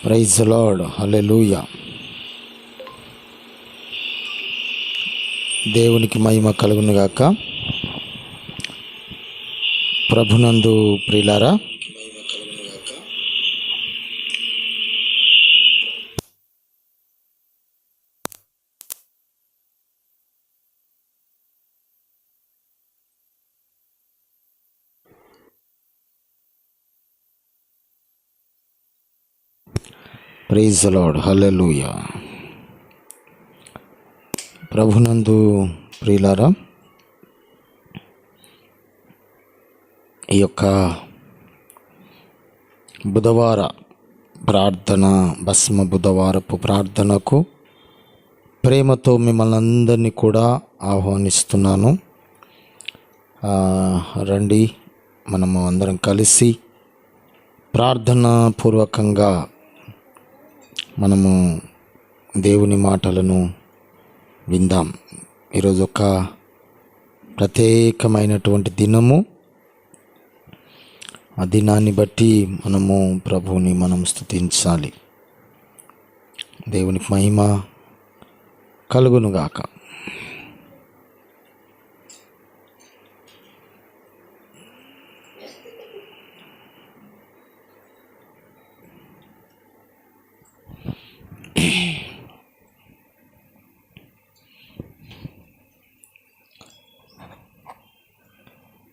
Praise the lord, హల్లెలూయా. దేవునికి మహిమ కలుగును గాక. ప్రభునందు ప్రియులారా, ప్రైజ్ ది లార్డ్, హల్లెలూయా. ప్రభునందు ప్రియులారా, ఈ యొక్క బుధవార ప్రార్థన, భస్మ బుధవారపు ప్రార్థనకు ప్రేమతో మిమ్మల్ని అందరినీ కూడా ఆహ్వానిస్తున్నాను. రండి, మనము అందరం కలిసి ప్రార్థనా పూర్వకంగా మనము దేవుని మాటలను విందాం. ఈరోజు ఒక ప్రత్యేకమైనటువంటి దినము. ఆ దినాన్ని బట్టి మనము ప్రభువుని స్తుతించాలి. దేవునికి మహిమ కలుగునుగాక.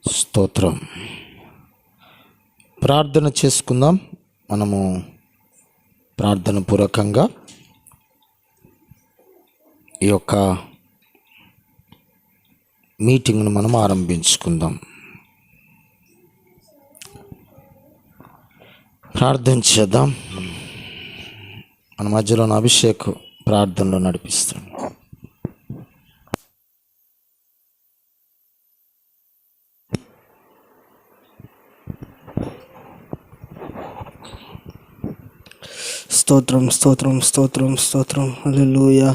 స్తోత్రం. ప్రార్థన చేసుకుందాం. మనము ప్రార్థన పూర్వకంగా ఈ యొక్క మీటింగ్ను మనం ఆరంభించుకుందాం. ప్రార్థన చేద్దాం. మన మధ్యలోని అభిషేక్ ప్రార్థనలో నడిపిస్తాం. స్తోత్రం స్తోత్రం స్తోత్రం స్తోత్రం. హల్లెలూయా.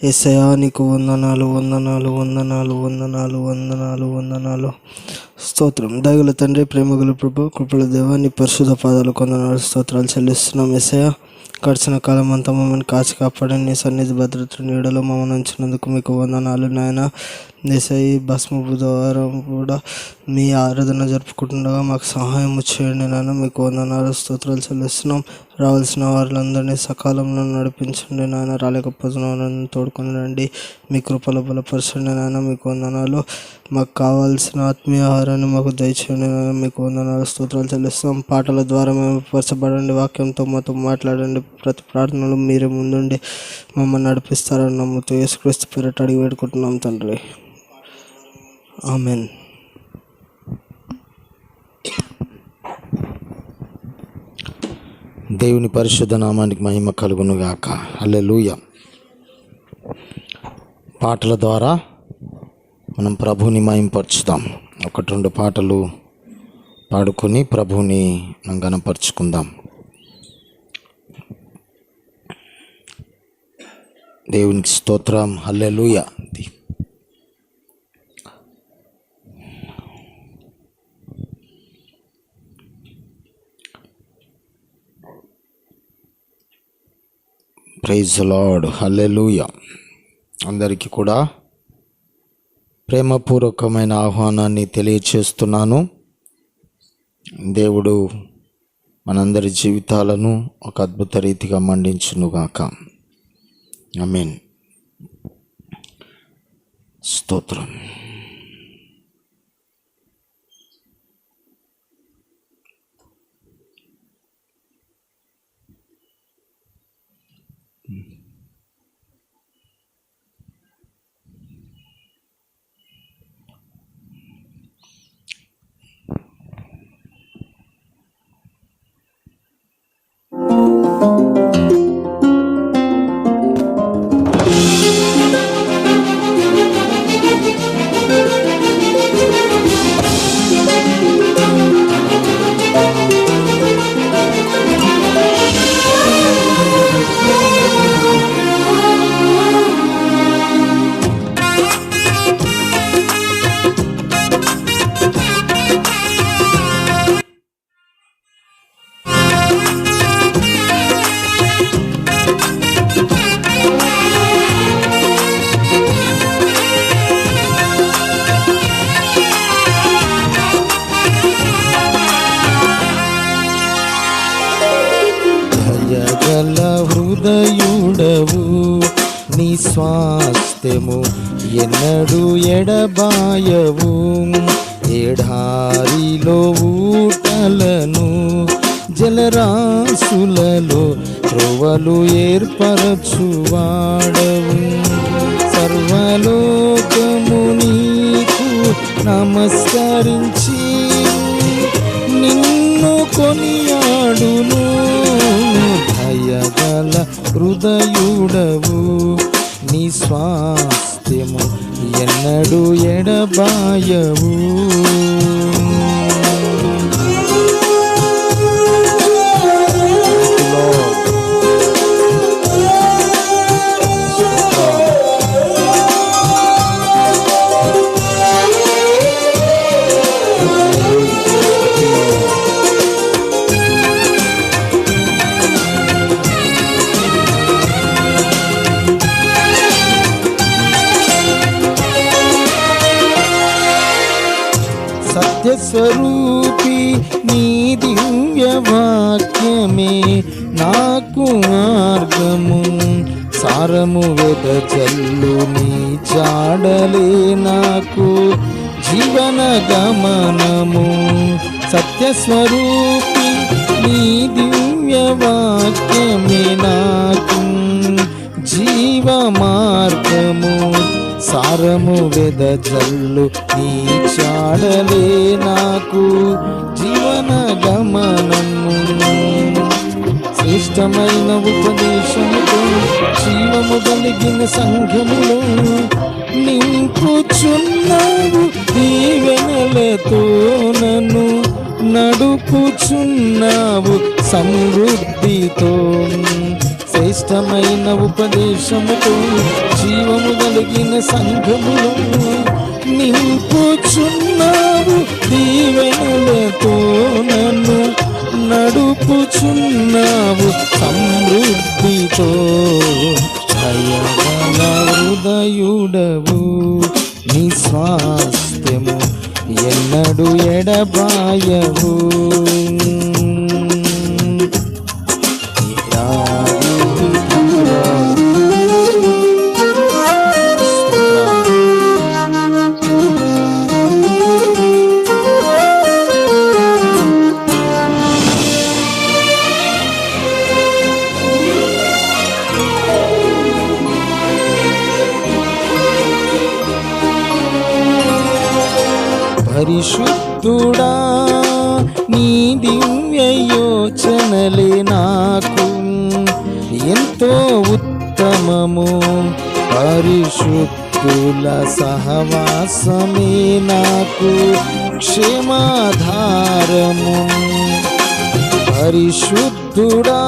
యేసయ్యా, నీకు వందనాలు వందనాలు వందనాలు వందనాలు వందనాలు వందనాలు. స్తోత్రం. దయగల తండ్రి, ప్రేమగల ప్రభు, కృపల దేవా, నీ పరిశుద్ధ పాదాలు కొందనాలు స్తోత్రాలు చెల్లిస్తున్నాం. యేసయ్యా, గడిచిన కాలం అంతా మమ్మల్ని కాచి కాపాడి నీ సన్నిధి భద్రత నీడలో మమ్మల్ని ఉంచినందుకు మీకు వందనాలు నాయన. యేసయ్య, భస్మ బుధవారం కూడా మీ ఆరాధన జరుపుకుంటుండగా మాకు సహాయం చేయండి నాయన. మీకు వందనాలు స్తోత్రాలు చెల్లిస్తున్నాం. రావాల్సిన వారందరినీ సకాలంలో నడిపించండి నాయన. రాలేకపోతున్న వారిని తోడుకొని రండి. మీ కృపలో బలపరచండి నాయన. మీకు వందనాలు. మాకు కావాల్సిన ఆత్మీయ ఆహారాన్ని మాకు దయచేయండి నాయన. మీకు వందనాలు స్తోత్రాలు చెల్లిస్తాం. పాటల ద్వారా మేము పరచబడండి. వాక్యంతో మాతో మాట్లాడండి. ప్రతి ప్రార్థనలు మీరే ముందుండి మమ్మల్ని నడిపిస్తారని నమ్ముతూ యేసుక్రీస్తు పేరిట అడిగి వేడుకుంటున్నాం తండ్రి. ఆమెన్. దేవుని పరిశుద్ధ నామానికి మహిమ కలుగును గాక. హల్లెలూయా. పాటల ద్వారా మనం ప్రభువుని మహిమపరచుదాం. 1-2 పాటలు పాడుకొని ప్రభువుని మనం గణపరుచుకుందాం. దేవునికి స్తోత్రం. హల్లెలూయా. ప్రైజ్ ది లార్డ్, హల్లెలూయా. అందరికీ కూడా ప్రేమపూర్వకమైన ఆహ్వానాన్ని తెలియచేస్తున్నాను. దేవుడు మనందరి జీవితాలను ఒక అద్భుత రీతిగా మండించునుగాక. ఆమేన్. స్తోత్రం. హృదయుడవు, నీ స్వాస్థ్యము ఎన్నడూ ఎడబాయవు. ఎడారిలో ఊటలను, జలరాశులలో త్రోవలు ఏర్పరచువాడవు. సర్వలోకము నీకు నమస్కరించి నిన్ను కొనియాడును. దయగల హృదయుడవు, నీ స్వాస్థ్యము ఎన్నడూ ఎడబాయవు. సత్యస్వరూపి నీ దివ్య వాక్యమే నాకు మార్గము. సారము వెదజల్లు నీ జాడలే నాకు జీవన గమనము. సత్యస్వరూపి నీ దివ్య వాక్యమే నాకు జీవ మార్గము. సారము వెదజల్లు నీ చాడలే నాకు జీవన గమనము. శ్రేష్టమైన ఉపదేశముతో జీవము కలిగిన సంఘములో నింపుచున్నావు. దీవెనలతో నన్ను నడుపుచున్నావు సమృద్ధితో. శ్రేష్టమైన ఉపదేశముతో జీవము కలిగిన సంఘములో నింపుచున్నావు. దీవెనలతో నన్ను నడుపుచున్నావు సమృద్ధితో. దయగల హృదయుడవు, నీ స్వాస్థ్యము ఎన్నడూ ఎడబాయవు. పరిశుద్ధుడా, నీ దివ్య యోచనలే నాకు ఎంతో ఉత్తమము. పరిశుద్ధుల సహవాసమే నాకు క్షేమాధారము. పరిశుద్ధుడా,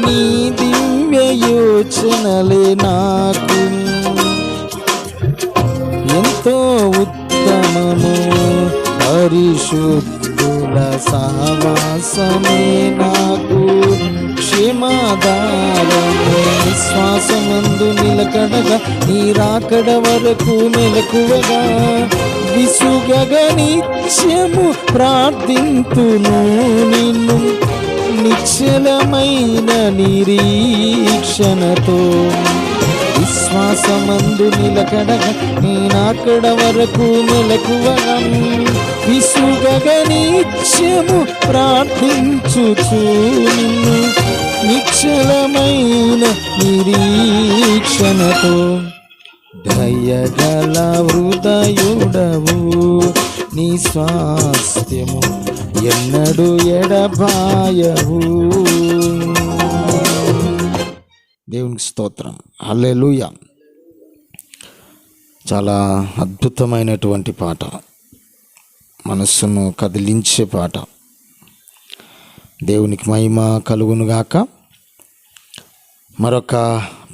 నీ దివ్య యోచనలే నాకు ఎంతో ఉత్తమము. పరిశుద్ధుల సహవాసమే నాకు క్షేమాధారము. విశ్వాసమందు నిలకడగా నీ రాకడ వరకు మెలకువగా విసుగగ నిత్యము ప్రార్థింతును నిన్ను నిశ్చలమైన నిరీక్షణతో. విశ్వాసమందు నిలకడగా నీ రాకడ వరకు మెలకువగా విసుగగ నిత్యము ప్రార్థించుచు నిన్ను నిశ్చలమైన నిరీక్షణతో. దయగల హృదయుడవు, నీ స్వాస్థ్యము ఎన్నడూ ఎడబాయవు. దేవునికి స్తోత్రం. హల్లెలూయా. చాలా అద్భుతమైనటువంటి పాట, మనస్సును కదిలించే పాట. దేవునికి మహిమ కలుగునుగాక. మరొక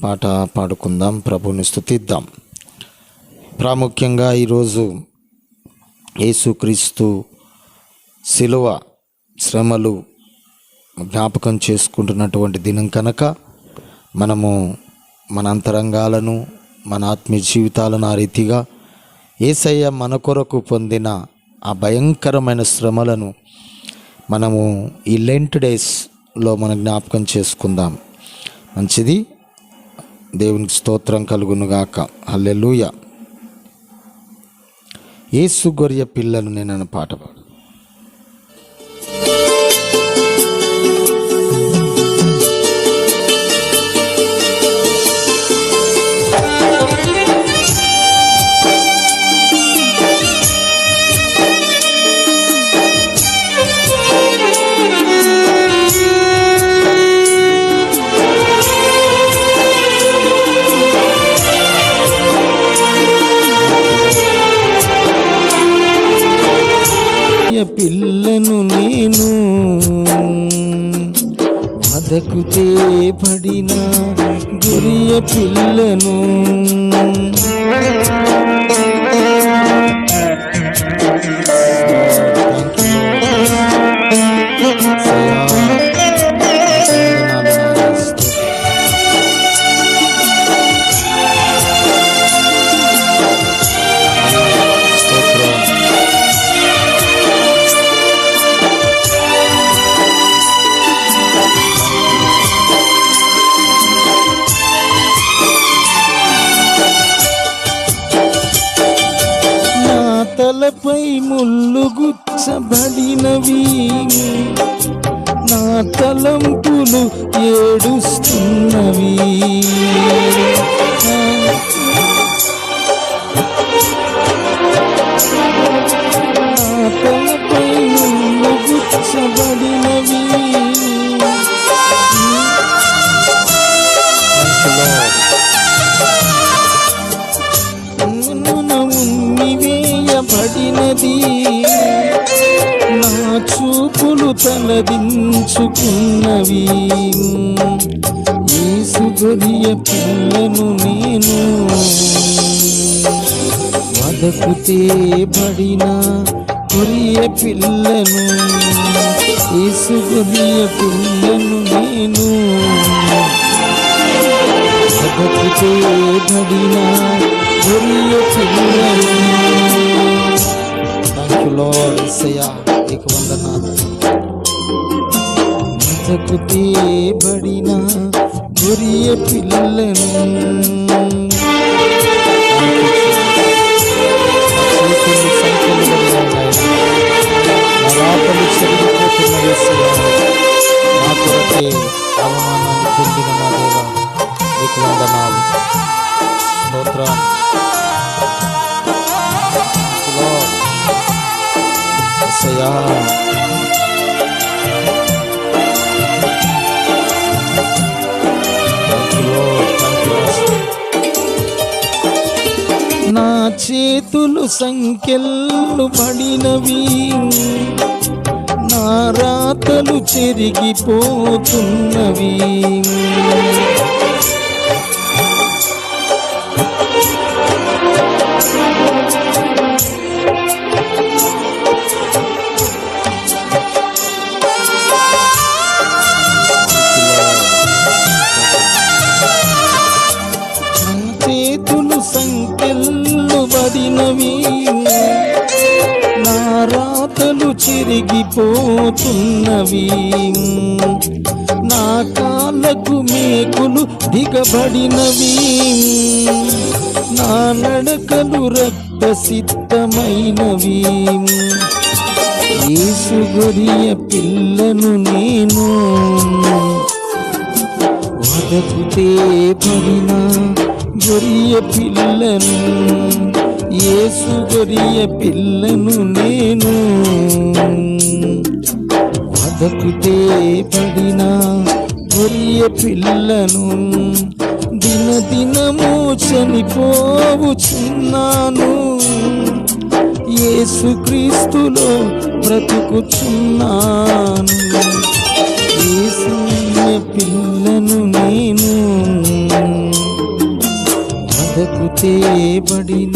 పాట పాడుకుందాం, ప్రభువుని స్తుతిద్దాం. ప్రాముఖ్యంగా ఈరోజు యేసుక్రీస్తు శిలువ శ్రమలు జ్ఞాపకం చేసుకుంటున్నటువంటి దినం కనుక మనము మన అంతరంగాలను, మన ఆత్మీయ జీవితాలను ఆ రీతిగా యేసయ్య మన కొరకు పొందిన ఆ భయంకరమైన శ్రమలను మనము ఈ లెంట్ డేస్లో మనం జ్ఞాపకం చేసుకుందాం. మంచిది. దేవునికి స్తోత్రం కలుగునుగాక. హల్లెలూయా. యేసు గొర్రె పిల్లను నేను పాట పాడు. పిల్లను నేను వదకుతే పడిన గొర్రె పిల్లను, తలపై ముళ్ళు గుచ్చబడినవి, నా తలంపులు ఏడుస్తున్నవి. నా తలపై ముళ్ళు గుచ్చబడినవి, పడినది, నా చూపులు తలదించుకున్నవి. యేసు గొర్రె పిల్లను నేను వదకుతే పడిన గొర్రె పిల్లను, యేసు గొర్రె పిల్లను నేను వదకుతే పడిన గొర్రె పిల్లను. లార్డ్ యేసయ్యా, నీకు వందనాలు. వదకుతే పడిన గొర్రె పిల్లను, రాతలు చెరిగిపోతున్న యేసయ్యా, నా కొరకే అవమానాన్ని పొందిన మా దేవా, నీకు వందనాలు. స్తోత్రం. నా చేతులు సంకెళ్ళు పడినవి, నా రాతలు చెరిగిపోతున్నవి. సంకెళ్ళు పడినవి, నా రాతలు చెరిగిపోతున్నవి. నా కాళ్ళకు మేకులు దిగబడినవి, నా నడకలు రక్తసిద్ధమైనవి. యేసు గొర్రె పిల్లను నేను వదకుతే పడిన గొర్రె పిల్లను, యేసు గొర్రె పిల్లను నేను వదకుతే పడిన గొర్రె పిల్లను. దినదినము చనిపోవుచున్నాను, యేసుక్రీస్తులో బ్రతుకుచున్నాను. యేసు పిల్లను నేను వదకుతే పడిన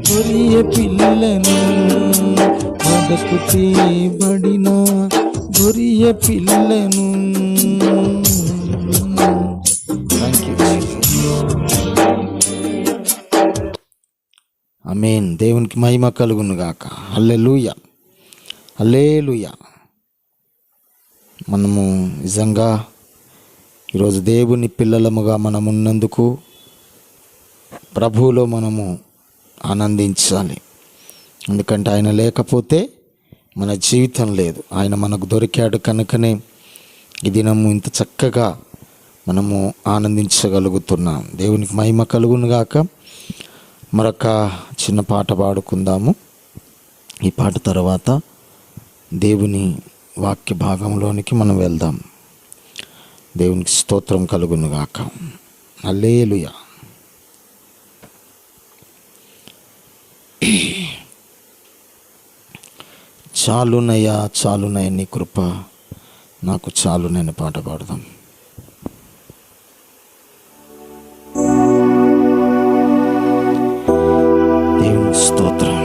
గొర్రె పిల్లను, వదకుతే పడిన గొర్రె పిల్లను. ఆమేన్. దేవునికి మహిమ కలుగును గాక. హల్లెలూయా, హల్లెలూయా. మనము నిజంగా ఈరోజు దేవుని పిల్లలముగా మనం ఉన్నందుకు ప్రభువులో మనము ఆనందించాలి. ఎందుకంటే ఆయన లేకపోతే మన జీవితం లేదు. ఆయన మనకు దొరికాడు కనుకనే ఈ దినము ఇంత చక్కగా మనము ఆనందించగలుగుతున్నాం. దేవునికి మహిమ కలుగును గాక. మరొక చిన్న పాట పాడుకుందాము. ఈ పాట తర్వాత దేవుని వాక్య భాగంలోనికి మనం వెళ్దాం. దేవునికి స్తోత్రం కలుగును గాక. హల్లెలూయా. చాలునయ్యా చాలునయ్య నీ కృప నాకు చాలునని పాట పాడదాం. దేవునికి స్తోత్రం.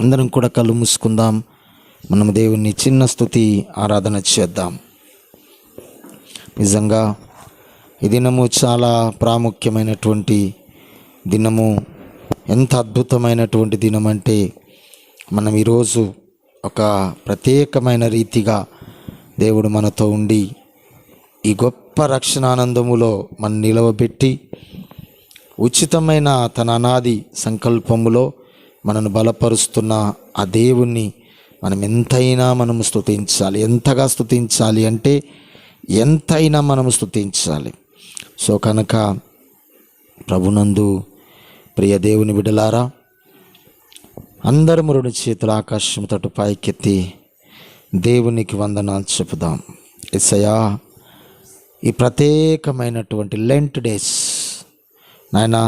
అందరం కూడా కళ్ళు మూసుకుందాం. మనం దేవుని చిన్న స్తుతి ఆరాధన చేద్దాం. నిజంగా ఈ దినము చాలా ప్రాముఖ్యమైనటువంటి దినము. ఎంత అద్భుతమైనటువంటి దినం అంటే మనం ఈరోజు ఒక ప్రత్యేకమైన రీతిగా దేవుడు మనతో ఉండి ఈ గొప్ప రక్షణానందములో మనం నిలవబెట్టి ఉచితమైన తన అనాది సంకల్పములో మనను బలపరుస్తున్న ఆ దేవుణ్ణి మనం ఎంతైనా మనము స్తుతించాలి. ఎంతగా స్తుతించాలి అంటే ఎంతైనా మనము స్తుతించాలి. సో కనుక ప్రభునందు ప్రియ దేవుని బిడ్డలారా, అందరము రెండు చేతుల ఆకాశం తట్టు పైకెత్తి దేవునికి వందనాలు చెప్పుదాం. యేసయ్యా, ఈ ప్రత్యేకమైనటువంటి లెంట్ డేస్ నాయనా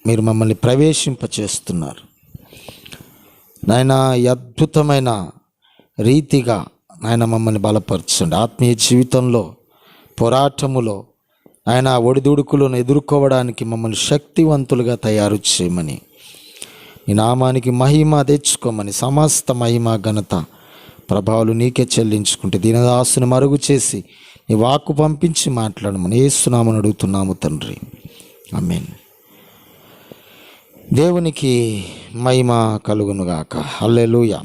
మీరు మమ్మల్ని ప్రవేశింపచేస్తున్నారు. నాయనా ఈ అద్భుతమైన రీతిగా నాయన మమ్మల్ని బలపరచండి. ఆత్మీయ జీవితంలో పోరాటములో ఆయన ఒడిదుడుకులను ఎదుర్కోవడానికి మమ్మల్ని శక్తివంతులుగా తయారు చేయమని, నీ నామానికి మహిమ తెచ్చుకోమని, సమస్త మహిమ ఘనత ప్రభావాలు నీకే చెల్లించుకుంటే దీనదాసుని మరుగు చేసి నీ వాక్కు పంపించి మాట్లాడమని యేసునామమున అడుగుతున్నాము తండ్రి. ఆమేన్. దేవునికి మహిమ కలుగునుగాక. హల్లెలూయా.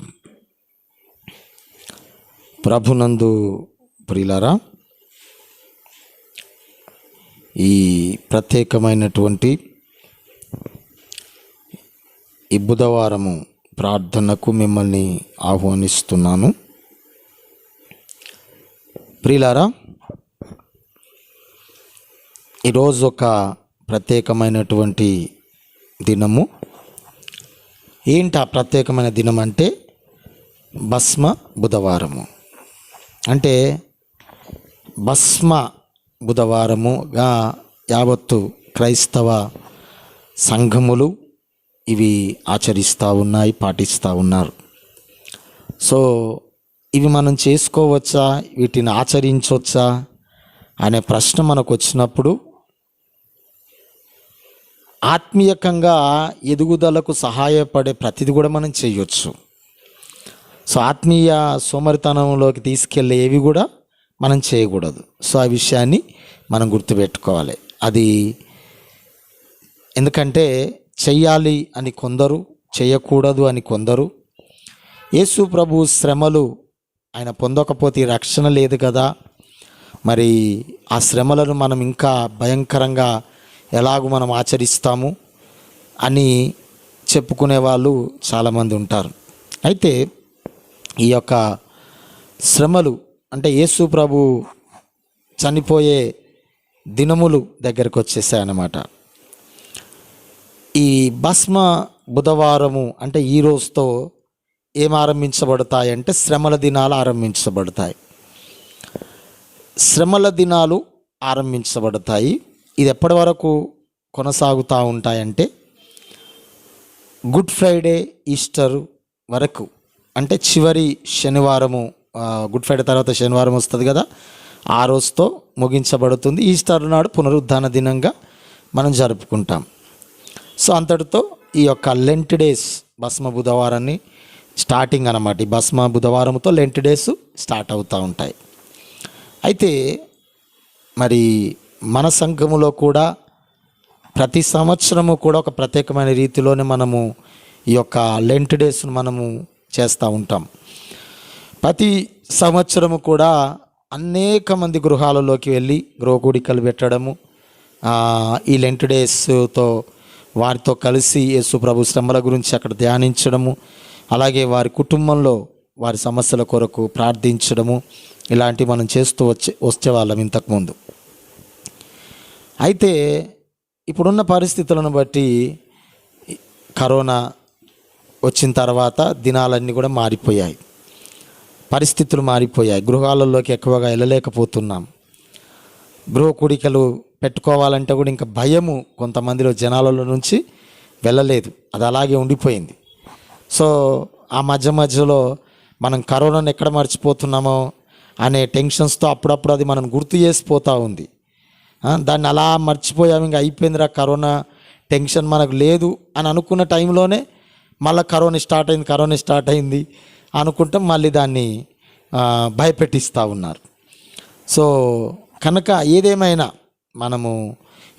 ప్రభునందు ప్రియులారా, ఈ ప్రత్యేకమైనటువంటి ఈ బుధవారము ప్రార్థనకు మిమ్మల్ని ఆహ్వానిస్తున్నాను. ప్రియులారా, ఈరోజు ఒక ప్రత్యేకమైనటువంటి దినము. ఏంటి ఆ ప్రత్యేకమైన దినం అంటే భస్మ బుధవారము. అంటే భస్మ బుధవారముగా యావత్తు క్రైస్తవ సంఘములు ఇవి ఆచరిస్తూ ఉన్నాయి, పాటిస్తూ ఉన్నారు. సో ఇవి మనం చేసుకోవచ్చా, వీటిని ఆచరించవచ్చా అనే ప్రశ్న మనకు వచ్చినప్పుడు ఆత్మీయకంగా ఎదుగుదలకు సహాయపడే ప్రతిది కూడా మనం చేయొచ్చు. సో ఆత్మీయ సోమరితనంలోకి తీసుకెళ్ళే ఏవి కూడా మనం చేయకూడదు. సో ఆ విషయాన్ని మనం గుర్తుపెట్టుకోవాలి. అది ఎందుకంటే చెయ్యాలి అని కొందరు, చేయకూడదు అని కొందరు. యేసు ప్రభు శ్రమలు ఆయన పొందకపోతే రక్షణ లేదు కదా, మరి ఆ శ్రమలను మనం ఇంకా భయంకరంగా ఎలాగూ మనం ఆచరిస్తాము అని చెప్పుకునే వాళ్ళు చాలామంది ఉంటారు. అయితే ఈ యొక్క శ్రమలు అంటే యేసు ప్రభు చనిపోయే దినములు దగ్గరకు వచ్చేసాయన్నమాట. ఈ భస్మ బుధవారము అంటే ఈ రోజుతో ఏం ఆరంభించబడతాయి అంటే శ్రమల దినాలు ఆరంభించబడతాయి. శ్రమల దినాలు ఆరంభించబడతాయి. ఇది ఎప్పటి వరకు కొనసాగుతూ ఉంటాయంటే గుడ్ ఫ్రైడే, ఈస్టర్ వరకు. అంటే చివరి శనివారము, గుడ్ ఫ్రైడే తర్వాత శనివారం వస్తుంది కదా, ఆ రోజుతో ముగించబడుతుంది. ఈస్టర్ నాడు పునరుద్ధాన దినంగా మనం జరుపుకుంటాం. సో అంతటితో ఈ యొక్క లెంట్ డేస్ భస్మ బుధవారాన్ని స్టార్టింగ్ అన్నమాట. ఈ భస్మ బుధవారంతో లెంట్ డేస్ స్టార్ట్ అవుతూ ఉంటాయి. అయితే మరి మన సంఘములో కూడా ప్రతి సంవత్సరము కూడా ఒక ప్రత్యేకమైన రీతిలోనే మనము ఈ యొక్క లెంట్ డేస్ను మనము చేస్తూ ఉంటాం. ప్రతి సంవత్సరము కూడా అనేక మంది గృహాలలోకి వెళ్ళి గృహకూడికలు పెట్టడము, ఈ లెంట్ డేస్తో వారితో కలిసి యేసు ప్రభు శ్రమల గురించి అక్కడ ధ్యానించడము, అలాగే వారి కుటుంబంలో వారి సమస్యల కొరకు ప్రార్థించడము, ఇలాంటివి మనం చేస్తూ వచ్చేవాళ్ళం ఇంతకుముందు. అయితే ఇప్పుడున్న పరిస్థితులను బట్టి కరోనా వచ్చిన తర్వాత దినాలన్నీ కూడా మారిపోయాయి, పరిస్థితులు మారిపోయాయి. గృహాలలోకి ఎక్కువగా వెళ్ళలేకపోతున్నాం. గృహ కూడికలు పెట్టుకోవాలంటే కూడా ఇంకా భయము కొంతమందిలో జనాలలో నుంచి వెళ్ళలేదు, అది అలాగే ఉండిపోయింది. సో ఆ మధ్యలో మనం కరోనాను ఎక్కడ మర్చిపోతున్నామో అనే టెన్షన్స్తో అప్పుడప్పుడు అది మనం గుర్తు చేసిపోతూ ఉంది. దాన్ని అలా మర్చిపోయాము, ఇంకా అయిపోయిందిరా కరోనా టెన్షన్ మనకు లేదు అని అనుకున్న టైంలోనే మళ్ళీ కరోనా స్టార్ట్ అయింది అనుకుంటాం, మళ్ళీ దాన్ని భయపెట్టిస్తూ ఉన్నారు. సో కనుక ఏదేమైనా మనము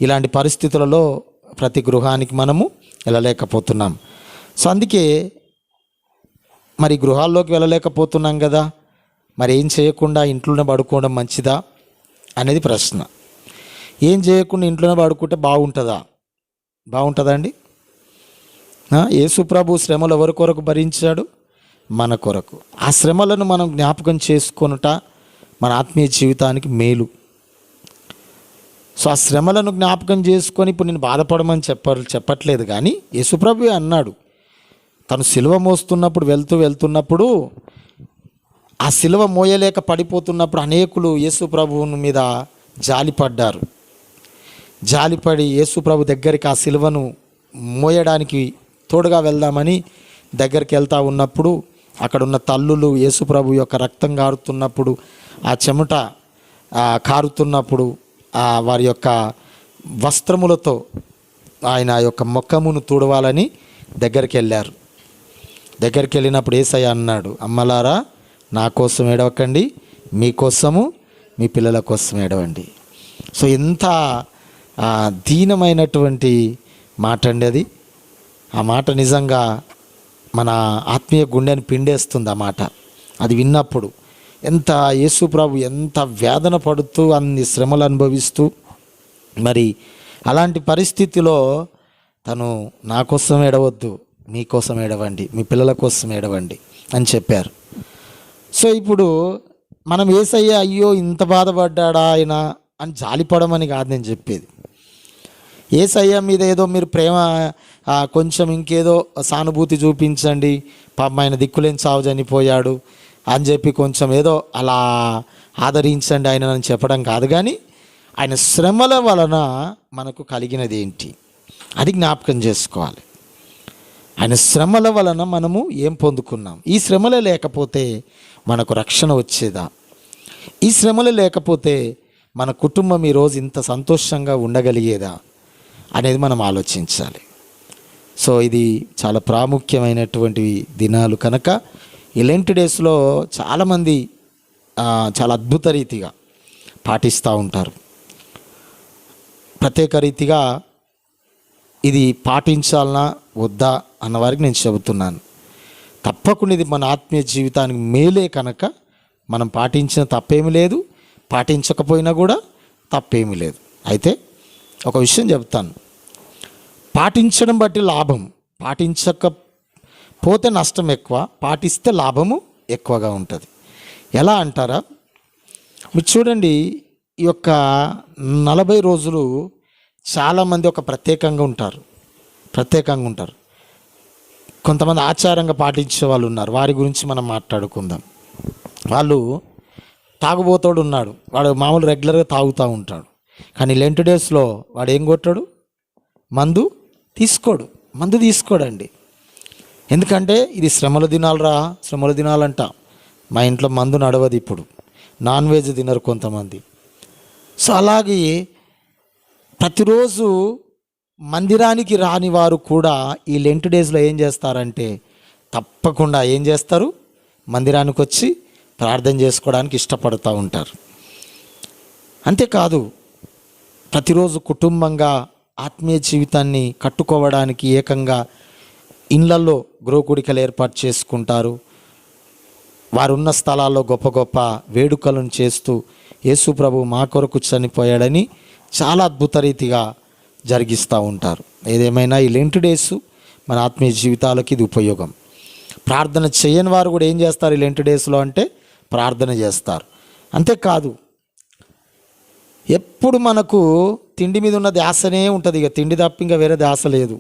ఇలాంటి పరిస్థితులలో ప్రతి గృహానికి మనము వెళ్ళలేకపోతున్నాం. సో అందుకే మరి గృహాల్లోకి వెళ్ళలేకపోతున్నాం కదా, మరి ఏం చేయకుండా ఇంట్లోనే పడుకోవడం మంచిదా అనేది ప్రశ్న. ఏం చేయకుండా ఇంట్లోనే పడుకుంటే బాగుంటుందా అండి? యేసు ప్రభు శ్రమలు ఎవరి కొరకు భరించాడు? మన కొరకు. ఆ శ్రమలను మనం జ్ఞాపకం చేసుకొనుట మన ఆత్మీయ జీవితానికి మేలు. సో ఆ శ్రమలను జ్ఞాపకం చేసుకొని ఇప్పుడు నేను బాధపడమని చెప్పట్లేదు, కానీ యేసు ప్రభు అన్నాడు, తను సిలువ మోస్తున్నప్పుడు వెళ్తున్నప్పుడు ఆ సిలువ మోయలేక పడిపోతున్నప్పుడు అనేకులు యేసు ప్రభువుని మీద జాలిపడి యేసు ప్రభు దగ్గరికి ఆ సిలువను మోయడానికి తోడుగా వెళ్దామని దగ్గరికి వెళ్తూ ఉన్నప్పుడు అక్కడ ఉన్న తల్లులు యేసు ప్రభు యొక్క రక్తం కారుతున్నప్పుడు, ఆ చెమట కారుతున్నప్పుడు వారి యొక్క వస్త్రములతో ఆయన యొక్క ముఖమును తుడవాలని దగ్గరికి వెళ్ళారు. దగ్గరికి వెళ్ళినప్పుడు యేసయ్య అన్నాడు, అమ్మలారా నా కోసం ఏడవకండి, మీకోసము మీ పిల్లల కోసం ఏడవండి. సో ఎంత దీనమైనటువంటి మాట అండి అది. ఆ మాట నిజంగా మన ఆత్మీయ గుండెని పిండేస్తుంది. ఆ మాట అది విన్నప్పుడు ఎంత యేసు ప్రభు ఎంత వేదన పడుతూ అన్ని శ్రమలు అనుభవిస్తూ, మరి అలాంటి పరిస్థితిలో తను నా కోసం ఏడవద్దు, మీకోసం ఏడవండి, మీ పిల్లల కోసం ఏడవండి అని చెప్పారు. సో ఇప్పుడు మనం యేసయ్య అయ్యో ఇంత బాధపడ్డాడా ఆయన అని జాలిపడమని కాదు నేను చెప్పేది. యేసయ్య మీద ఏదో మీరు ప్రేమ కొంచెం ఇంకేదో సానుభూతి చూపించండి, పాపం ఆయన దిక్కులేని చావు చనిపోయాడు అని చెప్పి కొంచెం ఏదో అలా ఆదరించండి ఆయన అని చెప్పడం కాదు, కానీ ఆయన శ్రమల వలన మనకు కలిగినది ఏంటి అది జ్ఞాపకం చేసుకోవాలి. ఆయన శ్రమల వలన మనము ఏం పొందుకున్నాం? ఈ శ్రమలే లేకపోతే మనకు రక్షణ వచ్చేదా? ఈ శ్రమలు లేకపోతే మన కుటుంబం ఈరోజు ఇంత సంతోషంగా ఉండగలిగేదా అనేది మనం ఆలోచించాలి. సో ఇది చాలా ప్రాముఖ్యమైనటువంటి దినాలు కనుక ఈ లెంట్ డేస్లో చాలామంది చాలా అద్భుత రీతిగా పాటిస్తూ ఉంటారు. ప్రత్యేక రీతిగా ఇది పాటించాలనా వద్దా అన్నవారికి నేను చెబుతున్నాను, తప్పకుండా ఇది మన ఆత్మీయ జీవితానికి మేలే కనుక మనం పాటించిన తప్పేమీ లేదు, పాటించకపోయినా కూడా తప్పేమీ లేదు. అయితే ఒక విషయం చెప్తాను, పాటించడం బట్టి లాభం, పాటించకపోతే నష్టం ఎక్కువ, పాటిస్తే లాభము ఎక్కువగా ఉంటుంది. ఎలా అంటారా? మీరు చూడండి, ఈ యొక్క 40 రోజులు చాలామంది ఒక ప్రత్యేకంగా ఉంటారు. కొంతమంది ఆచారంగా పాటించే వాళ్ళు ఉన్నారు, వారి గురించి మనం మాట్లాడుకుందాం. వాళ్ళు తాగుబోతోడు ఉన్నాడు, వాడు మామూలు రెగ్యులర్గా తాగుతూ ఉంటాడు, కానీ లెంట్ డేస్లో వాడు ఏం కొట్టాడు? మందు తీసుకోడండి. ఎందుకంటే ఇది శ్రమల దినాలంట. మా ఇంట్లో మందు నడవదు, ఇప్పుడు నాన్ వెజ్ తినరు కొంతమంది. సో అలాగే ప్రతిరోజు మందిరానికి రాని వారు కూడా ఈ లెంట్ డేస్లో ఏం చేస్తారంటే తప్పకుండా ఏం చేస్తారు? మందిరానికి వచ్చి ప్రార్థన చేసుకోవడానికి ఇష్టపడుతూ ఉంటారు. అంతేకాదు ప్రతిరోజు కుటుంబంగా ఆత్మీయ జీవితాన్ని కట్టుకోవడానికి ఏకంగా ఇళ్ళల్లో గృహకూడికలు ఏర్పాటు చేసుకుంటారు. వారున్న స్థలాల్లో గొప్ప గొప్ప వేడుకలను చేస్తూ యేసు ప్రభు మా కొరకు చనిపోయాడని చాలా అద్భుత రీతిగా జరిగిస్తూ ఉంటారు. ఏదేమైనా ఈ లెంట్ డేస్ మన ఆత్మీయ జీవితాలకి ఇది ఉపయోగం. ప్రార్థన చేయని వారు కూడా ఏం చేస్తారు ఈ లెంట్ డేస్లో అంటే ప్రార్థన చేస్తారు. అంతేకాదు ఎప్పుడు మనకు తిండి మీద ఉన్న ధ్యాసనే ఉంటుంది. ఇక తిండి తప్ప ఇంకా వేరే ధ్యాస లేదు.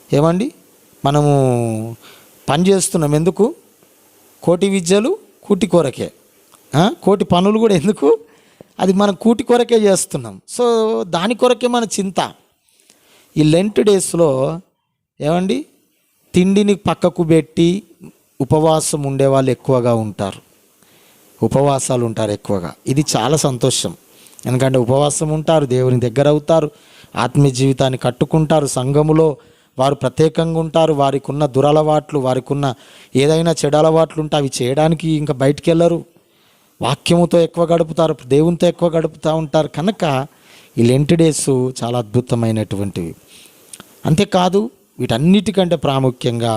ఏమండి, మనము పని చేస్తున్నాం ఎందుకు? కోటి విద్యలు కూటి కొరకే, కోటి పనులు కూడా ఎందుకు? అది మనం కూటి కొరకే చేస్తున్నాం. సో దాని కొరకే మన చింత. ఈ లెంట్ డేస్లో ఏమండి, తిండిని పక్కకు పెట్టి ఉపవాసం ఉండేవాళ్ళు ఎక్కువగా ఉంటారు. ఉపవాసాలు ఉంటారు ఎక్కువగా. ఇది చాలా సంతోషం. ఎందుకంటే ఉపవాసం ఉంటారు, దేవుని దగ్గర అవుతారు, ఆత్మీయ జీవితాన్ని కట్టుకుంటారు, సంఘములో వారు ప్రత్యేకంగా ఉంటారు. వారికి ఉన్న దురలవాట్లు, వారికి ఉన్న ఏదైనా చెడు అలవాట్లు ఉంటే అవి చేయడానికి ఇంకా బయటికి వెళ్ళరు. వాక్యముతో ఎక్కువ గడుపుతారు, దేవునితో ఎక్కువ గడుపుతూ ఉంటారు. కనుక ఈ లెంట్ డేస్ చాలా అద్భుతమైనటువంటివి. అంతేకాదు వీటన్నిటికంటే ప్రాముఖ్యంగా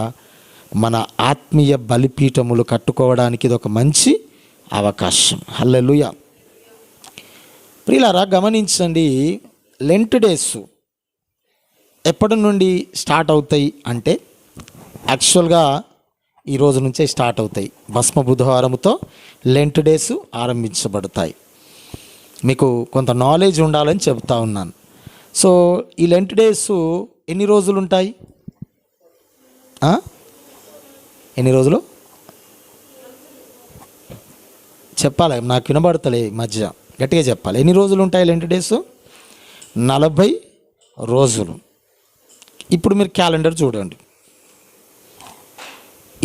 మన ఆత్మీయ బలిపీఠములు కట్టుకోవడానికి ఇది ఒక మంచి అవకాశం. హల్లెలూయా. ప్రియులారా, గమనించండి, లెంట్ డేస్ ఎప్పటి నుండి స్టార్ట్ అవుతాయి అంటే యాక్చువల్గా ఈ రోజు నుంచే స్టార్ట్ అవుతాయి. భస్మ బుధవారముతో లెంట్ డేస్ ఆరంభించబడతాయి. మీకు కొంత నాలెడ్జ్ ఉండాలని చెప్తా ఉన్నాను. సో ఈ లెంట్ డేస్ ఎన్ని రోజులు ఉంటాయి? ఎన్ని రోజులు చెప్పాలి? నాకు వినబడతలే మధ్య, గట్టిగా చెప్పాలి. ఎన్ని రోజులు ఉంటాయి లెంట్ డేస్? 40 రోజులు. ఇప్పుడు మీరు క్యాలెండర్ చూడండి.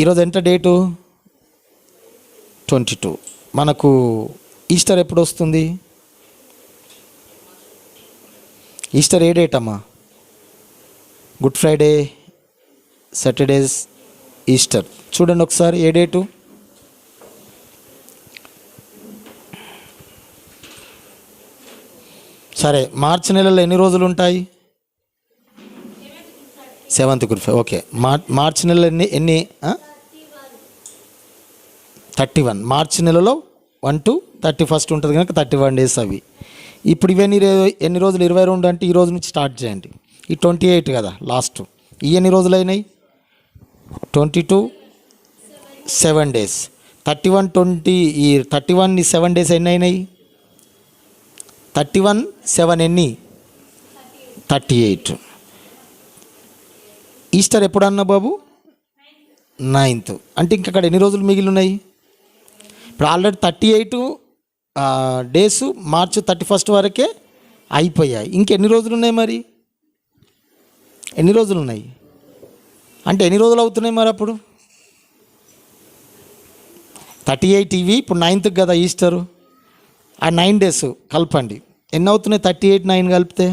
ఈరోజు ఎంత డేటు? 22. మనకు ఈస్టర్ ఎప్పుడు వస్తుంది? ఈస్టర్ ఏ డేట్ అమ్మా? Good Friday, Saturdays, Easter. చూడండి ఒకసారి ఏ డేటు? సరే, మార్చి నెలలో ఎన్ని రోజులు ఉంటాయి? 7th good Friday. ఓకే, మార్చి నెలలో ఎన్ని 31. మార్చి నెలలో 1 to 31 ఉంటుంది కనుక 31 డేస్ అవి. ఇప్పుడు ఇవన్నీ ఎన్ని రోజులు? 22 అంటే ఈ రోజు నుంచి స్టార్ట్ చేయండి. ఈ 28 కదా లాస్ట్. ఈ ఎన్ని రోజులు అయినాయి? 22 7 డేస్. 31 20 ఈ 31 7 డేస్ ఎన్ని అయినాయి? 31 7 ఎన్ని? 38. ఈస్టర్ ఎప్పుడు అన్నా బాబు? 9th. అంటే ఇంక అక్కడ ఎన్ని రోజులు మిగిలి ఉన్నాయి? ఇప్పుడు ఆల్రెడీ 38 డేస్ మార్చి 31 వరకే అయిపోయాయి. ఇంకెన్ని రోజులు ఉన్నాయి మరి? ఎన్ని రోజులు ఉన్నాయి అంటే ఎన్ని రోజులు అవుతున్నాయి మరి? అప్పుడు 38 ఇవి ఇప్పుడు 9th కదా ఈస్టరు. ఆ 9 డేస్ కలపండి, ఎన్ని అవుతున్నాయి? 38 9 కలిపితే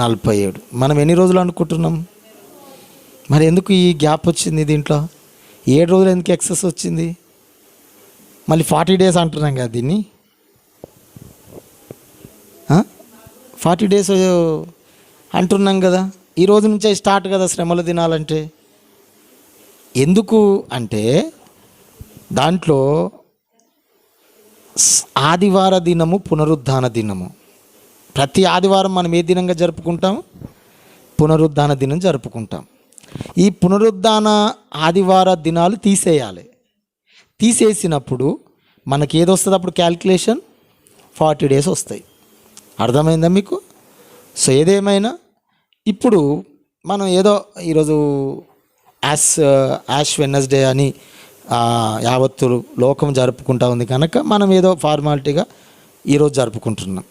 47. మనం ఎన్ని రోజులు అనుకుంటున్నాం మరి? ఎందుకు ఈ గ్యాప్ వచ్చింది దీంట్లో? 7 రోజులు ఎందుకు ఎక్సెస్ వచ్చింది? మళ్ళీ 40 డేస్ అంటున్నాం కదా దీన్ని. 40 డేస్ అంటున్నాం కదా. ఈ రోజు నుంచే స్టార్ట్ కదా శ్రమల దినాలంటే. ఎందుకు అంటే దాంట్లో ఆదివార దినము, పునరుద్ధాన దినము. ప్రతి ఆదివారం మనం ఏ దినంగా జరుపుకుంటాం? పునరుద్ధాన దినం జరుపుకుంటాం. ఈ పునరుద్ధాన ఆదివార దినాలు తీసేయాలి. తీసేసినప్పుడు మనకి ఏది వస్తుంది? అప్పుడు క్యాల్కులేషన్ 40 డేస్ వస్తాయి. అర్థమైందా మీకు? సో ఏదేమైనా ఇప్పుడు మనం ఏదో ఈరోజు యాష్ వెడ్నెస్డే అని యావత్తు లోకం జరుపుకుంటా ఉంది కనుక మనం ఏదో ఫార్మాలిటీగా ఈరోజు జరుపుకుంటున్నాం.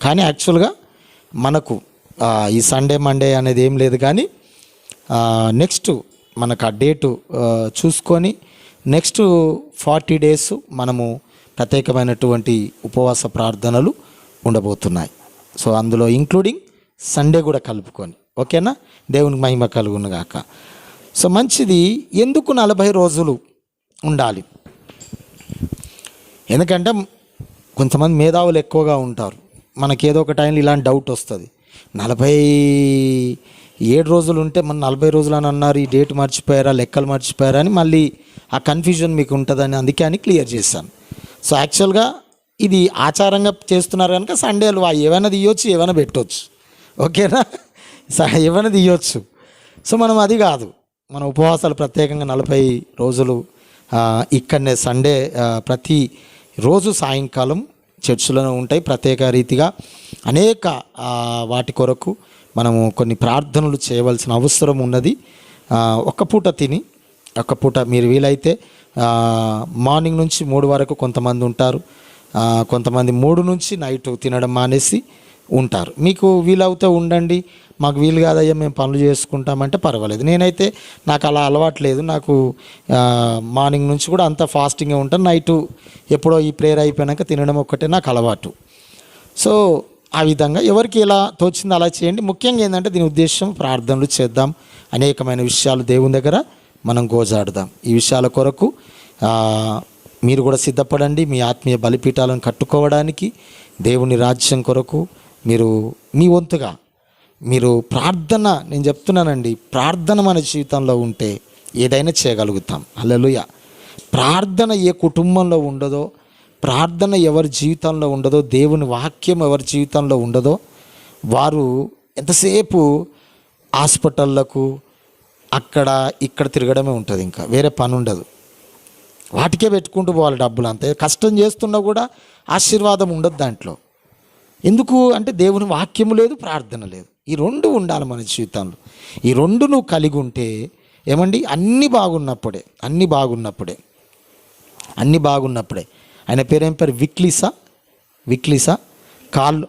కానీ యాక్చువల్గా మనకు ఈ సండే మండే అనేది ఏం లేదు. కానీ నెక్స్ట్ మనకు ఆ డేటు చూసుకొని నెక్స్ట్ 40 డేస్ మనము ప్రత్యేకమైనటువంటి ఉపవాస ప్రార్థనలు ఉండబోతున్నాయి. సో అందులో ఇంక్లూడింగ్ సండే కూడా కలుపుకొని, ఓకేనా? దేవునికి మహిమ కలుగును గాక. సో మంచిది. ఎందుకు 40 రోజులు ఉండాలి? ఎందుకంటే కొంతమంది మేధావులు ఎక్కువగా ఉంటారు. మనకి ఏదో ఒక టైంలో ఇలాంటి డౌట్ వస్తుంది. 40 7 రోజులు ఉంటే మన 40 రోజులు అని అన్నారు, ఈ డేట్ మర్చిపోయారా, లెక్కలు మర్చిపోయారా అని మళ్ళీ ఆ కన్ఫ్యూజన్ మీకు ఉంటుందని అందుకే అని క్లియర్ చేశాను. సో యాక్చువల్గా ఇది ఆచారంగా చేస్తున్నారు కనుక సండేలు ఏమైనా తీయొచ్చు, ఏమైనా పెట్టవచ్చు, ఓకేనా, ఏమైనా తీయొచ్చు. సో మనం అది కాదు, మన ఉపవాసాలు ప్రత్యేకంగా 40 రోజులు ఇక్కడనే సండే ప్రతి రోజు సాయంకాలం చర్చిలోనే ఉంటాయి. ప్రత్యేక రీతిగా అనేక వాటి కొరకు మనము కొన్ని ప్రార్థనలు చేయవలసిన అవసరం ఉన్నది. ఒక్క పూట తిని, ఒక్క పూట మీరు వీలైతే మార్నింగ్ నుంచి 3 వరకు కొంతమంది ఉంటారు, కొంతమంది 3 నుంచి నైట్ తినడం మానేసి ఉంటారు. మీకు వీలవుతే ఉండండి, మాకు వీలు కాదయ్యా మేము పనులు చేసుకుంటామంటే పర్వాలేదు. నేనైతే నాకు అలా అలవాటు లేదు, నాకు మార్నింగ్ నుంచి కూడా అంత ఫాస్టింగ్గా ఉంటాను, నైటు ఎప్పుడో ఈ ప్రేయర్ అయిపోయాక తినడం ఒక్కటే నాకు అలవాటు. సో ఆ విధంగా ఎవరికి ఎలా తోచిందో అలా చేయండి. ముఖ్యంగా ఏంటంటే దీని ఉద్దేశం ప్రార్థనలు చేద్దాం, అనేకమైన విషయాలు దేవుని దగ్గర మనం గోజాడుదాం. ఈ విషయాల కొరకు మీరు కూడా సిద్ధపడండి, మీ ఆత్మీయ బలిపీఠాలను కట్టుకోవడానికి, దేవుని రాజ్యం కొరకు మీరు మీ వంతుగా మీరు ప్రార్థన, నేను చెప్తున్నానండి, ప్రార్థన మన జీవితంలో ఉంటే ఏదైనా చేయగలుగుతాం. హల్లెలూయా. ప్రార్థన ఏ కుటుంబంలో ఉండదో, ప్రార్థన ఎవరి జీవితంలో ఉండదో, దేవుని వాక్యం ఎవరి జీవితంలో ఉండదో వారు ఎంతసేపు హాస్పిటళ్లకు అక్కడ ఇక్కడ తిరగడమే ఉంటుంది, ఇంకా వేరే పని ఉండదు. వాటికే పెట్టుకుంటూ పోవాలి డబ్బులు, అంతే. కష్టం చేస్తున్నా కూడా ఆశీర్వాదం ఉండదు దాంట్లో. ఎందుకు అంటే దేవుని వాక్యము లేదు, ప్రార్థన లేదు. ఈ 2 ఉండాలి మన జీవితంలో. ఈ 2 నువ్వు కలిగి ఉంటే ఏమండి, అన్నీ బాగున్నప్పుడే ఆయన పేరేం పేరు, విక్లీసా కాళ్ళు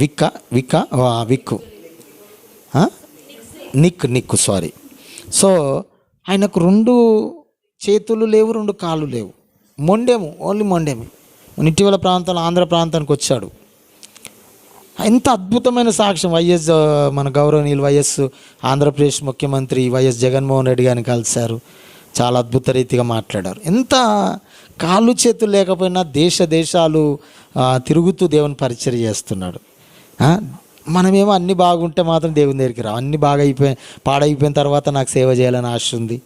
విక్కు నిక్కు సారీ. సో ఆయనకు 2 చేతులు లేవు, 2 కాళ్ళు లేవు, ఓన్లీ మొండేము. ఇటీవల ప్రాంతంలో ఆంధ్ర ప్రాంతానికి వచ్చాడు. ఎంత అద్భుతమైన సాక్ష్యం. మన గౌరవనీయులు వైఎస్ ఆంధ్రప్రదేశ్ ముఖ్యమంత్రి వైఎస్ జగన్మోహన్ రెడ్డి గారిని కలిశారు, చాలా అద్భుత రీతిగా మాట్లాడారు. ఎంత కాళ్ళు చేతులు లేకపోయినా దేశాలు తిరుగుతూ దేవుని పరిచర్య చేస్తున్నాడు. మనమేమో అన్నీ బాగుంటే మాత్రం దేవుని దగ్గరికి రావు, అన్నీ పాడైపోయిన తర్వాత నాకు సేవ చేయాలని ఆశ ఉంది.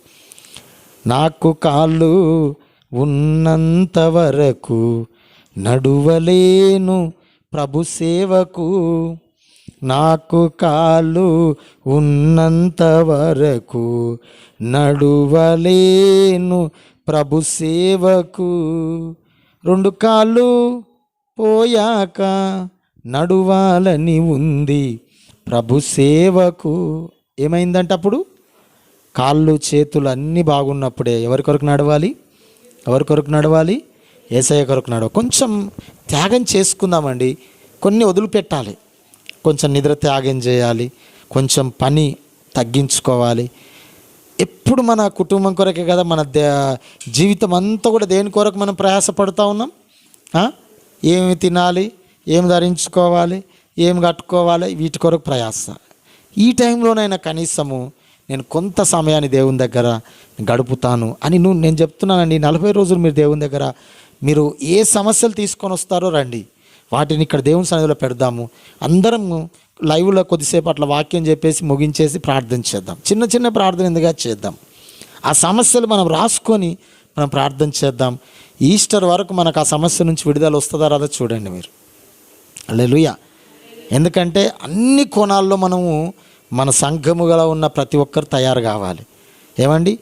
నాకు కాళ్ళు ఉన్నంత వరకు నడువలేను ప్రభు సేవకు, నాకు కాళ్ళు ఉన్నంత వరకు నడువలేను ప్రభు సేవకు, 2 కాళ్ళు పోయాక నడువాలని ఉంది ప్రభు సేవకు. ఏమైందంటే అప్పుడు కాళ్ళు చేతులు అన్నీ బాగున్నప్పుడే ఎవరి కొరకు నడవాలి, యేసయ్య కొరకు నడవాలి. కొంచెం త్యాగం చేసుకుందామండి, కొన్ని వదిలిపెట్టాలి, కొంచెం నిద్ర త్యాగం చేయాలి, కొంచెం పని తగ్గించుకోవాలి. ఎప్పుడు మన కుటుంబం కొరకే కదా, మన జీవితం అంతా కూడా దేని కొరకు మనం ప్రయాసపడుతూ ఉన్నాం. ఏమి తినాలి, ఏమి ధరించుకోవాలి, ఏమి కట్టుకోవాలి, వీటి కొరకు ప్రయాస. ఈ టైంలోనైనా కనీసము నేను కొంత సమయాన్ని దేవుని దగ్గర గడుపుతాను అని నేను చెప్తున్నానండి. 40 రోజులు మీరు దేవుని దగ్గర మీరు ఏ సమస్యలు తీసుకొని వస్తారో రండి, వాటిని ఇక్కడ దేవుని సన్నిధిలో పెడదాము. అందరం లైవ్లో కొద్దిసేపు అట్లా వాక్యం చెప్పేసి ముగించేసి ప్రార్థన చేద్దాం. చిన్న ప్రార్థన ఎందుగా చేద్దాం. ఆ సమస్యలు మనం రాసుకొని మనం ప్రార్థన చేద్దాం. ఈస్టర్ వరకు మనకు ఆ సమస్య నుంచి విడుదల వస్తుందా రాదా చూడండి మీరు. హల్లెలూయా. ఎందుకంటే అన్ని కోణాల్లో మనము మన సంఘముగా ఉన్న ప్రతి ఒక్కరు తయారు కావాలి. ఏమండి,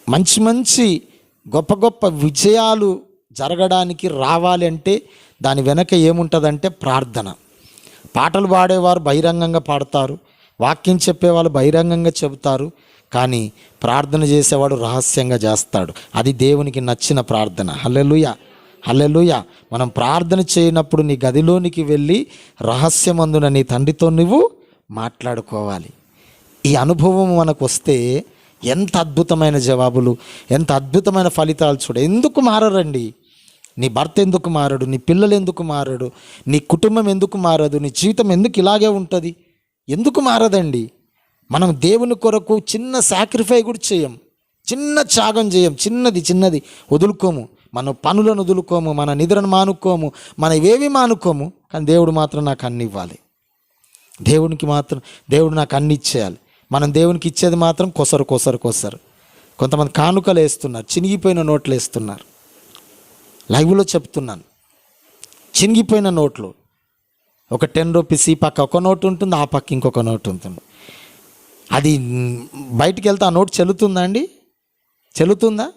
మంచి గొప్ప విజయాలు జరగడానికి రావాలి అంటే దాని వెనక ఏముంటుందంటే ప్రార్థన. పాటలు పాడేవారు బహిరంగంగా పాడతారు, వాక్యం చెప్పేవాళ్ళు బహిరంగంగా చెబుతారు, కానీ ప్రార్థన చేసేవాడు రహస్యంగా చేస్తాడు. అది దేవునికి నచ్చిన ప్రార్థన. హల్లెలూయా. మనం ప్రార్థన చేయనప్పుడు నీ గదిలోనికి వెళ్ళి రహస్యమందున నీ తండ్రితో నువ్వు మాట్లాడుకోవాలి. ఈ అనుభవం మనకు వస్తే ఎంత అద్భుతమైన జవాబులు, ఎంత అద్భుతమైన ఫలితాలు చూడ. ఎందుకు మారరండి? నీ భర్త ఎందుకు మారడు? నీ పిల్లలు ఎందుకు మారడు? నీ కుటుంబం ఎందుకు మారదు? నీ జీవితం ఎందుకు ఇలాగే ఉంటుంది? ఎందుకు మారదండి? మనం దేవుని కొరకు చిన్న సాక్రిఫై కూడా చేయం, చిన్న త్యాగం చేయం, చిన్నది వదులుకోము. మన పనులను వదులుకోము, మన నిద్రను మానుకోము, మన ఏవి మానుకోము, కానీ దేవుడు మాత్రం నాకు అన్ని ఇవ్వాలి. దేవునికి మాత్రం దేవుడు నాకు అన్ని ఇచ్చేయాలి. మనం దేవునికి ఇచ్చేది మాత్రం కొసరు. కొంతమంది కానుకలు వేస్తున్నారు, చినిగిపోయిన నోట్లు వేస్తున్నారు. లైవ్లో చెప్తున్నాను, చినిగిపోయిన నోట్లు. ఒక 10 రూపీస్ ఈ పక్క ఒక నోటు ఉంటుంది, ఆ పక్క ఇంకొక నోటు ఉంటుంది. అది బయటికి వెళ్తే ఆ నోటు చెల్లుతుందా అండి? చెల్లుతుందా?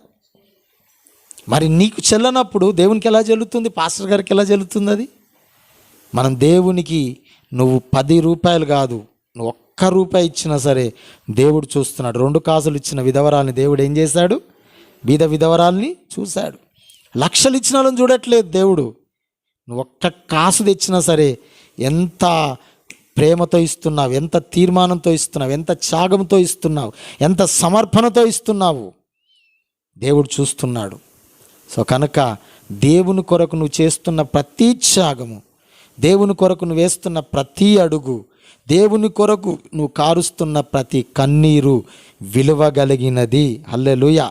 మరి నీకు చెల్లనప్పుడు దేవునికి ఎలా చెల్లుతుంది? పాస్టర్ గారికి ఎలా చెల్లుతుంది అది? మనం దేవునికి నువ్వు 10 రూపాయలు కాదు, నువ్వు 1 రూపాయి ఇచ్చినా సరే దేవుడు చూస్తున్నాడు. 2 కాసులు ఇచ్చిన విధవరాల్ని దేవుడు ఏం చేశాడు? బీద విధవరాల్ని చూశాడు. లక్షలు ఇచ్చిన వాళ్ళని చూడట్లేదు దేవుడు. నువ్వు 1 కాసు తెచ్చినా సరే ఎంత ప్రేమతో ఇస్తున్నావు, ఎంత తీర్మానంతో ఇస్తున్నావు, ఎంత త్యాగంతో ఇస్తున్నావు, ఎంత సమర్పణతో ఇస్తున్నావు, దేవుడు చూస్తున్నాడు. సో కనుక దేవుని కొరకు నువ్వు చేస్తున్న ప్రతి త్యాగము, దేవుని కొరకు నువ్వు వేస్తున్న ప్రతి అడుగు, దేవుని కొరకు నువ్వు కారుస్తున్న ప్రతి కన్నీరు విలువగలిగినది. హల్లెలూయా,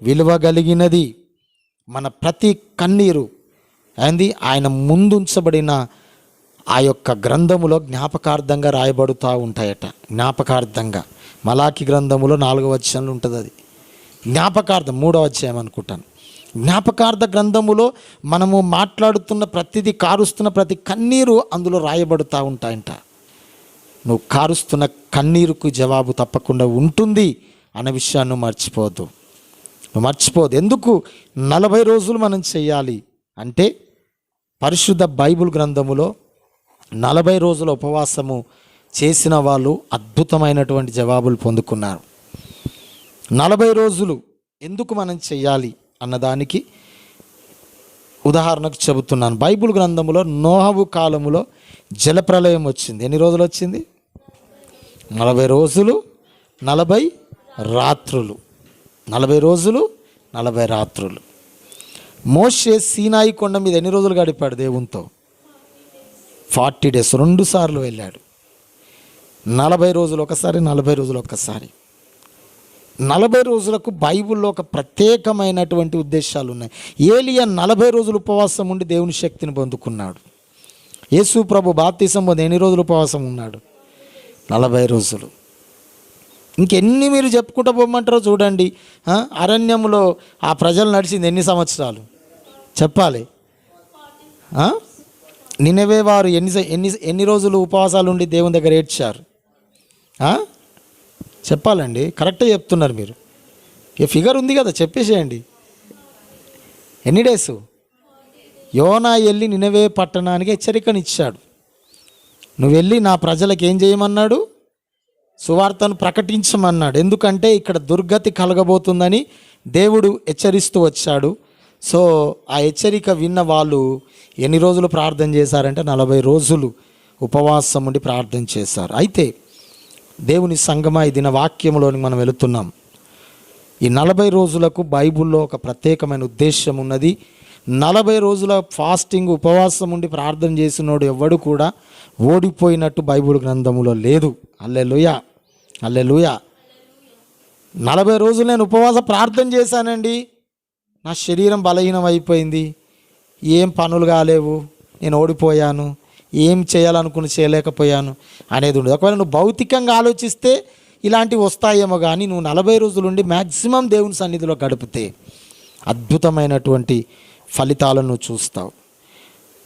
విలువగలిగినది. మన ప్రతి కన్నీరు ఏంది? ఆయన ముందుంచబడిన ఆ యొక్క గ్రంథములో జ్ఞాపకార్థంగా రాయబడుతూ ఉంటాయట. జ్ఞాపకార్థంగా మలాకి గ్రంథములో 4వ అధ్యాయంలో ఉంటుంది అది. జ్ఞాపకార్థం 3వ అధ్యాయం అనుకుంటాను. జ్ఞాపకార్థ గ్రంథములో మనము మాట్లాడుతున్న ప్రతిదీ, కారుస్తున్న ప్రతి కన్నీరు అందులో రాయబడుతూ ఉంటాయంట. నువ్వు కారుస్తున్న కన్నీరుకు జవాబు తప్పకుండా ఉంటుంది అన్న విషయాన్ని మర్చిపోవద్దు. నువ్వు మర్చిపోదు. ఎందుకు 40 రోజులు మనం చెయ్యాలి అంటే, పరిశుద్ధ బైబిల్ గ్రంథములో 40 రోజుల ఉపవాసము చేసిన వాళ్ళు అద్భుతమైనటువంటి జవాబులు పొందుకున్నారు. 40 రోజులు ఎందుకు మనం చెయ్యాలి అన్నదానికి ఉదాహరణకు చెబుతున్నాను. బైబిల్ గ్రంథములో నోహవు కాలములో జలప్రలయం వచ్చింది. ఎన్ని రోజులు వచ్చింది? 40 రోజులు 40 రాత్రులు. 40 రోజులు 40 రాత్రులు. మోషే సీనాయి కొండ మీద ఎన్ని రోజులు గడిపాడు దేవునితో? 40 days. 2 సార్లు వెళ్ళాడు. 40 రోజులు ఒకసారి, 40 రోజులు ఒకసారి. 40 రోజులకు బైబిల్లో ఒక ప్రత్యేకమైనటువంటి ఉద్దేశాలు ఉన్నాయి. ఏలియా 40 రోజులు ఉపవాసం ఉండి దేవుని శక్తిని పొందుకున్నాడు. యేసు ప్రభు బాప్తిసం పొంది ఎన్ని రోజులు ఉపవాసం ఉన్నాడు? 40 రోజులు. ఇంకెన్ని మీరు చెప్పుకుంటూ పోమంటారో చూడండి. అరణ్యంలో ఆ ప్రజలు నడిచింది ఎన్ని సంవత్సరాలు చెప్పాలి? నినవే వారు ఎన్ని రోజులు ఉపవాసాలు ఉండి దేవుని దగ్గర ఏడ్చారు చెప్పాలండి. కరెక్టే చెప్తున్నారు మీరు. ఏ ఫిగర్ ఉంది కదా, చెప్పేసేయండి. ఎన్ని డేస్? యోనా వెళ్ళి నినవే పట్టణానికి హెచ్చరికనిచ్చాడు. నువ్వు వెళ్ళి నా ప్రజలకు ఏం చేయమన్నాడు? సువార్తను ప్రకటించమన్నాడు. ఎందుకంటే ఇక్కడ దుర్గతి కలగబోతుందని దేవుడు హెచ్చరిస్తూ వచ్చాడు. సో ఆ హెచ్చరిక విన్న వాళ్ళు ఎన్ని రోజులు ప్రార్థన చేశారంటే 40 రోజులు ఉపవాసం ఉండి ప్రార్థన చేశారు. అయితే దేవుని సంగమా, ఈ దిన వాక్యంలోని మనం వెళుతున్నాం. ఈ 40 రోజులకు బైబిల్లో ఒక ప్రత్యేకమైన ఉద్దేశం ఉన్నది. 40 రోజుల ఫాస్టింగ్, ఉపవాసం ఉండి ప్రార్థన చేసినోడు ఎవడు కూడా ఓడిపోయినట్టు బైబిల్ గ్రంథములో లేదు. హల్లెలూయా, హల్లెలూయా. 40 రోజులు నేను ఉపవాస ప్రార్థన చేశానండి, నా శరీరం బలహీనం అయిపోయింది, ఏం పనులు కాలేవు, నేను ఓడిపోయాను, ఏం చేయాలనుకుని చేయలేకపోయాను అనేది ఉండదు. ఒకవేళ నువ్వు భౌతికంగా ఆలోచిస్తే ఇలాంటివి వస్తాయేమో, కానీ నువ్వు 40 రోజులు ఉండి మ్యాక్సిమం దేవుని సన్నిధిలో గడిపితే అద్భుతమైనటువంటి ఫలితాలను నువ్వు చూస్తావు.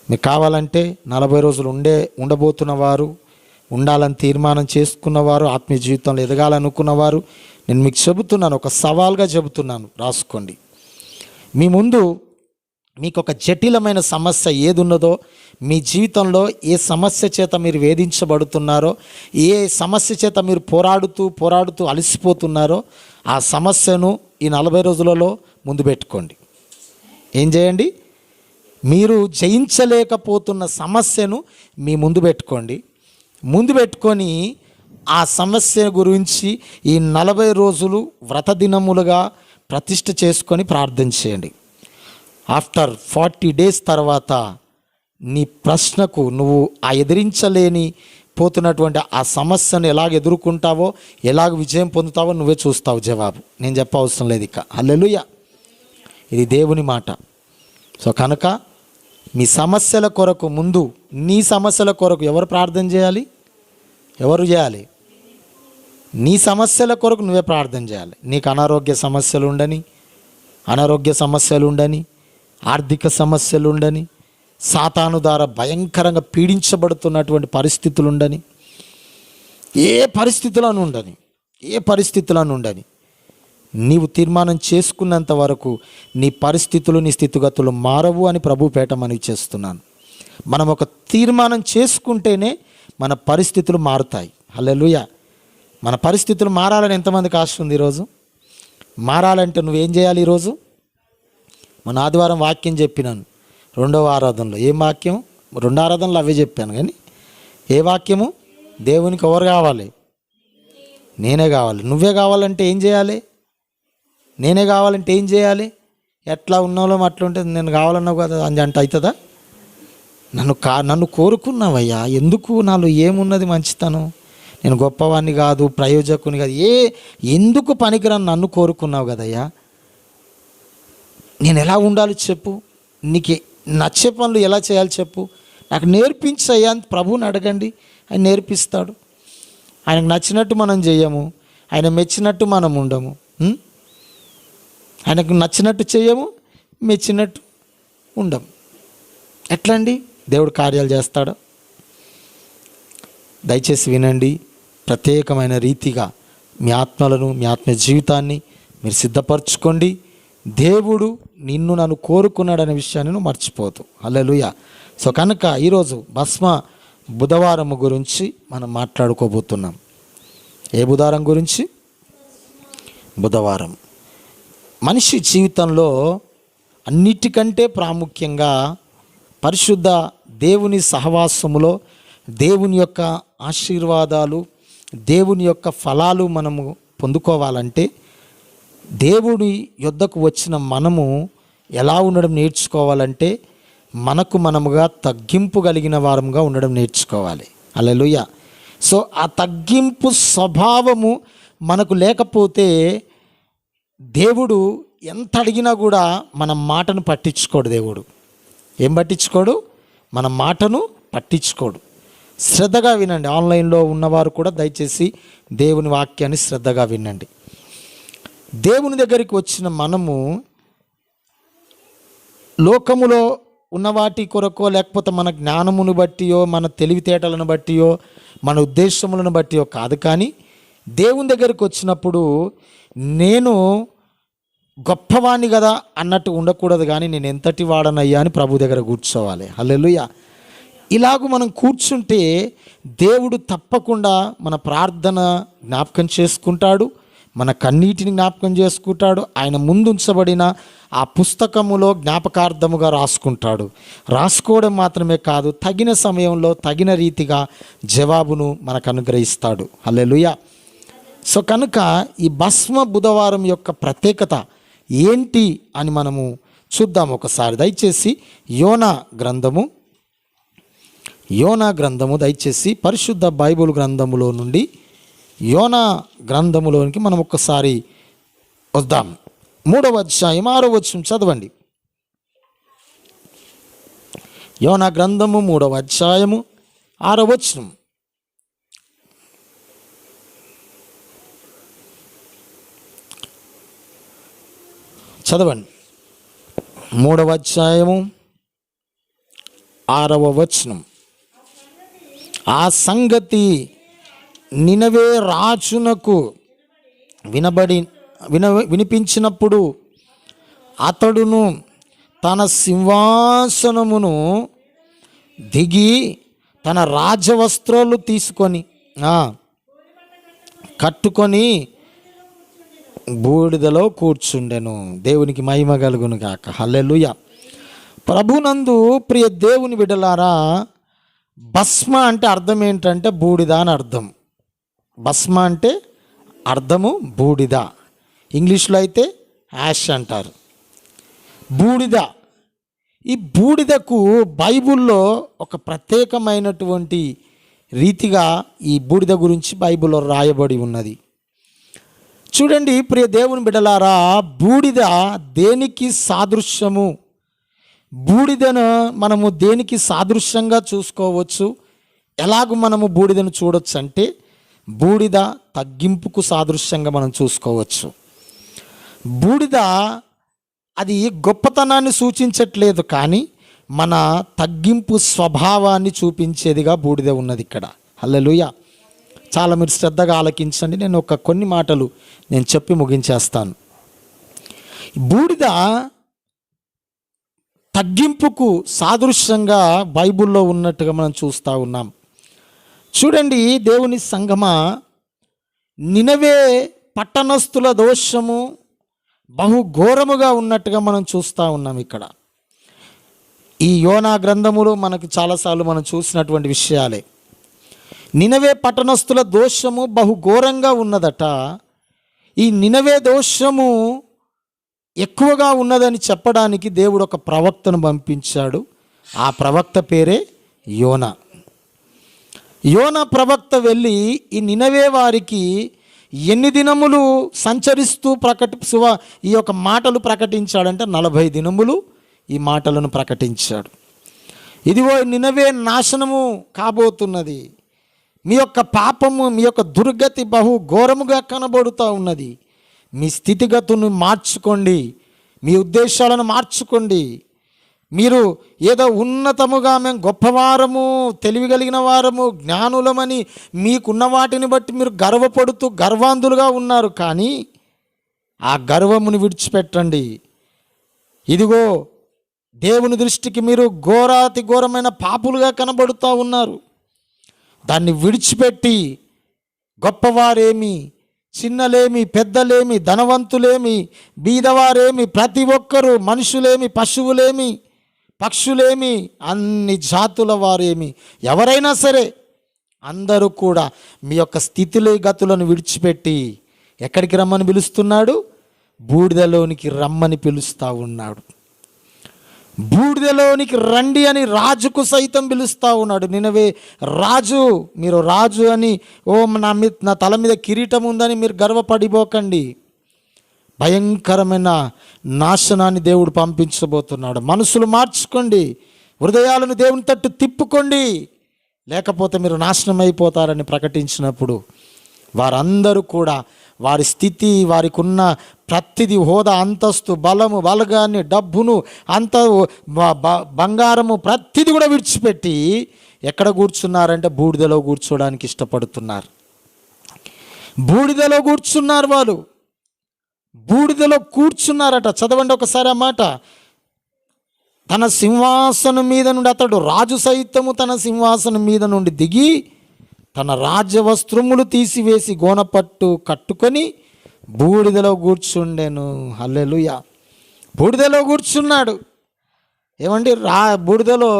మీకు కావాలంటే 40 రోజులు ఉండబోతున్నవారు, ఉండాలని తీర్మానం చేసుకున్నవారు, ఆత్మీయ జీవితంలో ఎదగాలనుకున్నవారు, నేను మీకు చెబుతున్నాను, ఒక సవాల్గా చెబుతున్నాను, రాసుకోండి. మీ ముందు మీకు ఒక జటిలమైన సమస్య ఏది ఉన్నదో, మీ జీవితంలో ఏ సమస్య చేత మీరు వేధించబడుతున్నారో, ఏ సమస్య చేత మీరు పోరాడుతూ అలసిపోతున్నారో, ఆ సమస్యను ఈ 40 రోజులలో ముందు పెట్టుకోండి. ఏం చేయండి? మీరు జయించలేకపోతున్న సమస్యను మీ ముందు పెట్టుకోండి. ముందు పెట్టుకొని ఆ సమస్య గురించి ఈ 40 రోజులు వ్రత దినములుగా ప్రతిష్ఠ చేసుకొని ప్రార్థన చేయండి. ఆఫ్టర్ 40 days తర్వాత నీ ప్రశ్నకు, నువ్వు ఆ ఎదిరించలేని పోతున్నటువంటి ఆ సమస్యను ఎలాగ ఎదుర్కొంటావో, ఎలాగ విజయం పొందుతావో నువ్వే చూస్తావు జవాబు. నేను చెప్పవసరం లేదు ఇక. హల్లెలూయా, ఇది దేవుని మాట. సో కనుక మీ సమస్యల కొరకు ముందు, నీ సమస్యల కొరకు ఎవరు ప్రార్థన చేయాలి? ఎవరు చేయాలి? నీ సమస్యల కొరకు నువ్వే ప్రార్థన చేయాలి. నీకు అనారోగ్య సమస్యలు ఉండని, ఆర్థిక సమస్యలు ఉండని, సాతాను ద్వారా భయంకరంగా పీడించబడుతున్నటువంటి పరిస్థితులు ఉండని, ఏ పరిస్థితులను ఉండని నీవు తీర్మానం చేసుకున్నంత వరకు నీ పరిస్థితులు, నీ స్థితిగతులు మారవు అని ప్రభుపేట మనవి చేస్తున్నాను. మనం ఒక తీర్మానం చేసుకుంటేనే మన పరిస్థితులు మారుతాయి. హల్లెలూయా. మన పరిస్థితులు మారాలని ఎంతమందికి ఆశ ఉంది? ఈరోజు మారాలంటే నువ్వేం చేయాలి? ఈరోజు మన ఆదివారం వాక్యం చెప్పినాను, 2వ ఆరాధనలో. ఏం వాక్యం? 2 ఆరాధనలు అవే చెప్పాను. కానీ ఏ వాక్యము? దేవునికి ఎవరు కావాలి? నేనే కావాలి. నువ్వే కావాలంటే ఏం చేయాలి? నేనే కావాలంటే ఏం చేయాలి? ఎట్లా ఉన్నోళ్ళో అట్లా ఉంటే నేను కావాలన్నావు కదా అని అంటే అవుతుందా? నన్ను కోరుకున్నావయ్యా, ఎందుకు? నాలో ఏమున్నది మంచితనం? నేను గొప్పవాడిని కాదు, ప్రయోజకుని కాదు, ఎందుకు పనికిరాని నన్ను కోరుకున్నావు కదయ్యా. నేను ఎలా ఉండాలి చెప్పు, నీకు నచ్చే పనులు ఎలా చేయాలి చెప్పు, నాకు నేర్పించయ్యా అని ప్రభువుని అడగండి, ఆయన నేర్పిస్తాడు. ఆయనకు నచ్చినట్టు మనం చేయము, ఆయన మెచ్చినట్టు మనం ఉండము. ఆయనకు నచ్చినట్టు చేయము, మెచ్చినట్టు ఉండము. ఎట్లా అండి దేవుడు కార్యాలు చేస్తాడు? దయచేసి వినండి. ప్రత్యేకమైన రీతిగా మీ ఆత్మలను, మీ ఆత్మ జీవితాన్ని మీరు సిద్ధపరచుకోండి. దేవుడు నన్ను కోరుకున్నాడనే విషయాన్ని నువ్వు మర్చిపోదు. హల్లెలూయా. సో కనుక ఈరోజు భస్మ బుధవారం గురించి మనం మాట్లాడుకోబోతున్నాం. ఏ బుధవారం గురించి? బుధవారం. మనిషి జీవితంలో అన్నిటికంటే ప్రాముఖ్యంగా పరిశుద్ధ దేవుని సహవాసములో దేవుని యొక్క ఆశీర్వాదాలు, దేవుని యొక్క ఫలాలు మనము పొందుకోవాలంటే దేవుని యొద్దకు వచ్చిన మనము ఎలా ఉండడం నేర్చుకోవాలంటే మనకు మనముగా తగ్గింపు కలిగిన వారముగా ఉండడం నేర్చుకోవాలి. హల్లెలూయా. సో ఆ తగ్గింపు స్వభావము మనకు లేకపోతే దేవుడు ఎంత అడిగినా కూడా మన మాటను పట్టించుకోడు. దేవుడు ఏం పట్టించుకోడు? మన మాటను పట్టించుకోడు. శ్రద్ధగా వినండి. ఆన్లైన్లో ఉన్నవారు కూడా దయచేసి దేవుని వాక్యాన్ని శ్రద్ధగా వినండి. దేవుని దగ్గరికి వచ్చిన మనము లోకములో ఉన్న వాటి కొరకో, లేకపోతే మన జ్ఞానమును బట్టియో, మన తెలివితేటలను బట్టియో, మన ఉద్దేశములను బట్టియో కాదు. కానీ దేవుని దగ్గరికి వచ్చినప్పుడు నేను గొప్పవాణ్ణి కదా అన్నట్టు ఉండకూడదు. కానీ నేను ఎంతటి వాడనయ్యా అని ప్రభు దగ్గర కూర్చోవాలి. హల్లెలూయా. ఇలాగూ మనం కూర్చుంటే దేవుడు తప్పకుండా మన ప్రార్థన జ్ఞాపకం చేసుకుంటాడు, మన కన్నీటిని జ్ఞాపకం చేసుకుంటాడు. ఆయన ముందుంచబడిన ఆ పుస్తకములో జ్ఞాపకార్థముగా రాసుకుంటాడు. రాసుకోవడం మాత్రమే కాదు, తగిన సమయంలో తగిన రీతిగా జవాబును మనకు అనుగ్రహిస్తాడు. హల్లెలూయా. సో కనుక ఈ భస్మ బుధవారం యొక్క ప్రత్యేకత ఏంటి అని మనము చూద్దాం ఒకసారి. దయచేసి యోనా గ్రంథము దయచేసి పరిశుద్ధ బైబిల్ గ్రంథములో నుండి యోనా గ్రంథములోనికి మనం ఒక్కసారి వద్దాం. 3వ అధ్యాయం 6వ వచనం చదవండి. యోనా గ్రంథము 3వ అధ్యాయము 6వ వచనం. చదవండి. 3వ అధ్యాయము 6వ వచనం. ఆ సంగతి నినవే రాజునకు వినిపించినప్పుడు అతడును తన సింహాసనమును దిగి తన రాజవస్త్రాలు తీసుకొని కట్టుకొని బూడిదలో కూర్చుండెను. దేవునికి మహిమ కలుగును గాక. హల్లెలూయా. ప్రభునందు ప్రియ దేవుని బిడ్డలారా, భస్మ అంటే అర్థం ఏంటంటే బూడిద అని అర్థం. భస్మ అంటే అర్థము బూడిద. ఇంగ్లీష్లో అయితే యాష్ అంటారు. బూడిద. ఈ బూడిదకు బైబిల్లో ఒక ప్రత్యేకమైనటువంటి రీతిగా ఈ బూడిద గురించి బైబిల్లో రాయబడి ఉన్నది. చూడండి ప్రియ దేవుని బిడ్డలారా, బూడిద దేనికి సాదృశ్యము? బూడిదను మనము దేనికి సాదృశ్యంగా చూసుకోవచ్చు? ఎలాగూ మనము బూడిదను చూడొచ్చు అంటే బూడిద తగ్గింపుకు సాదృశ్యంగా మనం చూసుకోవచ్చు. బూడిద అది గొప్పతనాన్ని సూచించట్లేదు, కానీ మన తగ్గింపు స్వభావాన్ని చూపించేదిగా బూడిద ఉన్నది ఇక్కడ. హల్లెలూయా. చాలా మీరు శ్రద్ధగా ఆలకించండి. నేను కొన్ని మాటలు నేను చెప్పి ముగించేస్తాను. బూడిద తగ్గింపుకు సాదృశ్యంగా బైబిల్లో ఉన్నట్టుగా మనం చూస్తూ ఉన్నాం. చూడండి దేవుని సంగమా, నినవే పట్టణస్థుల దోషము బహు ఘోరముగా ఉన్నట్టుగా మనం చూస్తూ ఉన్నాం. ఇక్కడ ఈ యోనా గ్రంథములో మనకు చాలాసార్లు మనం చూసినటువంటి విషయాలే. నినవే పట్టణస్థుల దోషము బహు ఘోరంగా ఉన్నదట. ఈ నినవే దోషము ఎక్కువగా ఉన్నదని చెప్పడానికి దేవుడు ఒక ప్రవక్తను పంపించాడు. ఆ ప్రవక్త పేరే యోనా. యోనా ప్రవక్త వెళ్ళి ఈ నినవే వారికి ఎన్ని దినములు సంచరిస్తూ ఈ యొక్క మాటలు ప్రకటించాడంటే 40 దినములు ఈ మాటలను ప్రకటించాడు. ఇదిగో నినవే నాశనము కాబోతున్నది, మీ యొక్క పాపము, మీ యొక్క దుర్గతి బహు ఘోరముగా కనబడుతూ ఉన్నది, మీ స్థితిగతులను మార్చుకోండి, మీ ఉద్దేశాలను మార్చుకోండి. మీరు ఏదో ఉన్నతముగా మేము గొప్పవారము, తెలివి కలిగిన వారము, జ్ఞానులమని మీకున్న వాటిని బట్టి మీరు గర్వపడుతూ గర్వాంధులుగా ఉన్నారు. కానీ ఆ గర్వమును విడిచిపెట్టండి. ఇదిగో దేవుని దృష్టికి మీరు ఘోరాతి ఘోరమైన పాపులుగా కనబడుతూ ఉన్నారు. దాన్ని విడిచిపెట్టి గొప్పవారేమి, చిన్నలేమి, పెద్దలేమి, ధనవంతులేమి, బీదవారేమి, ప్రతి ఒక్కరూ, మనుషులేమి, పశువులేమి, పక్షులేమి, అన్ని జాతుల వారేమి, ఎవరైనా సరే అందరూ కూడా మీ యొక్క స్థితిలో గతులను విడిచిపెట్టి ఎక్కడికి రమ్మని పిలుస్తున్నాడు? బూడిదలోనికి రమ్మని పిలుస్తూ ఉన్నాడు. బూడిదలోనికి రండి అని రాజుకు సైతం పిలుస్తూ ఉన్నాడు. నినవే రాజు, మీరు రాజు అని, నా తల మీద కిరీటం ఉందని మీరు గర్వపడిపోకండి. భయంకరమైన నాశనాన్ని దేవుడు పంపించబోతున్నాడు. మనసులు మార్చుకోండి, హృదయాలను దేవుని తట్టు తిప్పుకోండి, లేకపోతే మీరు నాశనం అయిపోతారని ప్రకటించినప్పుడు వారందరూ కూడా వారి స్థితి, వారికి ఉన్న ప్రతిది, హోదా, అంతస్తు, బలము, బలగాన్ని, డబ్బును, అంత బంగారము, ప్రతిది కూడా విడిచిపెట్టి ఎక్కడ కూర్చున్నారంటే బూడిదలో కూర్చోడానికి ఇష్టపడుతున్నారు. బూడిదలో కూర్చున్నారు. వాళ్ళు బూడిదలో కూర్చున్నారట. చదవండి ఒకసారి ఆ మాట. తన సింహాసనం మీద నుండి, అతడు రాజు సైతము తన సింహాసనం మీద నుండి దిగి తన రాజ్యవస్త్రములు తీసివేసి గోనపట్టు కట్టుకొని బూడిదలో కూర్చుండెను. హల్లెలూయా. బూడిదలో కూర్చున్నాడు. ఏమండి, బూడిదలో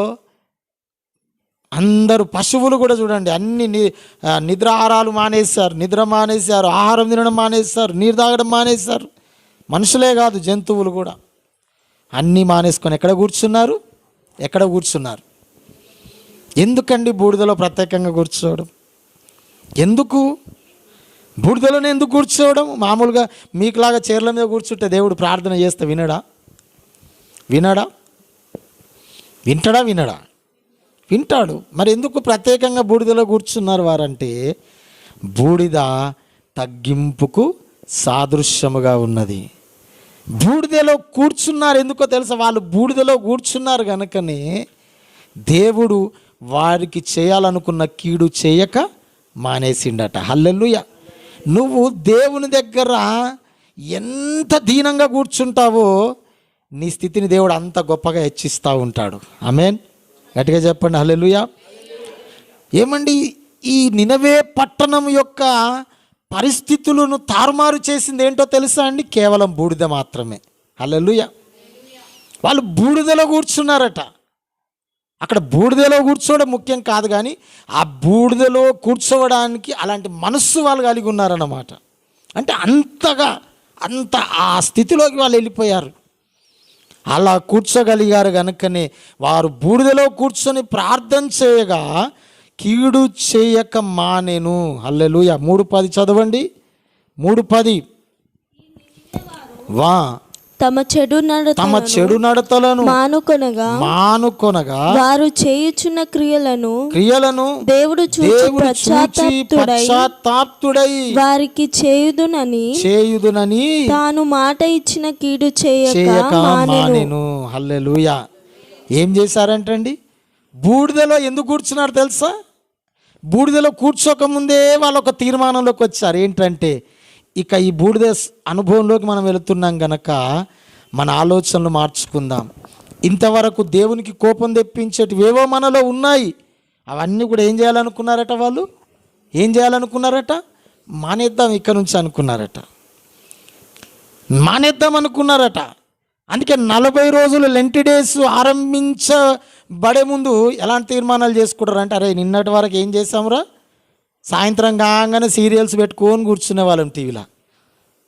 అందరూ, పశువులు కూడా చూడండి, అన్ని నిద్రాహారాలు మానేశారు, నిద్ర మానేశారు, ఆహారం తినడం మానేశారు, నీరు తాగడం మానేశారు. మనుషులే కాదు, జంతువులు కూడా అన్నీ మానేసుకొని ఎక్కడ కూర్చున్నారు? ఎందుకండి బూడిదలో ప్రత్యేకంగా కూర్చోవడం? ఎందుకు బూడిదలోనే ఎందుకు కూర్చోవడం? మామూలుగా మీకులాగా చీరల మీద కూర్చుంటే దేవుడు ప్రార్థన చేస్తే వింటాడా? వింటాడు. మరి ఎందుకు ప్రత్యేకంగా బూడిదలో కూర్చున్నారు వారంటే, బూడిద తగ్గింపుకు సాదృశ్యముగా ఉన్నది. బూడిదలో కూర్చున్నారు. ఎందుకో తెలుసా? వాళ్ళు బూడిదలో కూర్చున్నారు కనుకనే దేవుడు వారికి చేయాలనుకున్న కీడు చేయక మానేసిండట. హల్లెలూయా. నువ్వు దేవుని దగ్గర ఎంత దీనంగా కూర్చుంటావో నీ స్థితిని దేవుడు అంత గొప్పగా హెచ్చిస్తూ ఉంటాడు. ఆమేన్. గట్టిగా చెప్పండి హల్లెలూయా. ఏమండి, ఈ నినవే పట్టణం యొక్క పరిస్థితులను తారుమారు చేసింది ఏంటో తెలుసా అండి? కేవలం బూడిద మాత్రమే. హల్లెలూయా. వాళ్ళు బూడిదలో కూర్చున్నారట. అక్కడ బూడిదలో కూర్చోవడం ముఖ్యం కాదు, కానీ ఆ బూడిదలో కూర్చోవడానికి అలాంటి మనస్సు వాళ్ళు కలిగి ఉన్నారన్నమాట. అంటే అంత ఆ స్థితిలోకి వాళ్ళు వెళ్ళిపోయారు. అలా కూర్చోగలిగారు కనుకనే వారు బూడిదలో కూర్చొని ప్రార్థన చేయగా కీడు చేయక మానేను. హల్లెలూయా. 3:10 చదవండి. 3:10. తమ చెడు నడతలను మానుకొనగా వారు చేయుచున్న క్రియలను దేవుడు చూచి పశ్చాత్తాప్తుడై వారికి చేయుదునని తాను మాట ఇచ్చిన కీడు చేయక మానెను. హల్లెలూయా. ఏం చేశారంటండి? బూడిదలో ఎందుకు కూర్చున్నారు తెలుసా? బూడిదలో కూర్చోకముందే వాళ్ళు ఒక తీర్మానంలోకి వచ్చారు. ఏంటంటే ఇక ఈ బూడిద అనుభవంలోకి మనం వెళుతున్నాం గనక మన ఆలోచనలు మార్చుకుందాం. ఇంతవరకు దేవునికి కోపం తెప్పించేటివేవో మనలో ఉన్నాయి. అవన్నీ కూడా ఏం చేయాలనుకున్నారట? వాళ్ళు ఏం చేయాలనుకున్నారట? మానేద్దాం ఇక్కడ నుంచి అనుకున్నారట. మానేద్దాం అనుకున్నారట. అందుకే 40 రోజులు లెంటి డేస్ ఆరంభించబడే ముందు ఎలాంటి తీర్మానాలు చేసుకుంటారంటే, అరే నిన్నటి వరకు ఏం చేసాంరా, సాయంత్రం కాగానే సీరియల్స్ పెట్టుకొని కూర్చునే వాళ్ళం టీవీలో.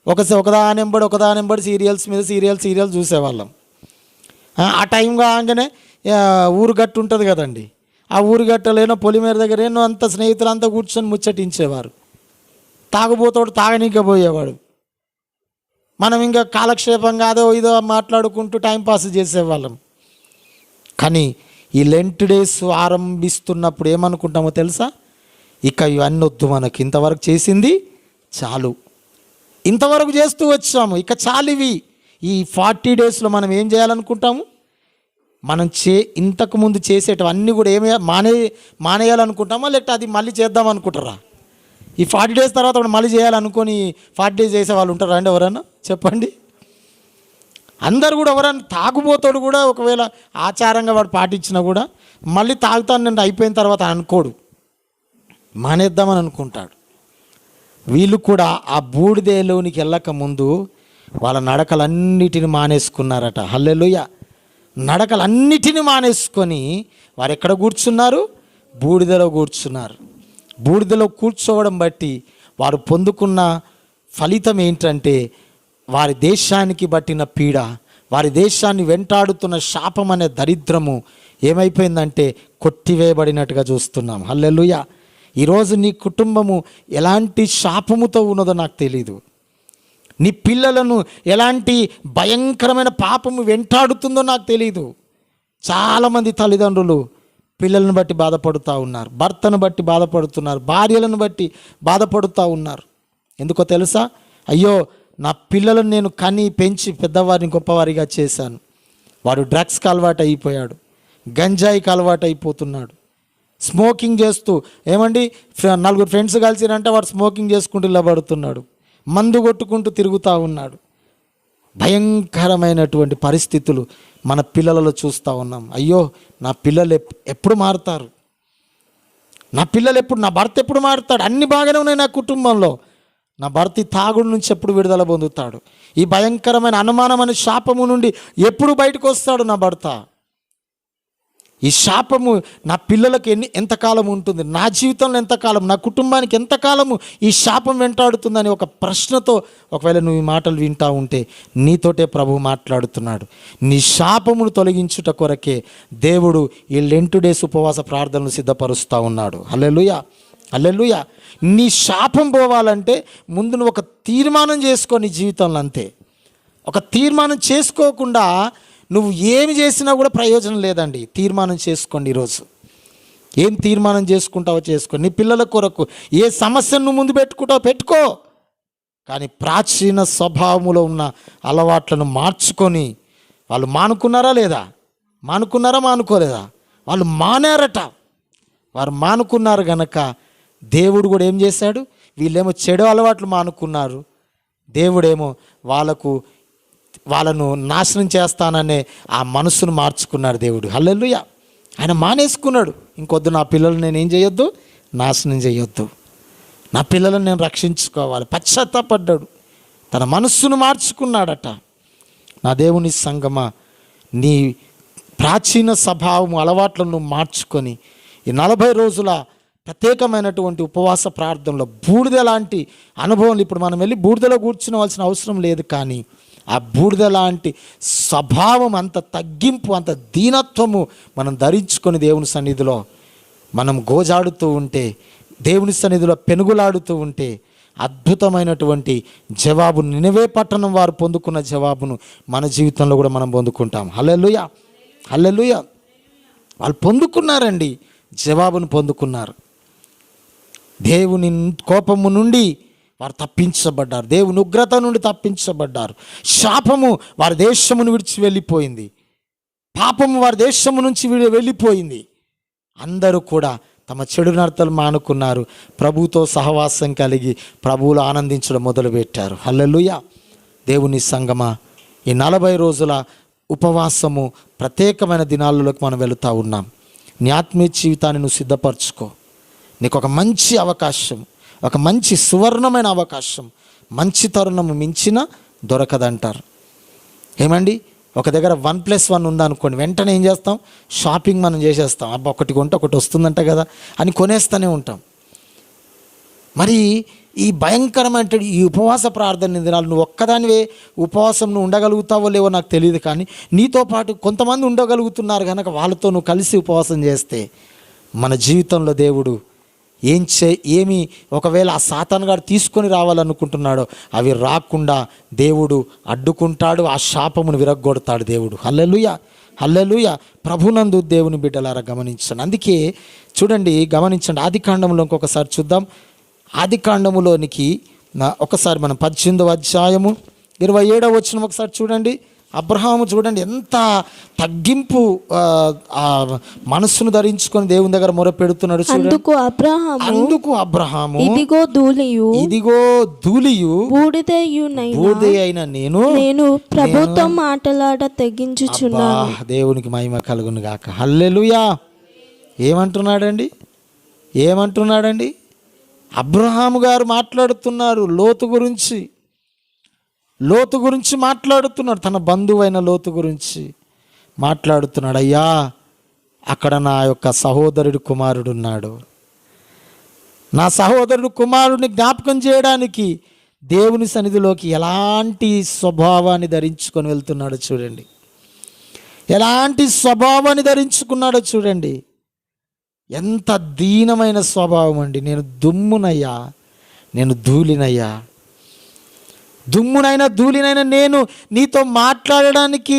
ఒకదానెంబడి సీరియల్స్ మీద సీరియల్ చూసేవాళ్ళం. ఆ టైం కాగానే ఊరుగట్టు ఉంటుంది కదండి, ఆ ఊరుగట్టలేనో పొలిమేర దగ్గర ఏనో అంత స్నేహితులంతా కూర్చొని ముచ్చటించేవారు. తాగుబోతోడు తాగనీకపోయేవాడు. మనం ఇంకా కాలక్షేపం కాదో ఇదో మాట్లాడుకుంటూ టైంపాస్ చేసేవాళ్ళం. కానీ ఈ లెంట్ డేస్ ఆరంభిస్తున్నప్పుడు ఏమనుకుంటామో తెలుసా? ఇక ఇవన్నీ వద్దు, మనకి ఇంతవరకు చేసింది చాలు, ఇంతవరకు చేస్తూ వచ్చాము, ఇక చాలు ఇవి. ఈ 40 డేస్లో మనం ఏం చేయాలనుకుంటాము? మనం ఇంతకుముందు చేసేటవన్నీ కూడా మానేయాలనుకుంటామా, లేకపోతే అది మళ్ళీ చేద్దాం అనుకుంటారా? ఈ 40 డేస్ తర్వాత మళ్ళీ చేయాలనుకొని 40 డేస్ చేసే వాళ్ళు ఉంటారా అండి? ఎవరన్నా చెప్పండి. అందరు కూడా ఎవరన్నా తాగుబోతాడు కూడా ఒకవేళ ఆచారంగా వాడు పాటించినా కూడా మళ్ళీ తాగుతాను నేను అయిపోయిన తర్వాత అనుకోడు, మానేద్దామని అనుకుంటాడు. వీళ్ళు కూడా ఆ బూడిదేలోనికి వెళ్ళక ముందు వాళ్ళ నడకలన్నిటిని మానేసుకున్నారట. హల్లెలూయా. నడకలన్నిటిని మానేసుకొని వారు ఎక్కడ కూర్చున్నారు? బూడిదలో కూర్చున్నారు. బూడిదలో కూర్చోవడం బట్టి వారు పొందుకున్న ఫలితం ఏంటంటే, వారి దేశానికి పట్టిన పీడ, వారి దేశాన్ని వెంటాడుతున్న శాపం అనే దరిద్రము ఏమైపోయిందంటే కొట్టివేయబడినట్టుగా చూస్తున్నాం. హల్లెలూయా. ఈరోజు నీ కుటుంబము ఎలాంటి శాపముతో ఉన్నదో నాకు తెలీదు. నీ పిల్లలను ఎలాంటి భయంకరమైన పాపము వెంటాడుతుందో నాకు తెలీదు. చాలామంది తల్లిదండ్రులు పిల్లలను బట్టి బాధపడుతూ ఉన్నారు, భర్తను బట్టి బాధపడుతున్నారు, భార్యలను బట్టి బాధపడుతూ ఉన్నారు. ఎందుకో తెలుసా? అయ్యో నా పిల్లలను నేను కని పెంచి పెద్దవారిని గొప్పవారిగా చేశాను, వాడు డ్రగ్స్కి అలవాటు అయిపోయాడు, గంజాయికి అలవాటు అయిపోతున్నాడు, స్మోకింగ్ చేస్తూ ఏమండి 4 ఫ్రెండ్స్ కలిసిరంటే వాడు స్మోకింగ్ చేసుకుంటూ ఇలా పడుతున్నాడు, మందు కొట్టుకుంటూ తిరుగుతూ ఉన్నాడు. భయంకరమైనటువంటి పరిస్థితులు మన పిల్లలలో చూస్తూ ఉన్నాం. అయ్యో నా పిల్లలు ఎప్పుడు మారుతారు, నా భర్త ఎప్పుడు మారుతాడు? అన్ని బాగానే ఉన్నాయి నా కుటుంబంలో, నా భర్త తాగుడు నుంచి ఎప్పుడు విడుదల పొందుతాడు? ఈ భయంకరమైన అనుమానమైన శాపము నుండి ఎప్పుడు బయటకు వస్తాడు నా భర్త? ఈ శాపము నా పిల్లలకు ఎంతకాలం ఉంటుంది, నా జీవితంలో ఎంతకాలం, నా కుటుంబానికి ఎంతకాలము ఈ శాపం వెంటాడుతుందని ఒక ప్రశ్నతో ఒకవేళ నువ్వు ఈ మాటలు వింటా ఉంటే నీతోటే ప్రభు మాట్లాడుతున్నాడు. నీ శాపమును తొలగించుట కొరకే దేవుడు ఈ లెంట్ డేస్ ఉపవాస ప్రార్థనలు సిద్ధపరుస్తూ ఉన్నాడు. హల్లెలూయా, హల్లెలూయా. నీ శాపం పోవాలంటే ముందు నువ్వు ఒక తీర్మానం చేసుకో నీ జీవితంలో. అంతే. ఒక తీర్మానం చేసుకోకుండా నువ్వు ఏమి చేసినా కూడా ప్రయోజనం లేదండి. తీర్మానం చేసుకోండి ఈరోజు. ఏం తీర్మానం చేసుకుంటావో చేసుకో. నీ పిల్లల కొరకు ఏ సమస్యను నువ్వు ముందు పెట్టుకుంటావో పెట్టుకో, కానీ ప్రాచీన స్వభావములో ఉన్న అలవాట్లను మార్చుకొని. వాళ్ళు మానుకున్నారా లేదా? మానుకోలేదా? వాళ్ళు మానారట. వారు మానుకున్నారు గనక దేవుడు కూడా ఏం చేశాడు? వీళ్ళేమో చెడు అలవాట్లు మానుకున్నారు, దేవుడేమో వాళ్ళను నాశనం చేస్తాననే ఆ మనసును మార్చుకున్నాడు దేవుడు. హల్లెలూయా. ఆయన మానేసుకున్నాడు. ఇంకొద్దు, నా పిల్లలు నేనేం చేయొద్దు, నాశనం చేయొద్దు, నా పిల్లలను నేను రక్షించుకోవాలి. పశ్చాత్తాపడ్డాడు, తన మనస్సును మార్చుకున్నాడట. నా దేవుని సంగమా, నీ ప్రాచీన స్వభావం అలవాట్లను మార్చుకొని ఈ 40 రోజుల ప్రత్యేకమైనటువంటి ఉపవాస ప్రార్థనలో బూడిద లాంటి అనుభవం. ఇప్పుడు మనం వెళ్ళి బూడిదలో కూర్చునవలసిన అవసరం లేదు, కానీ ఆ బూడిద లాంటి స్వభావం, అంత తగ్గింపు, అంత దీనత్వము మనం ధరించుకొని దేవుని సన్నిధిలో మనం గోజాడుతూ ఉంటే, దేవుని సన్నిధిలో పెనుగులాడుతూ ఉంటే అద్భుతమైనటువంటి జవాబు నినవే పట్టణం వారు పొందుకున్న జవాబును మన జీవితంలో కూడా మనం పొందుకుంటాం. హల్లెలూయా, హల్లెలూయా. వాళ్ళు పొందుకున్నారండి, జవాబును పొందుకున్నారు. దేవుని కోపము నుండి వారు తప్పించబడ్డారు, దేవుని ఉగ్రత నుండి తప్పించబడ్డారు. శాపము వారి దేశమును విడిచి వెళ్ళిపోయింది, పాపము వారి దేశము నుంచి వెళ్ళిపోయింది. అందరూ కూడా తమ చెడు నడతలు మానుకున్నారు, ప్రభువుతో సహవాసం కలిగి ప్రభువులు ఆనందించడం మొదలుపెట్టారు. హల్లెలూయా. దేవుని సంగమా, ఈ 40 రోజుల ఉపవాసము ప్రత్యేకమైన దినాలలోకి మనం వెళుతూ ఉన్నాం. నీ ఆత్మీయ జీవితాన్ని నువ్వు సిద్ధపరచుకో. నీకు ఒక మంచి అవకాశం, ఒక మంచి సువర్ణమైన అవకాశం, మంచి తరుణము మించిన దొరకదంటారు. ఏమండి, ఒక దగ్గర 1+1 ఉందనుకోండి, వెంటనే ఏం చేస్తాం, షాపింగ్ మనం చేసేస్తాం. అబ్బా, ఒకటి కొంటే ఒకటి వస్తుందంట కదా అని కొనేస్తూనే ఉంటాం. మరి ఈ భయంకరమైన ఈ ఉపవాస ప్రార్థన దినాలు నువ్వు ఒక్కదానివే ఉపవాసం నువ్వు ఉండగలుగుతావో లేవో నాకు తెలియదు, కానీ నీతో పాటు కొంతమంది ఉండగలుగుతున్నారు కనుక వాళ్ళతో నువ్వు కలిసి ఉపవాసం చేస్తే మన జీవితంలో దేవుడు ఏమి ఒకవేళ ఆ సాతాను గారు తీసుకొని రావాలనుకుంటున్నాడో అవి రాకుండా దేవుడు అడ్డుకుంటాడు, ఆ శాపమును విరగ్గొడతాడు దేవుడు. హల్లెలూయా, హల్లెలూయా. ప్రభునందు దేవుని బిడ్డలారా గమనించండి. అందుకే చూడండి, గమనించండి, ఆదికాండంలో ఇంకొకసారి చూద్దాం. ఆదికాండములోనికి ఒకసారి మనం 18వ అధ్యాయము 27వ వచనం ఒకసారి చూడండి. అబ్రహాము చూడండి ఎంత తగ్గింపు మనస్సును ధరించుకొని దేవుని దగ్గర మొరపెడుతున్నాడు. అందుకు అబ్రహాము ఇదిగో ధూళియు బూడిద అయిన నేను ప్రభుత్వం మాటలాడ తెగించుచున్నాను. దేవునికి మహిమ కలుగును గాక. హల్లెలూయా. ఏమంటున్నాడండి అబ్రహాము గారు మాట్లాడుతున్నారు, లోతు గురించి మాట్లాడుతున్నాడు, తన బంధువైన లోతు గురించి మాట్లాడుతున్నాడు. అయ్యా, అక్కడ నా యొక్క సహోదరుడి కుమారుడు ఉన్నాడు, నా సహోదరుడు కుమారుడిని జ్ఞాపకం చేయడానికి దేవుని సన్నిధిలోకి ఎలాంటి స్వభావాన్ని ధరించుకొని వెళ్తున్నాడో చూడండి, ఎలాంటి స్వభావాన్ని ధరించుకున్నాడో చూడండి. ఎంత దీనమైన స్వభావం అండి. నేను దుమ్మునయ్యా, నేను ధూళినయ్యా, ధూళినైనా నేను నీతో మాట్లాడడానికి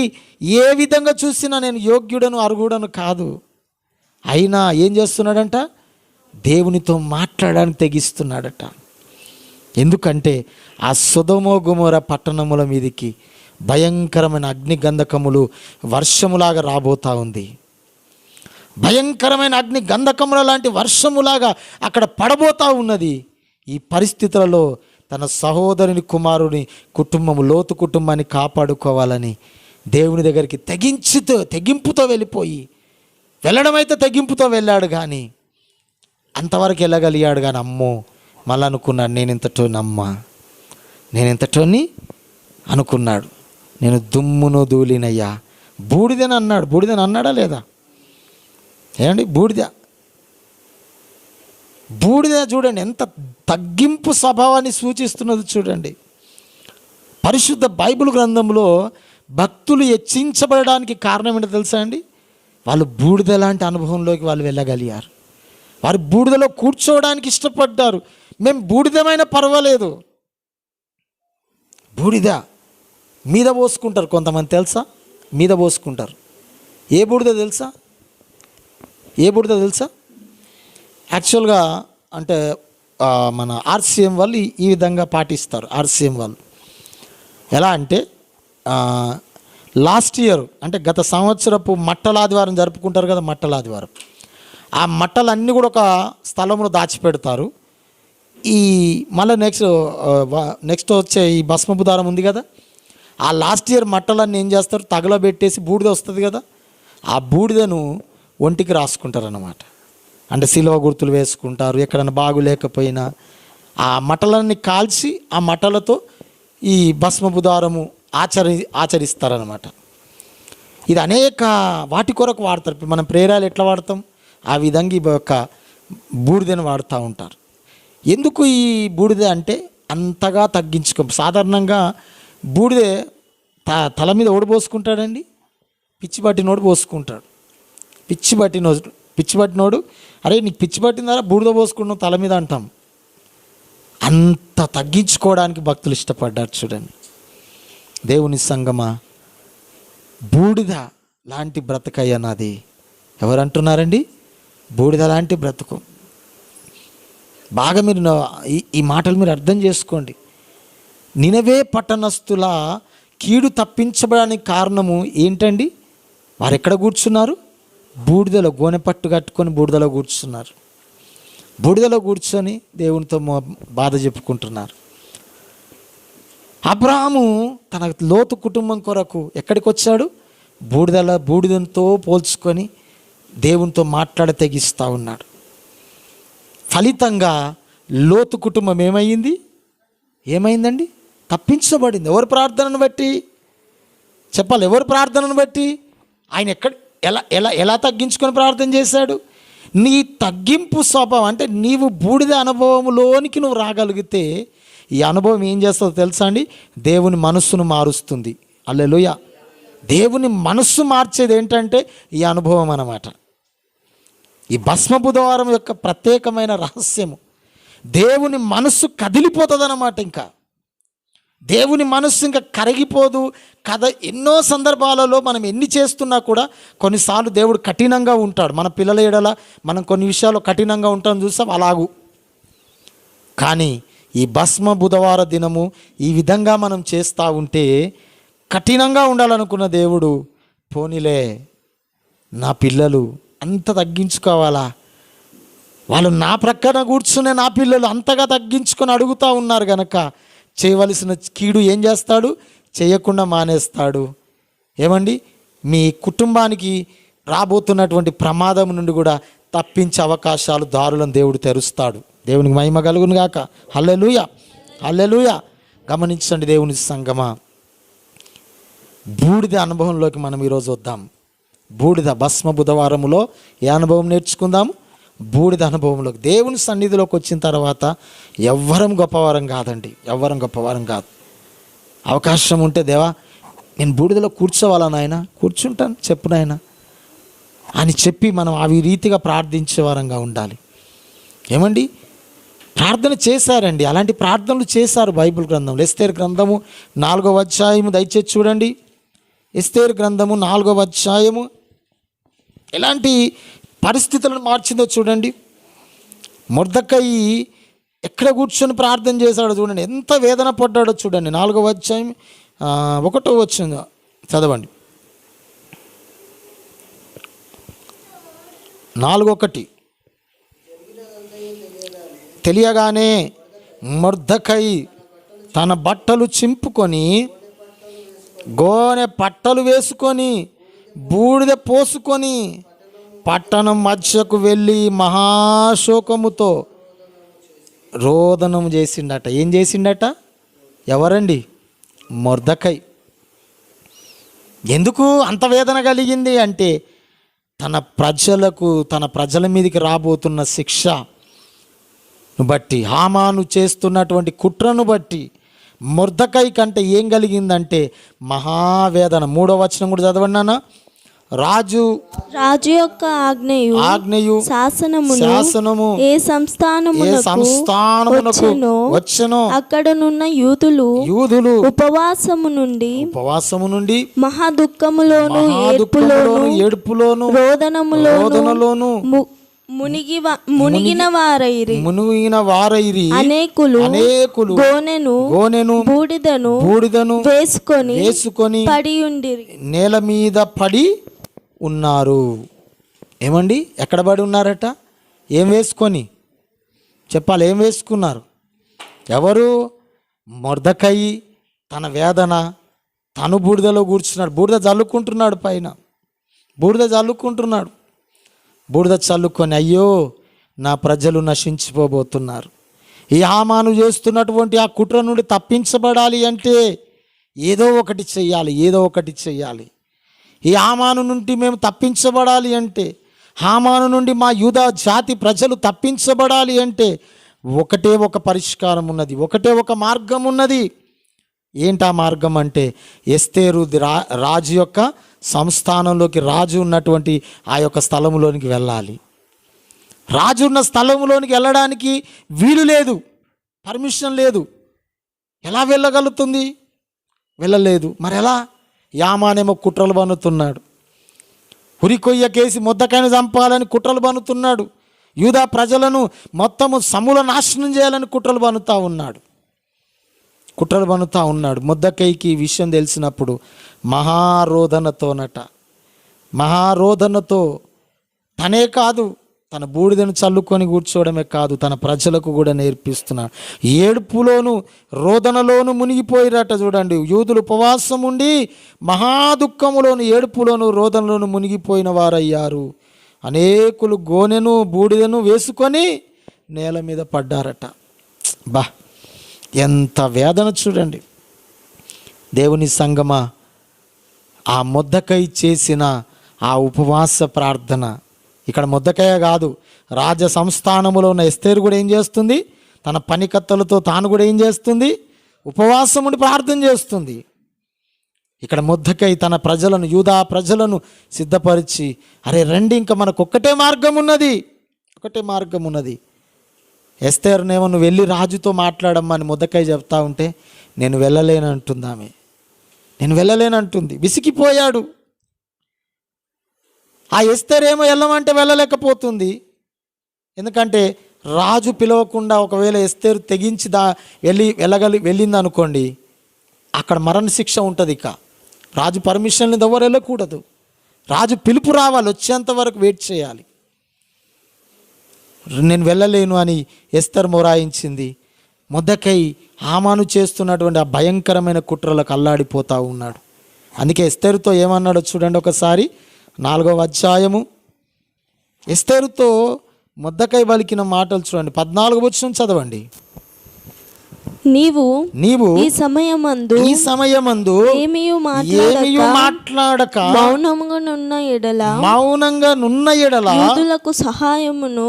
ఏ విధంగా చూసినా నేను యోగ్యుడను అర్హుడను కాదు. అయినా ఏం చేస్తున్నాడంట, దేవునితో మాట్లాడడానికి తెగిస్తున్నాడట. ఎందుకంటే ఆ సొదొమ గొమొర పట్టణముల మీదికి భయంకరమైన అగ్ని గంధకములు వర్షములాగా రాబోతా ఉంది. భయంకరమైన అగ్ని గంధకముల లాంటి వర్షములాగా అక్కడ పడబోతా ఉన్నది. ఈ పరిస్థితులలో తన సహోదరుని కుమారుని కుటుంబము, లోతు కుటుంబాన్ని కాపాడుకోవాలని దేవుని దగ్గరికి తెగింపుతో వెళ్ళిపోయి, వెళ్ళడం అయితే తెగింపుతో వెళ్ళాడు, కానీ అంతవరకు వెళ్ళగలిగాడు. కానీ అమ్మో, మళ్ళీ అనుకున్నాడు, నేను ఇంతటోని అనుకున్నాడు. నేను దుమ్మును ధూళినయ్యా, బూడిదని అన్నాడా లేదా? ఏమండి, బూడిద చూడండి ఎంత తగ్గింపు స్వభావాన్ని సూచిస్తున్నది చూడండి. పరిశుద్ధ బైబిల్ గ్రంథంలో భక్తులు హెచ్చించబడడానికి కారణం ఏంటో తెలుసా అండి? వాళ్ళు బూడిద లాంటి అనుభవంలోకి వాళ్ళు వెళ్ళగలిగారు. వారు బూడిదలో కూర్చోవడానికి ఇష్టపడ్డారు. మేము బూడిదమైనా పర్వాలేదు, బూడిద మీద పోసుకుంటారు కొంతమంది, తెలుసా? మీద పోసుకుంటారు. ఏ బూడిద తెలుసా? యాక్చువల్గా అంటే మన ఆర్సీఎం వాళ్ళు ఈ విధంగా పాటిస్తారు. ఆర్సీఎం వాళ్ళు ఎలా అంటే లాస్ట్ ఇయర్ అంటే గత సంవత్సరపు మట్టల ఆదివారం జరుపుకుంటారు కదా, మట్టల ఆదివారం. ఆ మట్టలన్నీ కూడా ఒక స్థలంలో దాచిపెడతారు. ఈ మళ్ళీ నెక్స్ట్ వచ్చే ఈ భస్మపు దారం ఉంది కదా, ఆ లాస్ట్ ఇయర్ మట్టలన్నీ ఏం చేస్తారు, తగలబెట్టేసి బూడిద వస్తుంది కదా, ఆ బూడిదను ఒంటికి రాసుకుంటారు అన్నమాట. అంటే సిలువ గుర్తులు వేసుకుంటారు. ఎక్కడైనా బాగు లేకపోయినా ఆ మట్టలన్నీ కాల్చి ఆ మట్టలతో ఈ భస్మపు దారము ఆచరిస్తారనమాట. ఇది అనేక వాటి కొరకు వాడతారు. ఇప్పుడు మనం ప్రేరాలు ఎట్లా వాడతాం, ఆ విధంగా ఈ యొక్క బూడిదను వాడుతూ ఉంటారు. ఎందుకు ఈ బూడిద అంటే అంతగా తగ్గించుకో. సాధారణంగా బూడిదే తల మీద ఓడిపోసుకుంటాడండి, పిచ్చి పట్టినోడు పోసుకుంటాడు. పిచ్చి పట్టినోడు, అరే నీకు పిచ్చి పట్టిందారా బూడిద పోసుకుంటాం తల మీద అంటాం. అంత తగ్గించుకోవడానికి భక్తులు ఇష్టపడ్డారు. చూడండి దేవుని సంగమా, బూడిద లాంటి బ్రతకయ్య నాది. ఎవరు అంటున్నారండి? బూడిద లాంటి బ్రతుకు. బాగా మీరు ఈ మాటలు మీరు అర్థం చేసుకోండి. నినవే పట్టణస్థుల కీడు తప్పించబడడానికి కారణము ఏంటండి? వారు ఎక్కడ కూర్చున్నారు? బూడిదలో, గోనె పట్టు కట్టుకొని బూడిదలో కూర్చున్నారు. బూడిదలో కూర్చొని దేవునితో బాధ చెప్పుకుంటున్నారు. అబ్రాహాము తన లోతు కుటుంబం కొరకు ఎక్కడికి వచ్చాడు? బూడిదతో పోల్చుకొని దేవునితో మాట్లాడ తెగిస్తూ ఉన్నాడు. ఫలితంగా లోతు కుటుంబం ఏమైందండి? తప్పించబడింది. ఎవరి ప్రార్థనను బట్టి? చెప్పాలి, ఎవరి ప్రార్థనను బట్టి? ఆయన ఎలా తగ్గించుకొని ప్రార్థన చేశాడు? నీ తగ్గింపు స్వభావం, అంటే నీవు బూడిద అనుభవంలోనికి నువ్వు రాగలిగితే ఈ అనుభవం ఏం చేస్తుందో తెలుసా అండి? దేవుని మనస్సును మారుస్తుంది. హల్లెలూయా. దేవుని మనస్సు మార్చేది ఏంటంటే ఈ అనుభవం అన్నమాట. ఈ భస్మ బుధవారం యొక్క ప్రత్యేకమైన రహస్యము, దేవుని మనస్సు కదిలిపోతుంది అన్నమాట. ఇంకా దేవుని మనస్సు ఇంకా కరిగిపోదు కదా. ఎన్నో సందర్భాలలో మనం ఎన్ని చేస్తున్నా కూడా కొన్నిసార్లు దేవుడు కఠినంగా ఉంటాడు. మన పిల్లల ఎడల మనం కొన్ని విషయాల్లో కఠినంగా ఉంటాం, చూస్తాం అలాగూ. కానీ ఈ భస్మ బుధవార దినము ఈ విధంగా మనం చేస్తూ ఉంటే కఠినంగా ఉండాలనుకున్న దేవుడు, పోనీలే నా పిల్లలు అంత తగ్గించుకోవాలా, వాళ్ళు నా ప్రక్కన కూర్చునే నా పిల్లలు అంతగా తగ్గించుకొని అడుగుతూ ఉన్నారు కనుక చేయవలసిన కీడు ఏం చేస్తాడు? చేయకుండా మానేస్తాడు. ఏమండి, మీ కుటుంబానికి రాబోతున్నటువంటి ప్రమాదం నుండి కూడా తప్పించే అవకాశాలు, దారులను దేవుడు తెరుస్తాడు. దేవునికి మహిమ కలుగును గాక. హల్లెలూయా, హల్లెలూయా. గమనించండి దేవుని సంగమా, బూడిద అనుభవంలోకి మనం ఈరోజు వద్దాం. బూడిద భస్మ బుధవారములో ఏ అనుభవం నేర్చుకుందాము? బూడిద అనుభవంలోకి. దేవుని సన్నిధిలోకి వచ్చిన తర్వాత ఎవ్వరం గొప్పవారం కాదండి, ఎవ్వరం గొప్పవారం కాదు. అవకాశం ఉంటే దేవా నేను బూడిదలో కూర్చోవాలా నాయన, కూర్చుంటాను చెప్పు నాయన అని చెప్పి మనం అవి రీతిగా ప్రార్థించే వారంగా ఉండాలి. ఏమండి, ప్రార్థన చేశారండి, అలాంటి ప్రార్థనలు చేశారు బైబిల్ గ్రంథంలో. ఎస్తేరు గ్రంథము 4వ అధ్యాయము దయచేసి చూడండి. ఎస్తేరు గ్రంథము 4వ అధ్యాయము ఎలాంటి పరిస్థితులను మార్చిందో చూడండి. మొర్దెకయి ఎక్కడ కూర్చొని ప్రార్థన చేశాడో చూడండి, ఎంత వేదన పడ్డాడో చూడండి. 4వ అధ్యాయం 1వ వచనం చదవండి. 4:1 తెలియగానే మొర్దెకయి తన బట్టలు చింపుకొని గోనె పట్టలు వేసుకొని బూడిద పోసుకొని పట్టణం మధ్యకు వెళ్ళి మహాశోకముతో రోదనం చేసిండట. ఏం చేసిండట? ఎవరండి? మొర్దెకయి. ఎందుకు అంత వేదన కలిగింది అంటే తన ప్రజల మీదకి రాబోతున్న శిక్షను బట్టి, హామాను చేస్తున్నటువంటి కుట్రను బట్టి మొర్దెకయి కంటే ఏం కలిగిందంటే మహావేదన. 3వ వచనం కూడా చదవండి నాన్న. రాజు యొక్క ఆజ్ఞయు శాసనము ఏ సంస్థానమునకు వచ్చెనో అక్కడనున్న యూదులు ఉపవాసము నుండి మహా దుఃఖములోను ఏడుపులోను రోదనములోను మునిగిన వారైరి అనేకులు గోనెను బూడిదను వేసుకొని పడియుండిరి, నేల మీద పడి ఉన్నారు. ఏమండి, ఎక్కడ పడి ఉన్నారట? ఏం వేసుకొని చెప్పాలి? ఏం వేసుకున్నారు? ఎవరు? మొర్దెకయి తన వేదన, తను బూడిదలో కూర్చున్నాడు. బూడిద చల్లుకుంటున్నాడు, పైన బూడిద చల్లుకుంటున్నాడు. బూడిద చల్లుకొని అయ్యో నా ప్రజలు నశించిపోబోతున్నారు, ఈ హామాను చేస్తున్నటువంటి ఆ కుట్ర నుండి తప్పించబడాలి అంటే ఏదో ఒకటి చెయ్యాలి. ఈ హామాను నుండి మేము తప్పించబడాలి అంటే, హామాను నుండి మా యూదా జాతి ప్రజలు తప్పించబడాలి అంటే ఒకటే ఒక పరిష్కారం ఉన్నది, ఒకటే ఒక మార్గం ఉన్నది. ఏంటా మార్గం అంటే ఎస్తేరు రాజు యొక్క సంస్థానంలోకి, రాజు ఉన్నటువంటి ఆ యొక్క స్థలములోనికి వెళ్ళాలి. రాజు ఉన్న స్థలములోనికి వెళ్ళడానికి వీలు లేదు. పర్మిషన్ లేదు. ఎలా వెళ్ళగలుగుతుంది? వెళ్ళలేదు. మరి ఎలా? యామానేమో కుట్రలు బన్నుతున్నాడు. ఉరికొయ్య కేసి మొద్దకాయను చంపాలని కుట్రలు బన్నుతున్నాడు. యూదా ప్రజలను మొత్తము సమూల నాశనం చేయాలని కుట్రలు బన్నుతా ఉన్నాడు. మొద్దకైకి ఈ విషయం తెలిసినప్పుడు మహారోదనతో తనే కాదు, తన బూడిదను చల్లుకొని కూర్చోవడమే కాదు, తన ప్రజలకు కూడా నేర్పిస్తున్నాడు. ఏడుపులోను రోదనలోను మునిగిపోయిరట. చూడండి, యూదులు ఉపవాసం ఉండి మహాదుఃఖములోను, ఏడుపులోను, రోదనలోను మునిగిపోయిన వారయ్యారు. అనేకులు గోనెను బూడిదను వేసుకొని నేల మీద పడ్డారట. ఎంత వేదన చూడండి. దేవుని సంగమా, ఆ మొద్దకై చేసిన ఆ ఉపవాస ప్రార్థన, ఇక్కడ మొద్దకయ్య కాదు, రాజ సంస్థానములో ఉన్న ఎస్తేరు కూడా ఏం చేస్తుంది? తన పనికత్తలతో తాను కూడా ఏం చేస్తుంది? ఉపవాసం ఉండి ప్రార్థన చేస్తుంది. ఇక్కడ మొద్దకై తన ప్రజలను, యూదా ప్రజలను సిద్ధపరిచి, అరే రండి, ఇంకా మనకు ఒకటే మార్గం ఉన్నది. ఎస్తేరునేమో నువ్వు వెళ్ళి రాజుతో మాట్లాడమ్మా అని మొద్దకై చెప్తా ఉంటే, నేను వెళ్ళలేనంటుంది. విసిగిపోయాడు. ఆ ఎస్తేరేమో వెళ్ళమంటే వెళ్ళలేకపోతుంది. ఎందుకంటే రాజు పిలవకుండా ఒకవేళ ఎస్తేరు తెగించి వెళ్ళింది అనుకోండి, అక్కడ మరణశిక్ష ఉంటుంది. ఇక రాజు పర్మిషన్ ఎవరు వెళ్ళకూడదు. రాజు పిలుపు రావాలి, వచ్చేంత వరకు వెయిట్ చేయాలి. నేను వెళ్ళలేను అని ఎస్తేరు మొరాయించింది. మొద్దకై హామాను చేస్తున్నటువంటి ఆ భయంకరమైన కుట్రలకు అల్లాడిపోతూ ఉన్నాడు. అందుకే ఎస్తేరుతో ఏమన్నాడో చూడండి ఒకసారి, 4వ అధ్యాయము. ఎస్తేరుతో మొద్దకై పలికిన మాటలు చూడండి, 14వ వచనం చదవండి. నీవు ఈ సమయమందు ఏమీయు మాట్లాడక మౌనంగా నున్న ఎడల యూదులకు సహాయమును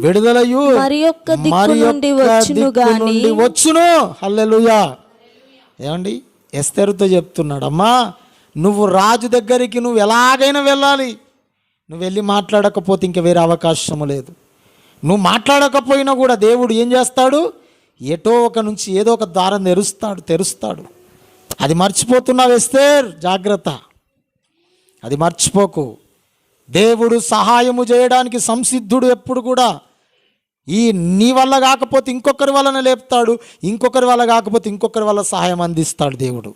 విడుదలయు మరి యొక్క దిక్కు నుండి వచ్చును. హల్లెలూయా. ఏమండి, ఎస్తేరుతో చెప్తున్నాడు, అమ్మా నువ్వు రాజు దగ్గరికి నువ్వు ఎలాగైనా వెళ్ళాలి. నువ్వు వెళ్ళి మాట్లాడకపోతే ఇంక వేరే అవకాశము లేదు. నువ్వు మాట్లాడకపోయినా కూడా దేవుడు ఏం చేస్తాడు? ఎటో ఒక నుంచి ఏదో ఒక దారం తెరుస్తాడు. అది మర్చిపోతున్నావు ఎస్తేర్, జాగ్రత్త, అది మర్చిపోకు. దేవుడు సహాయము చేయడానికి సంసిద్ధుడు ఎప్పుడు కూడా. నీ వల్ల కాకపోతే ఇంకొకరి వలన లేపుతాడు, ఇంకొకరి వల్ల కాకపోతే ఇంకొకరి వల్ల సహాయం అందిస్తాడు దేవుడు.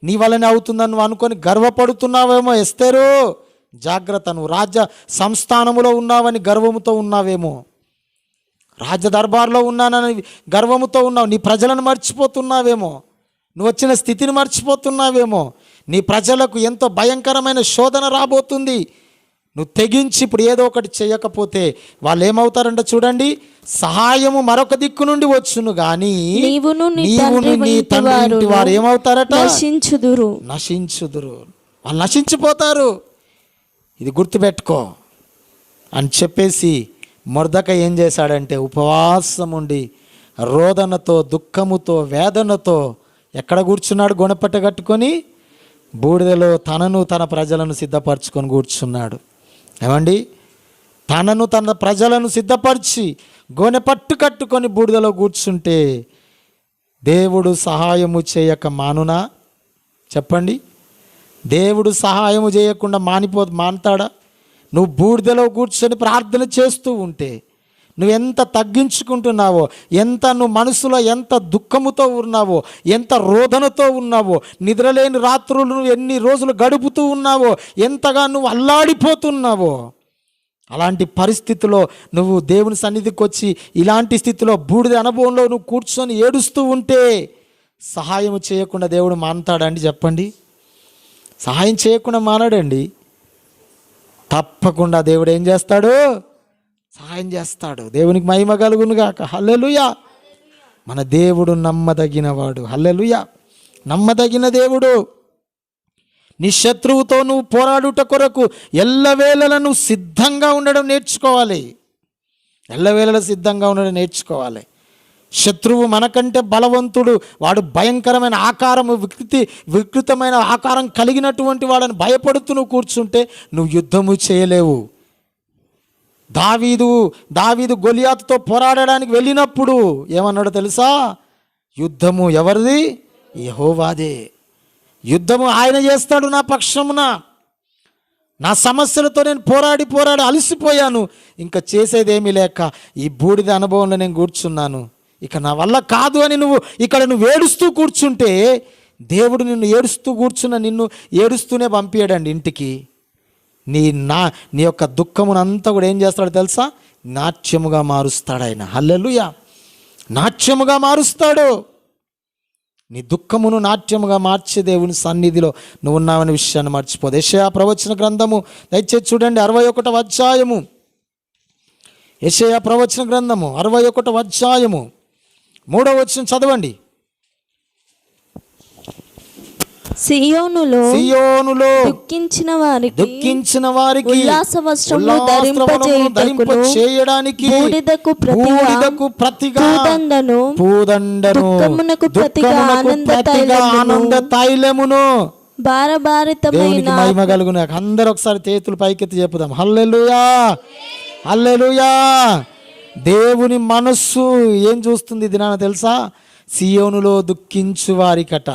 నీ వల్లనే అవుతుందని నువ్వు అనుకొని గర్వపడుతున్నావేమో ఎస్తేరు, జాగ్రత్త. నువ్వు రాజ్య సంస్థానములో ఉన్నావని గర్వముతో ఉన్నావేమో, రాజ్య దర్బార్లో ఉన్నానని గర్వముతో ఉన్నావు. నీ ప్రజలను మర్చిపోతున్నావేమో, నువ్వు వచ్చిన స్థితిని మర్చిపోతున్నావేమో. నీ ప్రజలకు ఎంతో భయంకరమైన శోధన రాబోతుంది. నువ్వు తెగించి ఇప్పుడు ఏదో ఒకటి చేయకపోతే వాళ్ళు ఏమవుతారంటే చూడండి, సహాయము మరొక దిక్కు నుండి వచ్చును గాని నీవును నీ తండ్రి వారు ఏమవుతారట? నశించుదురు. వాళ్ళు నశించిపోతారు. ఇది గుర్తుపెట్టుకో అని చెప్పేసి మొర్దకై ఏం చేశాడంటే ఉపవాసం ఉండి రోదనతో, దుఃఖముతో, వేదనతో ఎక్కడ కూర్చున్నాడు? గొనపట్ట కట్టుకొని బూడిదలో తనను తన ప్రజలను సిద్ధపరచుకొని కూర్చున్నాడు. ఏమండి, తనను తన ప్రజలను సిద్ధపరిచి గోనెపట్టు కట్టుకొని బూడిదలో కూర్చుంటే దేవుడు సహాయము చేయక మానునా? చెప్పండి, దేవుడు సహాయము చేయకుండా మానుతాడా? నువ్వు బూడిదలో కూర్చొని ప్రార్థన చేస్తూ ఉంటే నువ్వెంత తగ్గించుకుంటున్నావో, నువ్వు మనసులో ఎంత దుఃఖముతో ఉన్నావో, ఎంత రోదనతో ఉన్నావో, నిద్రలేని రాత్రులు నువ్వు ఎన్ని రోజులు గడుపుతూ ఉన్నావో, ఎంతగా నువ్వు అల్లాడిపోతున్నావో, అలాంటి పరిస్థితిలో నువ్వు దేవుని సన్నిధికి వచ్చి ఇలాంటి స్థితిలో బూడిద అనుభవంలో నువ్వు కూర్చొని ఏడుస్తూ ఉంటే సహాయం చేయకుండా దేవుడు మానుతాడండి? చెప్పండి, సహాయం చేయకుండా మానడండి. తప్పకుండా దేవుడు ఏం చేస్తాడు? సహాయం చేస్తాడు. దేవునికి మహిమ కలుగునుగాక. హల్లెలూయా. మన దేవుడు నమ్మదగినవాడు. హల్లెలూయా. నమ్మదగిన దేవుడు. నీ శత్రువుతో నువ్వు పోరాడుట కొరకు ఎల్లవేళలా నువ్వు సిద్ధంగా ఉండడం నేర్చుకోవాలి. ఎల్లవేళలా సిద్ధంగా ఉండడం నేర్చుకోవాలి. శత్రువు మనకంటే బలవంతుడు, వాడు భయంకరమైన ఆకారము, వికృతమైన ఆకారం కలిగినటువంటి వాడని భయపడుతూ నువ్వు కూర్చుంటే నువ్వు యుద్ధము చేయలేవు. దావీదు గొలియాతుతో పోరాడడానికి వెళ్ళినప్పుడు ఏమన్నాడో తెలుసా? యుద్ధము ఎవరిది? యెహోవాదే. యుద్ధము ఆయన చేస్తాడు నా పక్షమున. నా సమస్యలతో నేను పోరాడి అలసిపోయాను. ఇంకా చేసేదేమీ లేక ఈ బూడిద అనుభవంలో నేను కూర్చున్నాను. ఇక నా వల్ల కాదు అని నువ్వు ఏడుస్తూ కూర్చుంటే, దేవుడు నిన్ను ఏడుస్తూనే పంపించాడండి ఇంటికి. నీ యొక్క దుఃఖమునంతా కూడా ఏం చేస్తాడో తెలుసా? నాట్యముగా మారుస్తాడు ఆయన. హల్లెలూయా. నాట్యముగా మారుస్తాడు. నీ దుఃఖమును నాట్యముగా మార్చే దేవుని సన్నిధిలో నువ్వు ఉన్నావనే విషయాన్ని మర్చిపోదు. యెషయా ప్రవచన గ్రంథము దయచేసి చూడండి, 61వ అధ్యాయము. యెషయా ప్రవచన గ్రంథము 61వ అధ్యాయము 3వ వచనం చదవండి. సియోనులో దుఃఖించిన వారికి ఉల్లాస వస్త్రములు ధరింపచేయడానికి బూడిదకు ప్రతిగా పూదండను, దుఃఖమునకు ప్రతిగా ఆనంద తైలమును, భారభారితమైన మహిమ కలుగును. అందరూ ఒకసారి చేతులు పైకెత్తి చెప్పుదాం, హల్లెలూయా, హల్లెలూయా. దేవుని మనస్సు ఏం చూస్తుంది దినాన తెలుసా? సియోనులో దుఃఖించు వారికట.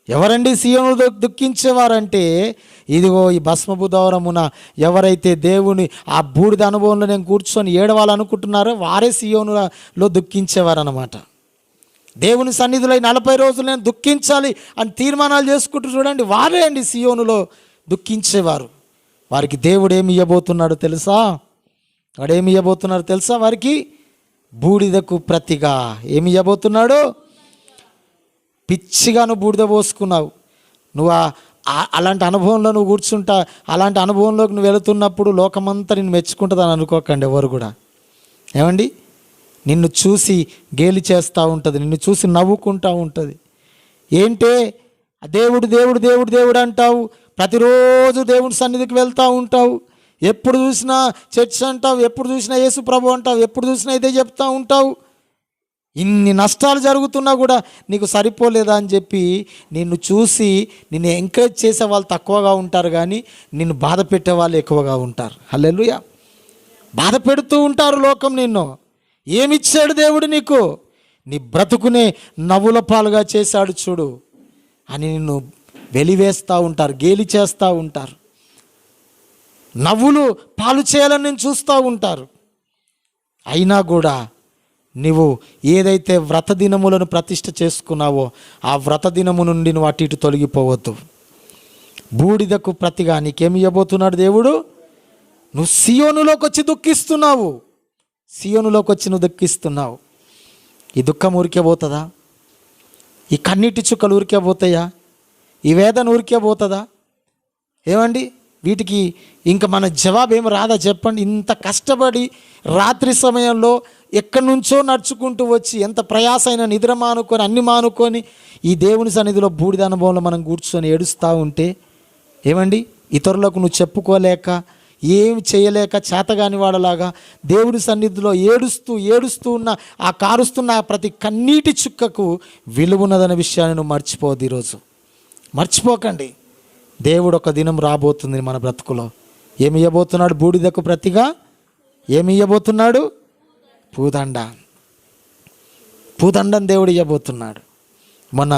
ఎవరండి సియోనులో దుఃఖించేవారంటే? ఇదిగో ఈ భస్మపు దూరమున ఎవరైతే దేవుని ఆ బూడిద అనుభవంలో నేను కూర్చొని ఏడవాలనుకుంటున్నారో వారే సియోనులో దుఃఖించేవారు అన్నమాట. దేవుని సన్నిధిలో 40 రోజులు నేను దుఃఖించాలి అని తీర్మానాలు చేసుకుంటూ చూడండి, వారే అండి సియోనులో దుఃఖించేవారు. వారికి దేవుడు ఏమి ఇవ్వబోతున్నాడో తెలుసా? వాడేమి ఇవ్వబోతున్నాడో తెలుసా? వారికి బూడిదకు ప్రతిగా ఏమి ఇవ్వబోతున్నాడు? పిచ్చిగా నువ్వు బూడిద పోసుకున్నావు. నువ్వు అలాంటి అనుభవంలో నువ్వు కూర్చుంటా, అలాంటి అనుభవంలోకి నువ్వు వెళుతున్నప్పుడు లోకమంతా నిన్ను మెచ్చుకుంటుందని అనుకోకండి ఎవరు కూడా. ఏమండి, నిన్ను చూసి గేలి చేస్తూ ఉంటుంది, నిన్ను చూసి నవ్వుకుంటూ ఉంటుంది. ఏంటే దేవుడు దేవుడు దేవుడు దేవుడు అంటావు, ప్రతిరోజు దేవుని సన్నిధికి వెళ్తూ ఉంటావు, ఎప్పుడు చూసినా చర్చ్ అంటావు, ఎప్పుడు చూసినా యేసు ప్రభు అంటావు, ఎప్పుడు చూసినా ఇదే చెప్తూ ఉంటావు. ఇన్ని నష్టాలు జరుగుతున్నా కూడా నీకు సరిపోలేదా అని చెప్పి నిన్ను చూసి నిన్ను ఎంకరేజ్ చేసే వాళ్ళు తక్కువగా ఉంటారు, కానీ నిన్ను బాధ పెట్టే వాళ్ళు ఎక్కువగా ఉంటారు. హల్లెలూయా. బాధ పెడుతూ ఉంటారు లోకం నిన్ను. ఏమిచ్చాడు దేవుడు నీకు? నీ బ్రతుకునే నవ్వుల పాలుగా చేశాడు చూడు అని నిన్ను వెలివేస్తూ ఉంటారు, గేలి చేస్తూ ఉంటారు, నవ్వులు పాలు చేయాలని నేను చూస్తూ ఉంటారు. అయినా కూడా నువ్వు ఏదైతే వ్రత దినములను ప్రతిష్ఠ చేసుకున్నావో ఆ వ్రత దినము నుండి నువ్వు అటు ఇటు తొలగిపోవద్దు. బూడిదకు ప్రతిగా నీకేమి ఇవ్వబోతున్నాడు దేవుడు? నువ్వు సియోనులోకి వచ్చి దుఃఖిస్తున్నావు, సియోనులోకి వచ్చి నువ్వు దుఃఖిస్తున్నావు. ఈ దుఃఖం ఊరికే పోతుందా? ఈ కన్నీటి చుక్కలు ఊరికే పోతాయా? ఈ వేదన ఊరికే పోతుందా? ఏమండి, వీటికి ఇంకా మన జవాబు ఏమి రాదా చెప్పండి? ఇంత కష్టపడి రాత్రి సమయంలో ఎక్కడి నుంచో నడుచుకుంటూ వచ్చి ఎంత ప్రయాసైన నిద్ర మానుకొని అన్ని మానుకొని ఈ దేవుని సన్నిధిలో బూడిద అనుభవంలో మనం కూర్చొని ఏడుస్తూ ఉంటే ఏమండి, ఇతరులకు నువ్వు చెప్పుకోలేక ఏమి చేయలేక చేతగాని వాడలాగా దేవుని సన్నిధిలో ఏడుస్తూ ఉన్న ఆ కారుస్తున్న ప్రతి కన్నీటి చుక్కకు విలువన్నదనే విషయాన్ని నువ్వు మర్చిపోవద్దు. ఈరోజు మర్చిపోకండి. దేవుడు ఒక దినం రాబోతుంది మన బ్రతుకులో. ఏమి ఇవ్వబోతున్నాడు? బూడిదకు ప్రతిగా ఏమి ఇవ్వబోతున్నాడు? పూదండని దేవుడు ఇవ్వబోతున్నాడు. మన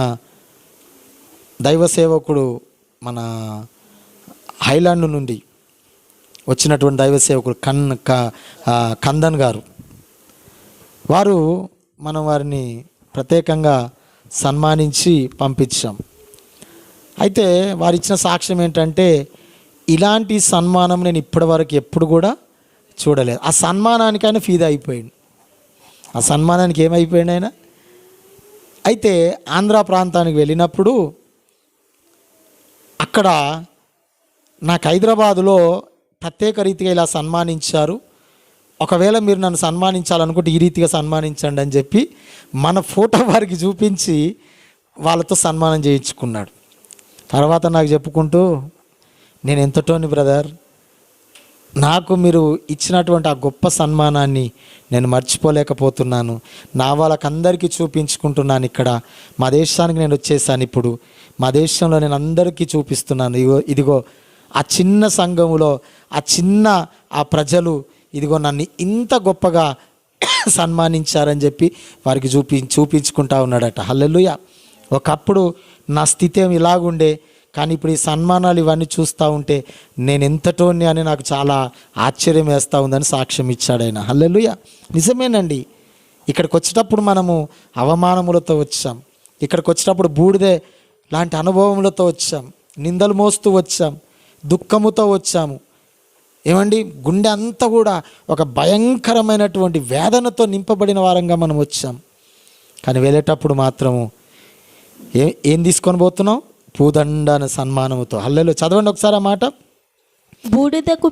దైవ సేవకుడు, మన హైలాండ్ నుండి వచ్చినటువంటి దైవ సేవకుడు కందన్ గారు, మనం వారిని ప్రత్యేకంగా సన్మానించి పంపించాం. అయితే వారు ఇచ్చిన సాక్ష్యం ఏంటంటే, ఇలాంటి సన్మానం నేను ఇప్పటివరకు ఎప్పుడు కూడా చూడలేదు. ఆ సన్మానానికి ఆయన ఫీదా అయిపోయింది. ఆ సన్మానానికి ఏమైపోయింది ఆయన? అయితే ఆంధ్ర ప్రాంతానికి వెళ్ళినప్పుడు అక్కడ నాకు హైదరాబాదులో ప్రత్యేక రీతిగా ఇలా సన్మానించారు. ఒకవేళ మీరు నన్ను సన్మానించాలనుకుంటే ఈ రీతిగా సన్మానించండి అని చెప్పి మన ఫోటో వారికి చూపించి వాళ్ళతో సన్మానం చేయించుకున్నాడు. తర్వాత నాకు చెప్పుకుంటూ, నేను ఎంతటోని బ్రదర్, నాకు మీరు ఇచ్చినటువంటి ఆ గొప్ప సన్మానాన్ని నేను మర్చిపోలేకపోతున్నాను. నా వాళ్ళకందరికీ చూపించుకుంటున్నాను. ఇక్కడ మా దేశానికి నేను వచ్చేసాను. ఇప్పుడు మా దేశంలో నేను అందరికీ చూపిస్తున్నాను. ఇదిగో ఆ చిన్న సంఘములో ఆ ప్రజలు ఇదిగో నన్ను ఇంత గొప్పగా సన్మానించారని చెప్పి వారికి చూపించుకుంటా ఉన్నాడట. హల్లెలూయా. ఒకప్పుడు నా స్థితి ఏమి ఇలాగుండే, కానీ ఇప్పుడు ఈ సన్మానాలు ఇవన్నీ చూస్తూ ఉంటే నేను ఎంతటోని అని నాకు చాలా ఆశ్చర్యం వేస్తూ ఉందని సాక్ష్యం ఇచ్చాడు ఆయన. హల్లెలూయా. నిజమేనండి. ఇక్కడికి వచ్చేటప్పుడు మనము అవమానములతో వచ్చాం, ఇక్కడికి వచ్చేటప్పుడు బూడిదే లాంటి అనుభవములతో వచ్చాం, నిందలు మోస్తూ వచ్చాం, దుఃఖముతో వచ్చాము. ఏమండి, గుండె అంతా కూడా ఒక భయంకరమైనటువంటి వేదనతో నింపబడిన వారంగా మనం వచ్చాం. కానీ వెళ్ళేటప్పుడు మాత్రము ఏం తీసుకొని పోతున్నాం? పూదండన సన్మానముతో. హల్లెలూయా. చదవండి ఒకసారి ఆ మాట. బూడిదకు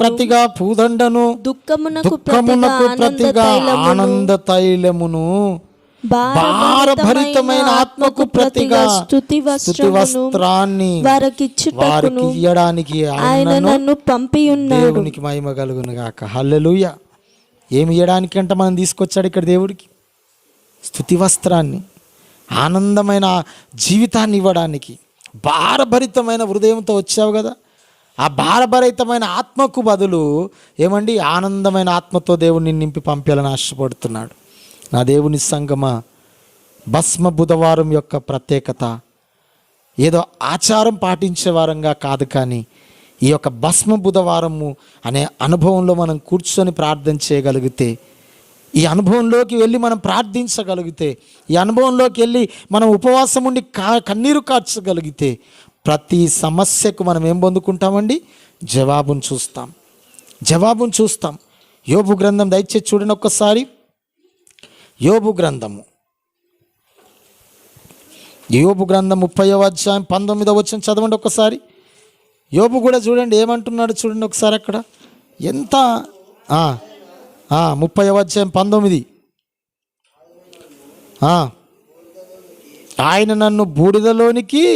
ప్రతిగా పూదండను, దుఃఖమునకు ప్రతిగా ఆనంద తైలమును, భారభరితమైన ఆత్మకు ప్రతిగా స్తుతి వస్త్రాన్ని వారికి ఇయ్యడానికి ఆయన నన్ను పంపి ఉన్నాడు. దేవునికి మహిమ కలుగును గాక. హల్లెలూయా. ఏమి ఇయ్యడానికి అంట మనం తీసుకొచ్చాడు ఇక్కడ దేవుడికి? స్తుతి వస్త్రాన్ని, ఆనందమైన జీవితాన్ని ఇవ్వడానికి. భారభరితమైన హృదయంతో వచ్చావు కదా, ఆ భారభరితమైన ఆత్మకు బదులు ఏమండి, ఆనందమైన ఆత్మతో దేవుడిని నింపి పంపాలని ఆశపడుతున్నాడు. నా దేవుని సంగమా, భస్మ బుధవారం యొక్క ప్రత్యేకత ఏదో ఆచారం పాటించే వారంగా కాదు, కానీ ఈ యొక్క భస్మ బుధవారము అనే అనుభవంలో మనం కూర్చొని ప్రార్థన చేయగలిగితే, ఈ అనుభవంలోకి వెళ్ళి మనం ప్రార్థించగలిగితే, ఈ అనుభవంలోకి వెళ్ళి మనం ఉపవాసం ఉండి కన్నీరు కార్చగలిగితే, ప్రతి సమస్యకు మనం ఏం పొందుకుంటామండి? జవాబును చూస్తాం. యోబు గ్రంథం దయచేసి చూడండి ఒక్కసారి. యోబు గ్రంథం 30వ అధ్యాయం 19వ వచనం చదవండి ఒక్కసారి. యోబు కూడా చూడండి ఏమంటున్నాడు, చూడండి ఒకసారి అక్కడ. ఎంత 30వ అధ్యాయం 19. ఆయన నన్ను బూడిదలోనికి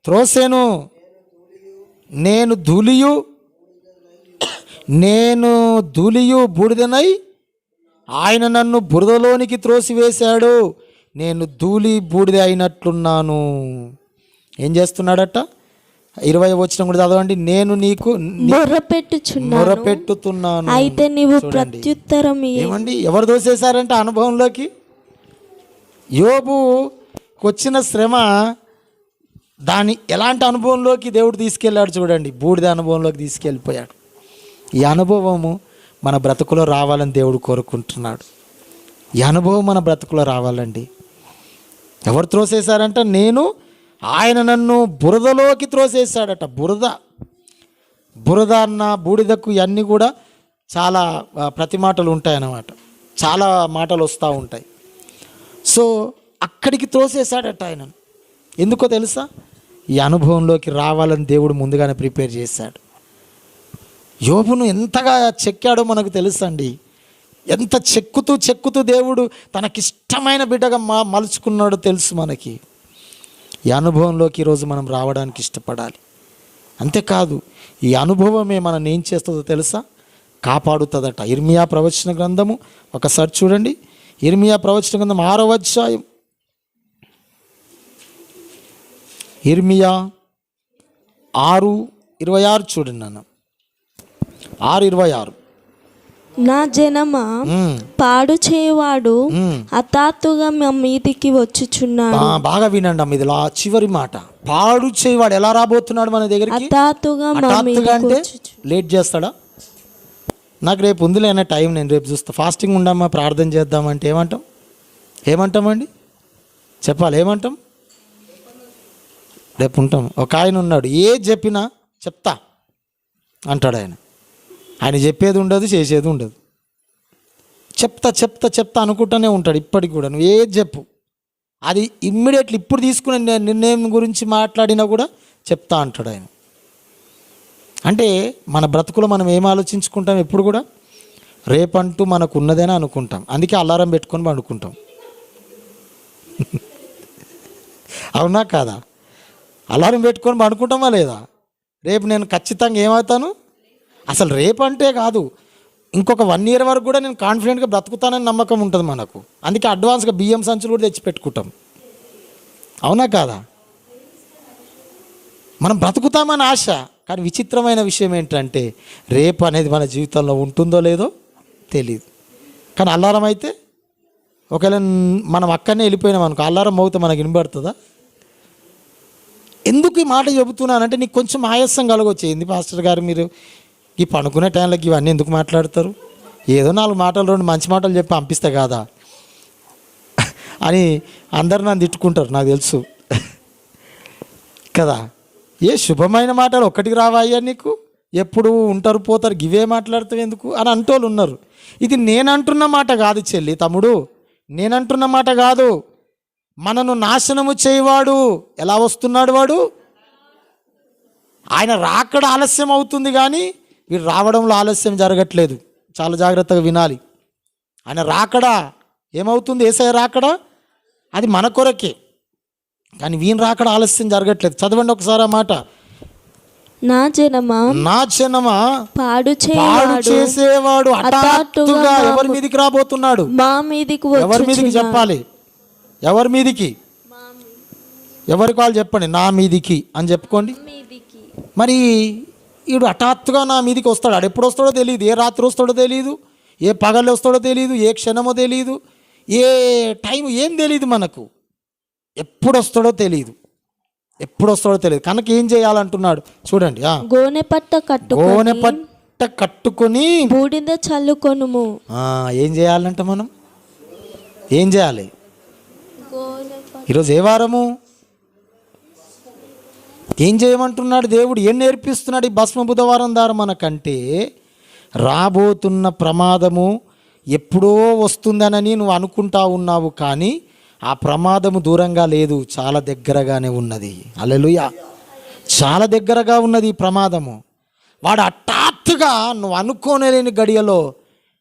త్రోసెను, నేను ధూళియు బూడిదనై ఆయన నన్ను బురదలోనికి త్రోసివేశాడు, నేను ధూళి బూడిద అయినట్లున్నాను. ఏం చేస్తున్నాడట? 20వ వచనం కూడా చదవండి. నేను నీకు మొరపెట్టుతున్నాను, అయితే నీవు ప్రత్యుత్తరం. ఏమండి, ఎవరు దోసేశారంటే అనుభవంలోకి? యోబుకు వచ్చిన శ్రమ, దాని ఎలాంటి అనుభవంలోకి దేవుడు తీసుకెళ్ళాడు చూడండి. బూడిద అనుభవంలోకి తీసుకెళ్ళిపోయాడు. ఈ అనుభవము మన బ్రతుకులో రావాలని దేవుడు కోరుకుంటున్నాడు. ఈ అనుభవం మన బ్రతుకులో రావాలండి. ఎవరు త్రోసేశారంట? ఆయన నన్ను బురదలోకి త్రోసేశాడట. బురద అన్న బూడిదకు ఇవన్నీ కూడా చాలా ప్రతి మాటలు ఉంటాయన్నమాట, చాలా మాటలు వస్తూ ఉంటాయి. సో అక్కడికి త్రోసేశాడట ఆయన. ఎందుకో తెలుసా? ఈ అనుభవంలోకి రావాలని దేవుడు ముందుగానే ప్రిపేర్ చేశాడు. యోబును ఎంతగా చెక్కాడో మనకు తెలుసండి. ఎంత చెక్కుతూ దేవుడు తనకిష్టమైన బిడ్డగా మలుచుకున్నాడో తెలుసు మనకి. ఈ అనుభవంలోకి ఈరోజు మనం రావడానికి ఇష్టపడాలి. అంతేకాదు, ఈ అనుభవమే మనం ఏం చేస్తుందో తెలుసా? కాపాడుతుందట. ఇర్మియా ప్రవచన గ్రంథము ఒకసారి చూడండి. ఇర్మియా ప్రవచన గ్రంథం 6వ అధ్యాయం. ఇర్మియా 6:26 చూడండి నాన్న. 6:26. నా జనమా, పాడు చేయవాడు హఠాత్తుగా మా మీదికి వచ్చుచున్నాడు. బాగా వినండి అమ్మ, ఇది చివరి మాట. పాడు చేయవాడు ఎలా రాబోతున్నాడు మన దగ్గరికి? హఠాత్తుగా అంటే లేట్ చేస్తాడా? నాకు రేపు ఉందిలేనా టైం, నేను రేపు చూస్తా. ఫాస్టింగ్ ఉండమ్మా, ప్రార్థన చేద్దామంటే ఏమంటామండి? చెప్పాలి, ఏమంటాం? రేపు ఉంటాం. ఒక ఆయన ఉన్నాడు, ఏది చెప్పినా చెప్తా అంటాడు. ఆయన చెప్పేది ఉండదు, చేసేది ఉండదు. చెప్తా అనుకుంటూనే ఉంటాడు ఇప్పటికి కూడా. నువ్వు ఏది చెప్పు, అది ఇమ్మీడియట్లీ ఇప్పుడు తీసుకునే నిర్ణయం గురించి మాట్లాడినా కూడా చెప్తా అంటాడు ఆయన. అంటే మన బ్రతుకులో మనం ఏం ఆలోచించుకుంటాం? ఎప్పుడు కూడా రేపంటూ మనకు ఉన్నదేనా అనుకుంటాం. అందుకే అలారం పెట్టుకొని పండుకుంటాం. అవునా కాదా? అలారం పెట్టుకొని పండుకుంటామా లేదా? రేపు నేను ఖచ్చితంగా ఏమవుతాను, అసలు రేపు అంటే కాదు, ఇంకొక 1 year వరకు కూడా నేను కాన్ఫిడెంట్గా బ్రతుకుతానని నమ్మకం ఉంటుంది మనకు. అందుకే అడ్వాన్స్గా బియ్యం సంచులు కూడా తెచ్చి పెట్టుకుంటాం. అవునా కాదా? మనం బ్రతుకుతామని ఆశ, కానీ విచిత్రమైన విషయం ఏంటంటే రేపు అనేది మన జీవితంలో ఉంటుందో లేదో తెలియదు. కానీ అల్లారం అయితే ఒకవేళ మనం అక్కడనే వెళ్ళిపోయినాం అనుకో, అల్లారం మోగితే మనకు వినబడుతుందా? ఎందుకు ఈ మాట చెబుతున్నానంటే నీకు కొంచెం ఆయాసం కలగొచ్చు. ఏంది పాస్టర్ గారు మీరు ఈ పనుకునే టైంలోకి ఇవన్నీ ఎందుకు మాట్లాడతారు? ఏదో 4 మాటలు 2 మంచి మాటలు చెప్పి పంపిస్తే కాదా అని అందరు నన్ను తిట్టుకుంటారు, నాకు తెలుసు కదా. ఏ శుభమైన మాటలు ఒక్కటికి రావాయ్యా నీకు? ఎప్పుడు ఉంటారు పోతారు, గివే మాట్లాడతావు ఎందుకు అని అంటోళ్ళు ఉన్నారు. ఇది నేనంటున్న మాట కాదు చెల్లి, తమ్ముడు, నేనంటున్న మాట కాదు. మనను నాశనము చేయవాడు ఎలా వస్తున్నాడు? వాడు ఆయన రాకడ ఆలస్యం అవుతుంది కానీ వీడు రావడంలో ఆలస్యం జరగట్లేదు. చాలా జాగ్రత్తగా వినాలి. ఆయన రాకడ ఏమవుతుంది? యేసయ్య రాకడ అది మన కొరకే, కానీ వీని రాకడ ఆలస్యం జరగట్లేదు. చదవండి ఒకసారి ఆ మాట. నా జనమా పాడు చేసేవాడు హఠాత్తుగా ఎవరి మీదికి రాబోతున్నాడు? మా మీదికి ఎవరి మీదికి చెప్పాలి? ఎవరి మీదికి? ఎవరికి వాళ్ళు చెప్పండి, నా మీదికి అని చెప్పుకోండి. మరి వీడు హఠాత్తుగా నా మీదికి వస్తాడు. ఆడు ఎప్పుడు వస్తాడో తెలియదు, ఏ రాత్రి వస్తాడో తెలియదు, ఏ పగలు వస్తాడో తెలియదు, ఏ క్షణమో తెలియదు, ఏ టైం ఏం తెలియదు మనకు. ఎప్పుడు వస్తాడో తెలియదు, కనుక ఏం చేయాలంటున్నాడు చూడండి. గోనె పట్ట కట్టుకొని బూడిద చల్లుకొనుము. ఏం చేయాలంట? మనం ఏం చేయాలి? ఈరోజు ఏ వారము? ఏం చేయమంటున్నాడు దేవుడు? ఏం నేర్పిస్తున్నాడు ఈ భస్మ బుధవారం ద్వారా మనకంటే? రాబోతున్న ప్రమాదము ఎప్పుడో వస్తుందనని నువ్వు అనుకుంటా ఉన్నావు, కానీ ఆ ప్రమాదము దూరంగా లేదు, చాలా దగ్గరగానే ఉన్నది. హల్లెలూయా, చాలా దగ్గరగా ఉన్నది ఈ ప్రమాదము. వాడు హఠాత్తుగా నువ్వు అనుకోలేని గడియలో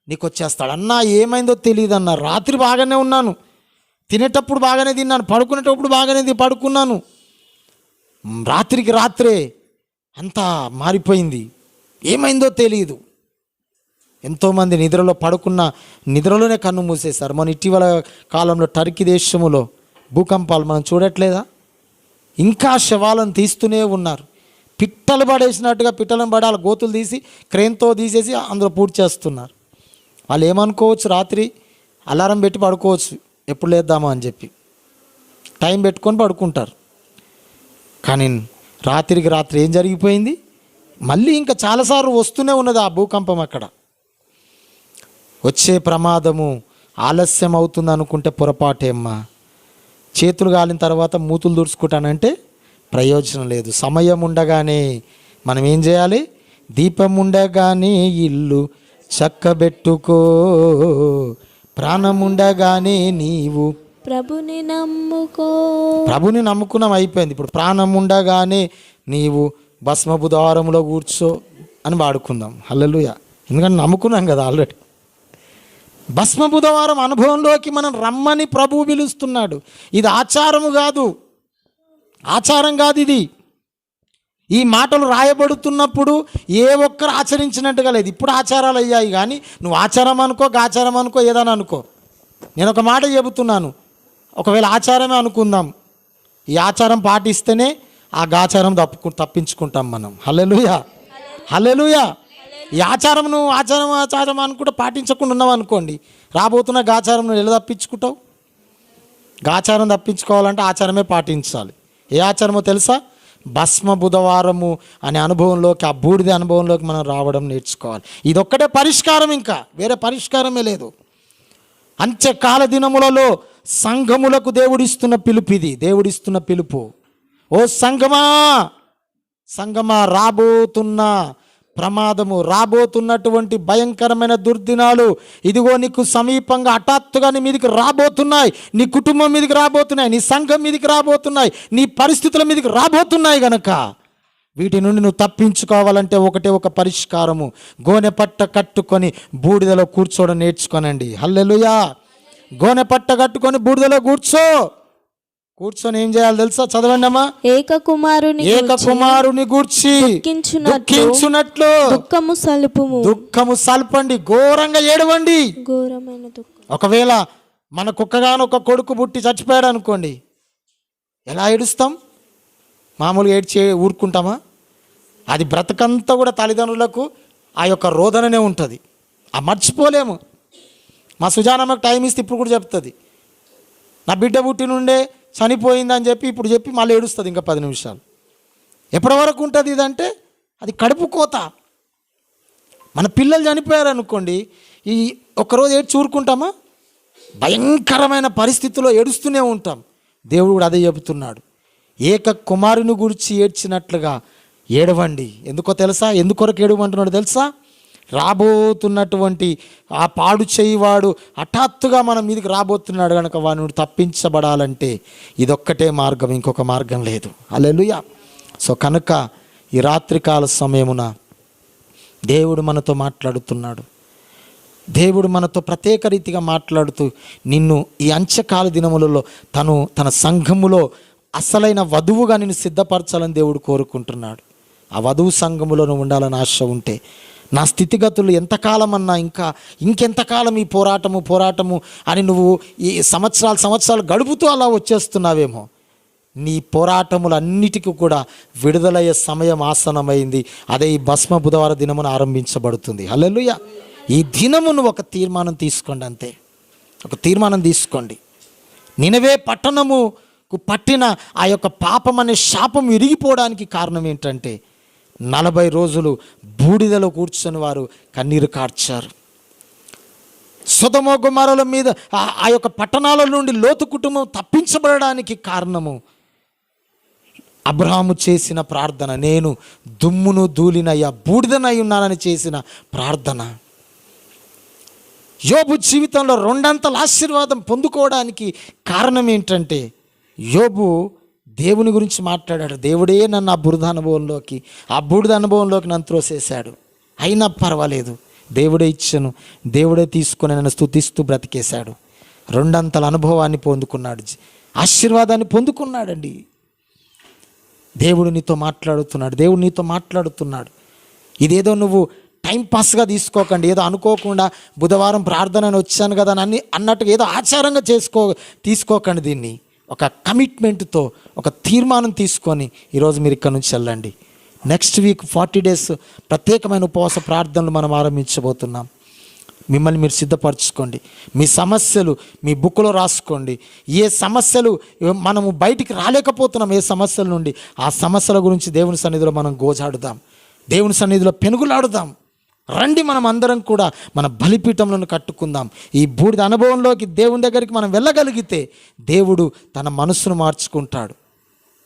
నీకు వచ్చేస్తాడు. అన్నా ఏమైందో తెలియదు అన్న, రాత్రి బాగానే ఉన్నాను, తినేటప్పుడు బాగానే తిన్నాను, పడుకునేటప్పుడు బాగానే పడుకున్నాను, రాత్రికి రాత్రే అంతా మారిపోయింది, ఏమైందో తెలియదు. ఎంతోమంది నిద్రలోనే కన్ను మూసేశారు. మన ఇటీవల కాలంలో టర్కీ దేశములో భూకంపాలు మనం చూడట్లేదా? ఇంకా శవాలను తీస్తూనే ఉన్నారు. పిట్టలు పడేసినట్టుగా వాళ్ళ గోతులు తీసి క్రేన్తో తీసేసి అందులో పూర్తి చేస్తున్నారు. వాళ్ళు ఏమనుకోవచ్చు? రాత్రి అలారం పెట్టి పడుకోవచ్చు, ఎప్పుడు లేద్దామా అని చెప్పి టైం పెట్టుకొని పడుకుంటారు. కానీ రాత్రికి రాత్రి ఏం జరిగిపోయింది? మళ్ళీ ఇంకా చాలాసార్లు వస్తూనే ఉన్నది ఆ భూకంపం. అక్కడ వచ్చే ప్రమాదము ఆలస్యం అవుతుంది అనుకుంటే పొరపాటేమ్మా. చేతులు కాలిన తర్వాత మూతులు దుడుచుకుంటానంటే ప్రయోజనం లేదు. సమయం ఉండగానే మనం ఏం చేయాలి? దీపం ఉండగానే ఇల్లు చక్కబెట్టుకో, ప్రాణం ఉండగానే నీవు ప్రభుని నమ్ముకున్నాం, అయిపోయింది. ఇప్పుడు ప్రాణం ఉండగానే నీవు భస్మ బుధవారంలో కూర్చో అని వాడుకుందాం. హల్లెలూయా, ఎందుకంటే నమ్ముకున్నాం కదా ఆల్రెడీ. భస్మ బుధవారం అనుభవంలోకి మనం రమ్మని ప్రభువు పిలుస్తున్నాడు. ఇది ఆచారం కాదు ఇది. ఈ మాటలు రాయబడుతున్నప్పుడు ఏ ఒక్కరు ఆచరించినట్టుగా లేదు. ఇప్పుడు ఆచారాలు అయ్యాయి, కానీ నువ్వు ఆచారం అనుకో, గాచారం అనుకో, ఏదైనా అనుకో. నేను ఒక మాట చెబుతున్నాను, ఒకవేళ ఆచారమే అనుకుందాం, ఈ ఆచారం పాటిస్తేనే ఆ గాచారం తప్పించుకుంటాం మనం. హల్లెలూయా, హల్లెలూయా. ఈ ఆచారం నువ్వు ఆచారం అనుకుంటే పాటించకుండా ఉన్నావు అనుకోండి, రాబోతున్న గాచారం నువ్వు ఎలా తప్పించుకుంటావు? గాచారం తప్పించుకోవాలంటే ఆచారమే పాటించాలి. ఏ ఆచారమో తెలుసా? భస్మ బుధవారము అనే అనుభవంలోకి, ఆ బూడిద అనుభవంలోకి మనం రావడం నేర్చుకోవాలి. ఇదొక్కటే పరిష్కారం, ఇంకా వేరే పరిష్కారమే లేదు. అంత్యకాల దినములలో సంఘములకు దేవుడిస్తున్న పిలుపు ఇది. దేవుడిస్తున్న పిలుపు. ఓ సంఘమా, రాబోతున్న ప్రమాదము, రాబోతున్నటువంటి భయంకరమైన దుర్దినాలు ఇదిగో నీకు సమీపంగా హఠాత్తుగా నీ మీదకి రాబోతున్నాయి. నీ కుటుంబం మీదకి రాబోతున్నాయి, నీ సంఘం మీదకి రాబోతున్నాయి, నీ పరిస్థితుల మీదకి రాబోతున్నాయి. గనక వీటి నుండి నువ్వు తప్పించుకోవాలంటే ఒకటే ఒక పరిష్కారము, గోనె పట్ట కట్టుకొని బూడిదలో కూర్చోవడం నేర్చుకోనండి. హల్లెలూయా. గోనె పట్ట కట్టుకొని బూడిదలో కూర్చొని ఏం చేయాలి తెలుసా? చదవండి అమ్మా. ఏక కుమారుని గూర్చి దుఃఖించునట్లు దుఃఖము సల్పండి, ఘోరంగా ఏడవండి. ఘోరమైన దుఃఖం. ఒకవేళ మన కుక్కగాను ఒక కొడుకు పుట్టి చచ్చిపోయాడు అనుకోండి, ఎలా ఏడుస్తాం? మామూలుగా ఏడ్చి ఊరుకుంటామా? అది బ్రతకంతా కూడా తల్లిదండ్రులకు ఆ యొక్క రోదననే ఉంటుంది. ఆ మర్చిపోలేము. మా సుజానమ్మకు టైం ఇస్తే ఇప్పుడు కూడా చెప్తుంది, నా బిడ్డ పుట్టి నుండే చనిపోయిందని ఇప్పుడు చెప్పి మళ్ళీ ఏడుస్తుంది ఇంకా 10 నిమిషాలు. ఎప్పటి వరకు ఉంటుంది ఇదంటే అది కడుపు కోత. మన పిల్లలు చనిపోయారనుకోండి, ఈ ఒక్కరోజు ఏడ్చి చూరుకుంటామా? భయంకరమైన పరిస్థితుల్లో ఏడుస్తూనే ఉంటాం. దేవుడు కూడా అదే చెబుతున్నాడు, ఏక కుమారుని గురించి ఏడ్చినట్లుగా ఏడవండి. ఎందుకో తెలుసా? ఎందుకొరకు ఏడవంటున్నాడు తెలుసా? రాబోతున్నటువంటి ఆ పాడు చేయివాడు హఠాత్తుగా మన మీదకి రాబోతున్నాడు కనుక వాడిని తప్పించబడాలంటే ఇదొక్కటే మార్గం, ఇంకొక మార్గం లేదు. హల్లెలూయా. సో కనుక ఈ రాత్రికాల సమయమున దేవుడు మనతో మాట్లాడుతున్నాడు. దేవుడు మనతో ప్రత్యేక రీతిగా మాట్లాడుతూ నిన్ను ఈ అంత్యకాల దినములలో తన సంఘములో అసలైన వధువుగా నిన్ను సిద్ధపరచాలని దేవుడు కోరుకుంటున్నాడు. ఆ వధువు సంఘములో నువ్వు ఉండాలని ఆశ ఉంటే, నా స్థితిగతులు ఎంతకాలం ఇంకెంతకాలం ఈ పోరాటము అని నువ్వు ఈ సంవత్సరాలు గడుపుతూ అలా వచ్చేస్తున్నావేమో, నీ పోరాటములన్నిటికీ కూడా విడుదలయ్యే సమయం ఆసనమైంది. అదే ఈ భస్మ బుధవార దినమున ఆరంభించబడుతుంది. హల్లెలూయా. ఈ దినమును ఒక తీర్మానం తీసుకోండి, అంతే. ఒక తీర్మానం తీసుకోండి. నినవే పట్టణముకు పట్టిన ఆ యొక్క పాపం అనే శాపం విరిగిపోవడానికి కారణం ఏంటంటే 40 రోజులు బూడిదలో కూర్చొని వారు కన్నీరు కార్చారు. సొదొమ గొమొర్రాల మీద ఆ యొక్క పట్టణాల నుండి లోతు కుటుంబం తప్పించబడడానికి కారణము అబ్రహాము చేసిన ప్రార్థన, నేను దుమ్మును ధూళినయ్యా బూడిదనై ఉన్నానని చేసిన ప్రార్థన. యోబు జీవితంలో 2 అంతల ఆశీర్వాదం పొందుకోవడానికి కారణం ఏంటంటే యోబు దేవుని గురించి మాట్లాడాడు. దేవుడే నన్ను ఆ బూడిద అనుభవంలోకి నన్ను త్రోసేశాడు, అయినా పర్వాలేదు, దేవుడే ఇచ్చాను, దేవుడే తీసుకొని నన్ను స్తుతిస్తూ బ్రతికేశాడు. 2 అంతల అనుభవాన్ని పొందుకున్నాడు, ఆశీర్వాదాన్ని పొందుకున్నాడండి. దేవుడు నీతో మాట్లాడుతున్నాడు. ఇదేదో నువ్వు టైంపాస్గా తీసుకోకండి. ఏదో అనుకోకుండా బుధవారం ప్రార్థన అని వచ్చాను కదా అని అన్నట్టుగా ఏదో ఆచారంగా తీసుకోకండి. దీన్ని ఒక కమిట్మెంట్తో, ఒక తీర్మానం తీసుకొని ఈరోజు మీరు ఇక్కడ నుంచి వెళ్ళండి. నెక్స్ట్ వీక్ 40 days ప్రత్యేకమైన ఉపవాస ప్రార్థనలు మనం ఆరంభించబోతున్నాం. మిమ్మల్ని మీరు సిద్ధపరచుకోండి. మీ సమస్యలు మీ బుక్లో రాసుకోండి. ఏ సమస్యలు మనము బయటికి రాలేకపోతున్నాం, ఏ సమస్యల నుండి, ఆ సమస్యల గురించి దేవుని సన్నిధిలో మనం గోజాడుదాం, దేవుని సన్నిధిలో పెనుగులాడుదాం. రండి, మనం అందరం కూడా మన బలిపీఠంలో కట్టుకుందాం. ఈ బూడిద అనుభవంలోకి దేవుని దగ్గరికి మనం వెళ్ళగలిగితే దేవుడు తన మనసును మార్చుకుంటాడు,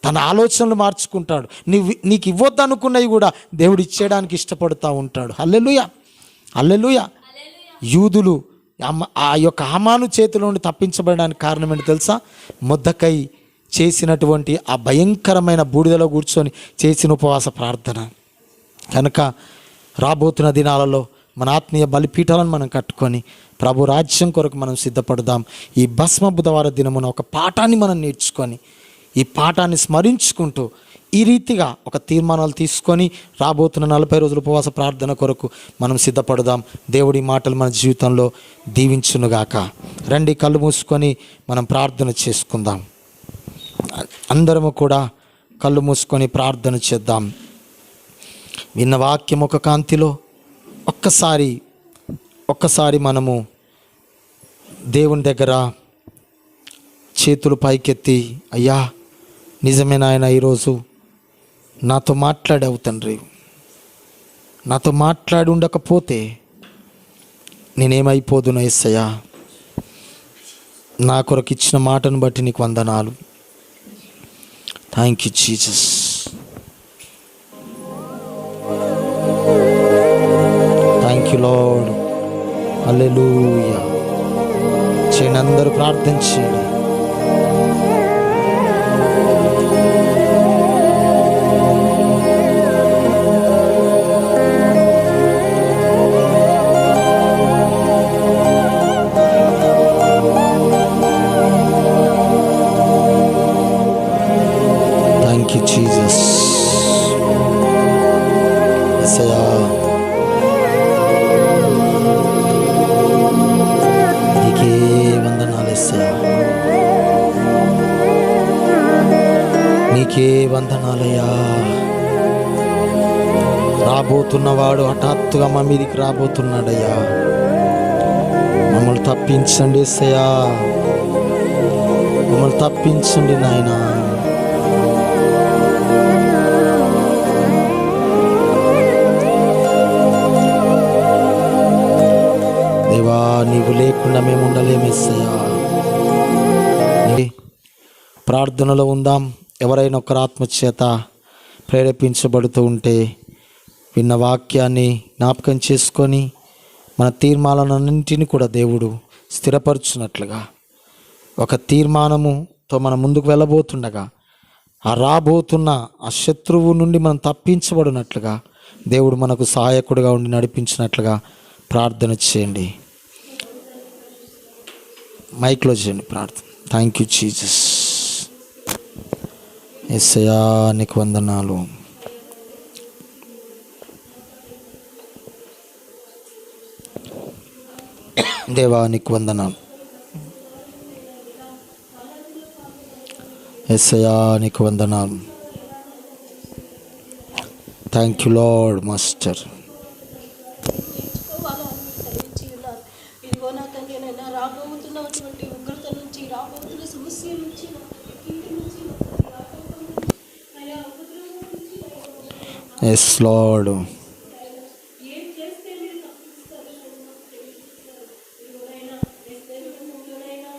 తన ఆలోచనలు మార్చుకుంటాడు. నీకు ఇవ్వద్దు అనుకున్నవి కూడా దేవుడు ఇచ్చేయడానికి ఇష్టపడుతూ ఉంటాడు. హల్లెలూయా, హల్లెలూయా. యూదులు ఆ యొక్క హామాను చేతిలో నుండి తప్పించబడడానికి కారణం ఏంటి తెలుసా? మొర్దెకై చేసినటువంటి ఆ భయంకరమైన బూడిదలో కూర్చొని చేసిన ఉపవాస ప్రార్థన. కనుక రాబోతున్న దినాలలో మన ఆత్మీయ బలిపీఠాలను మనం కట్టుకొని ప్రభు రాజ్యం కొరకు మనం సిద్ధపడదాం. ఈ భస్మ బుధవార దినమున ఒక పాఠాన్ని మనం నేర్చుకొని, ఈ పాఠాన్ని స్మరించుకుంటూ ఈ రీతిగా ఒక తీర్మానాలు తీసుకొని రాబోతున్న 40 రోజుల ఉపవాస ప్రార్థన కొరకు మనం సిద్ధపడదాం. దేవుడి మాటలు మన జీవితంలో దీవించునుగాక. రండి, కళ్ళు మూసుకొని మనం ప్రార్థన చేసుకుందాం. అందరము కూడా కళ్ళు మూసుకొని ప్రార్థన చేద్దాం. విన్న వాక్యం ఒక కాంతిలో ఒక్కసారి మనము దేవుని దగ్గర చేతులు పైకెత్తి, అయ్యా నిజమే నాయన, ఈరోజు నాతో మాట్లాడావు తండ్రి, నాతో మాట్లాడి ఉండకపోతే నేనేమైపోదును యేసయ్యా, నా కొరకు ఇచ్చిన మాటను బట్టి నీకు వందనాలు. Thank you Jesus. Thank you lord. Hallelujah. చేయండి, అందరూ ప్రార్థన చేయండి. Thank you Jesus. యేసయ్యా, నీకే వందనాలు యేసయ్యా, నీకే వందనాలయ్యా. రాబోతున్నవాడు హఠాత్తుగా మా మీదికి రాబోతున్నాడయ్యా. మమ్మల్ని తప్పించండి యేసయ్యా, మమ్మల్ని తప్పించండి నాయనా. దేవా, నీవు లేకుండా మేము ఉండలేము యేసయ్యా. ప్రార్థనలో ఉందాం. ఎవరైనా ఒకరు ఆత్మచేత ప్రేరేపించబడుతూ ఉంటే విన్న వాక్యాన్ని జ్ఞాపకం చేసుకొని మన తీర్మానాలన్నింటినీ కూడా దేవుడు స్థిరపరచున్నట్లుగా ఒక తీర్మానముతో మనం ముందుకు వెళ్ళబోతుండగా ఆ రాబోతున్న ఆ శత్రువు నుండి మనం తప్పించబడినట్లుగా దేవుడు మనకు సహాయకుడిగా ఉండి నడిపించినట్లుగా ప్రార్థన చేయండి. మైక్లో చేయండి ప్రార్థన. Thank you Jesus. యేసయ్యా నీకు వందనాలు. దేవా నీకు వందనాలు. యేసయ్యా నీకు వందనాలు. Thank you lord master. ఇదిగో నా తండ్రి నైనా రాబోతున్నటువంటి ఉగ్రత నుంచి, రాబోతున్న సమస్య నుంచి, ఎస్ లార్డ్. ఏం చేస్తే మీరు తప్పిస్తారు? ఇదిగోనైనా ఎస్తేరునైనా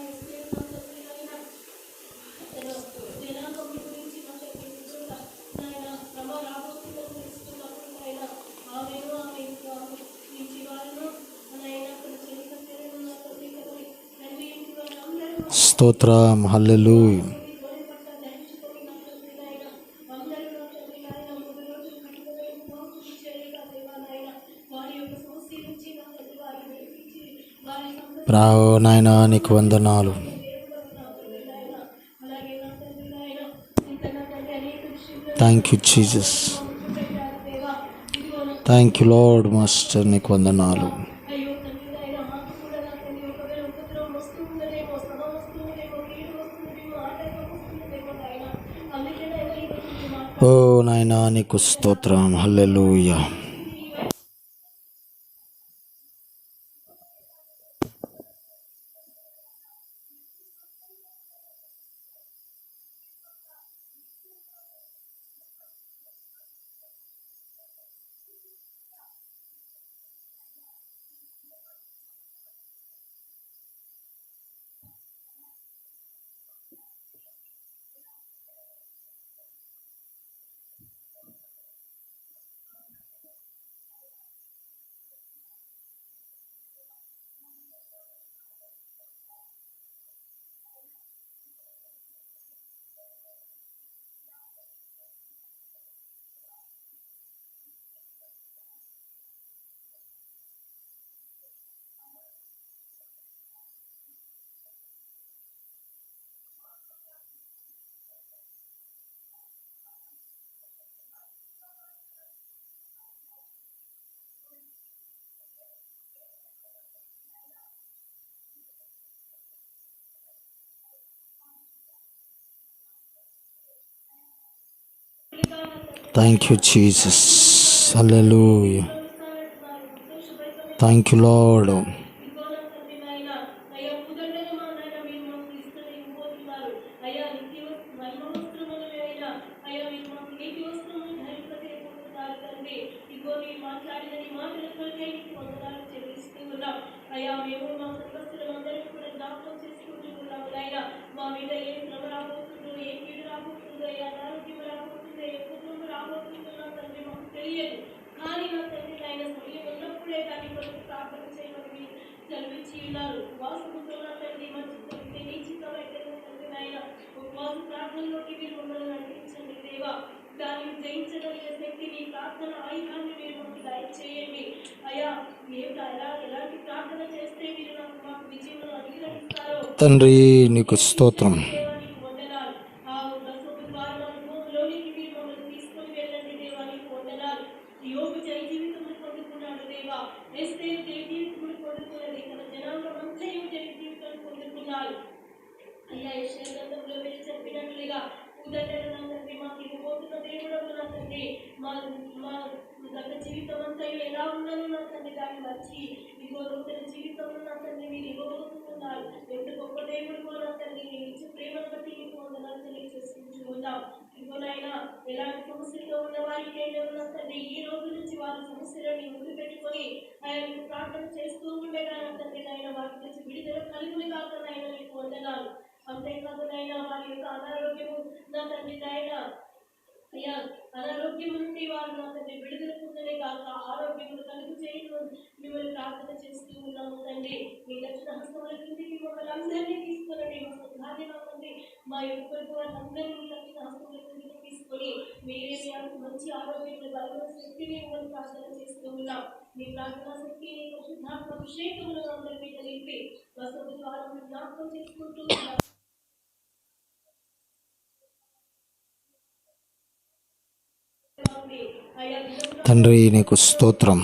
జనాంగం గురించి నాయన శ్రమ రాబోతుందని తెలుసుకున్నప్పుడు నాయన ఆమెను ఈ జీవాలను నాయన స్తోత్రం. హల్లెలూయా. రావు నాయనా నీకు వందనాలు. Thank you Jesus. Thank you lord master నీకు వందనాలు. అయ్యో తండ్రి నాయన మాకు కూడా నా తండ్రి ఒకవేళ ఉపద్రవం వస్తుందేమో, శ్రమ వస్తుందేమో, కీడు వస్తుందేమో, ఆటంకం వస్తుందేమో నాయన. అందుకే నాయన ఈరోజు ఓ నాయనా నీకు స్తోత్రం. Hallelujah. Thank you Jesus. Hallelujah. Thank you lord. అయ్యా మేము మా సంఘస్థులందరినీ కూడా జ్ఞాపకం చేసుకుంటూ ఉన్నాము నాయన. మా మీద ఏ శ్రమ రాబోతుందో, ఏ కీడు రాబోతుందో, ఏ అనారోగ్యం రాబోతుందో, ఏ కుటుంబం రాబోతుందో నా తండ్రి మాకు తెలియదు. కానీ నా తండ్రి నాయన సమయం ఉన్నప్పుడే దాని కొరకు ప్రార్థన చేయమని సెలవిచ్చి ఉన్నారు. ఉపవాసముతో నా తండ్రి మా చిత్తమైతే నీ చిత్తమైతే నా తండ్రి నాయన ఉపవాస ప్రార్థనలోకి మీరు మమ్మల్ని నడిపించండి దేవా. దాన్ని జయించగలిగే శక్తి నీ ప్రార్థన ఆయుధాన్ని మీరు మాకు దయచేయండి అయ్యా. ఎలాంటి ప్రార్థన చేస్తే మీరు మాకు విజయం అనుగ్రహిస్తారో తండ్రి నీకు స్తోత్రం. దేవానికి వందనాలు. ఆ ద్వారా అనుభవంలోనికి మీరు మమ్మల్ని తీసుకొని వెళ్ళండి దేవానికి వందనాలు. యోగు జయ జీవితం పొందుకున్నాడు దేవా. ఎస్తేరు జయ జీవితం పొందుకున్నది. తన జనాంగం అంతయు జయ జీవితం పొందుకున్నారు అయ్యా. యెషయా గ్రంథంలో మీరు చెప్పినట్లుగా ఉదటన తండ్రి మాకు ఇవ్వబోతున్న దేవుడు నా తండ్రి తండ్రి. మా మా గత జీవితం అంతా ఎలా ఉన్నాను నా తండ్రి, దాన్ని మర్చి ఇదిగో నూతన జీవితంలో నా తండ్రి మీరు ఇవ్వబోతున్నారు. ఎంత గొప్ప దేవుడిగో నా తండ్రి, నేను ఇచ్చే ప్రేమను బట్టి నీకు వందనాలు తెలియజేసుకుంటూ ఉన్నాం. ఇదిగోనైనా ఎలాంటి సమస్యలతో ఉన్న వారికి నా తండ్రి, ఈ రోజు నుంచి వారి సమస్యలని ముందు పెట్టుకొని ఆయన ప్రార్థన చేస్తూ ఉండగా నా తండ్రి నాయన వారి నుంచి విడుదల కలుగుని కాక నాయన నీకు వందనాలు. అంతేకాదు నాయన వారి యొక్క అనారోగ్యము నా తండ్రి నాయన అయ్యా అనారోగ్యం నుండి వారు నా తండ్రి విడుదల పొందలే కాక ఆరోగ్యములు కలుగు చేయడం మిమ్మల్ని ప్రార్థన చేస్తూ ఉన్నాము తండ్రి. మీ రక్షణ హస్తముల కిందికి మమ్మల్ని అందరినీ తీసుకురండి. భార్యగా తండ్రి మా యొక్క వారందరినీ రక్షణ హస్తముల కిందికి తీసుకొని మీరే మంచి ఆరోగ్యం బలమైన శక్తిని మిమ్మల్ని ప్రార్థన చేస్తూ ఉన్నాం. మీ ప్రార్థనా శక్తి శుద్ధాత్మ అభిషేకములు అందరి మీద నింపి వసతి ద్వారా జ్ఞాపకం చేసుకుంటూ ఉన్నాం. తండ్రి నీకు స్తోత్రం.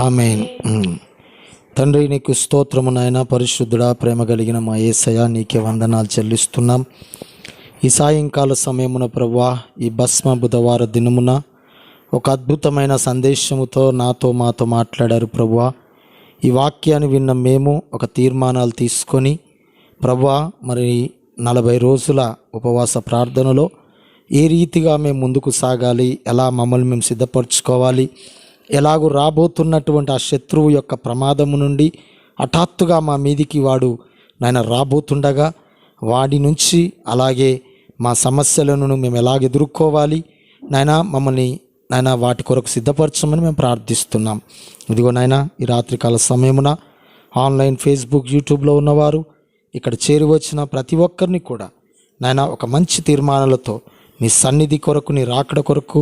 ఆమేన్. తండ్రి నీకు స్తోత్రము నాయన. పరిశుద్ధుడా, ప్రేమ కలిగిన మా యేసయ్య నీకే వందనాలు చెల్లిస్తున్నాం. ఈ సాయంకాల సమయమున ప్రభువా, ఈ భస్మ బుధవార దినమున ఒక అద్భుతమైన సందేశముతో మాతో మాట్లాడారు ప్రభువా. ఈ వాక్యాన్ని విన్న మేము ఒక తీర్మానాలు తీసుకొని ప్రభువా, మరి 40 రోజుల ఉపవాస ప్రార్థనలో ఏ రీతిగా మేము ముందుకు సాగాలి, ఎలా మమ్మల్ని మేము సిద్ధపరచుకోవాలి, ఎలాగూ రాబోతున్నటువంటి ఆ శత్రువు యొక్క ప్రమాదము నుండి హఠాత్తుగా మా మీదికి వాడు నాయన రాబోతుండగా వాడి నుంచి అలాగే మా సమస్యలను మేము ఎలాగ ఎదుర్కోవాలి నాయన, మమ్మల్ని నాయన వాటి కొరకు సిద్ధపరచమని మేము ప్రార్థిస్తున్నాం. ఇదిగో నాయన, ఈ రాత్రికాల సమయమున ఆన్లైన్ ఫేస్బుక్ యూట్యూబ్లో ఉన్నవారు ఇక్కడ చేరి వచ్చిన ప్రతి ఒక్కరిని కూడా నాయన ఒక మంచి తీర్మానాలతో మీ సన్నిధి కొరకు, నీ రాకడ కొరకు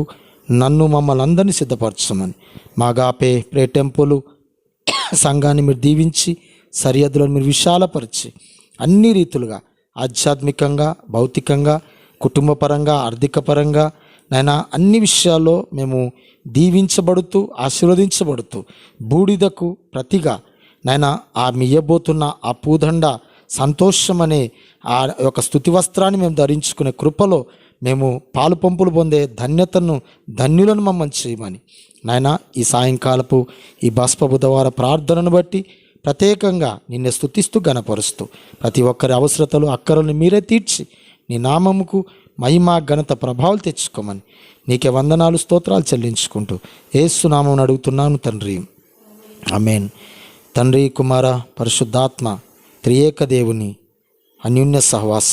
నన్ను మమ్మల్ని అందరినీ సిద్ధపరచమని మా గాపే ప్రే టెంపుల్ సంఘాన్ని మీరు దీవించి సరిహద్దులను మీరు విశాలపరిచి అన్ని రీతులుగా ఆధ్యాత్మికంగా, భౌతికంగా, కుటుంబపరంగా, ఆర్థికపరంగా నాయన అన్ని విషయాల్లో మేము దీవించబడుతూ ఆశీర్వదించబడుతూ బూడిదకు ప్రతిగా నాయన ఆ మీయబోతున్న ఆ పూదండ సంతోషం అనే ఆ యొక్క స్తుతి వస్త్రాన్ని మేము ధరించుకునే కృపలో మేము పాలు పంపులు పొందే ధన్యులను మమ్మల్ని చేయమని నాయన ఈ సాయంకాలపు ఈ భస్మ బుధవార ప్రార్థనను బట్టి ప్రత్యేకంగా నిన్నే స్తుతిస్తూ గణపరుస్తూ ప్రతి ఒక్కరి అవసరతలు అక్కరలను మీరే తీర్చి నీ నామముకు మహిమ ఘనత ప్రభావాలు తెచ్చుకోమని నీకే వందనాలు స్తోత్రాలు చెల్లించుకుంటూ యేసు నామమున అడుగుతున్నాను తండ్రి, ఆమేన్. తండ్రి, కుమార, పరిశుద్ధాత్మ త్రియేక దేవుని అన్యోన్య సహవాసం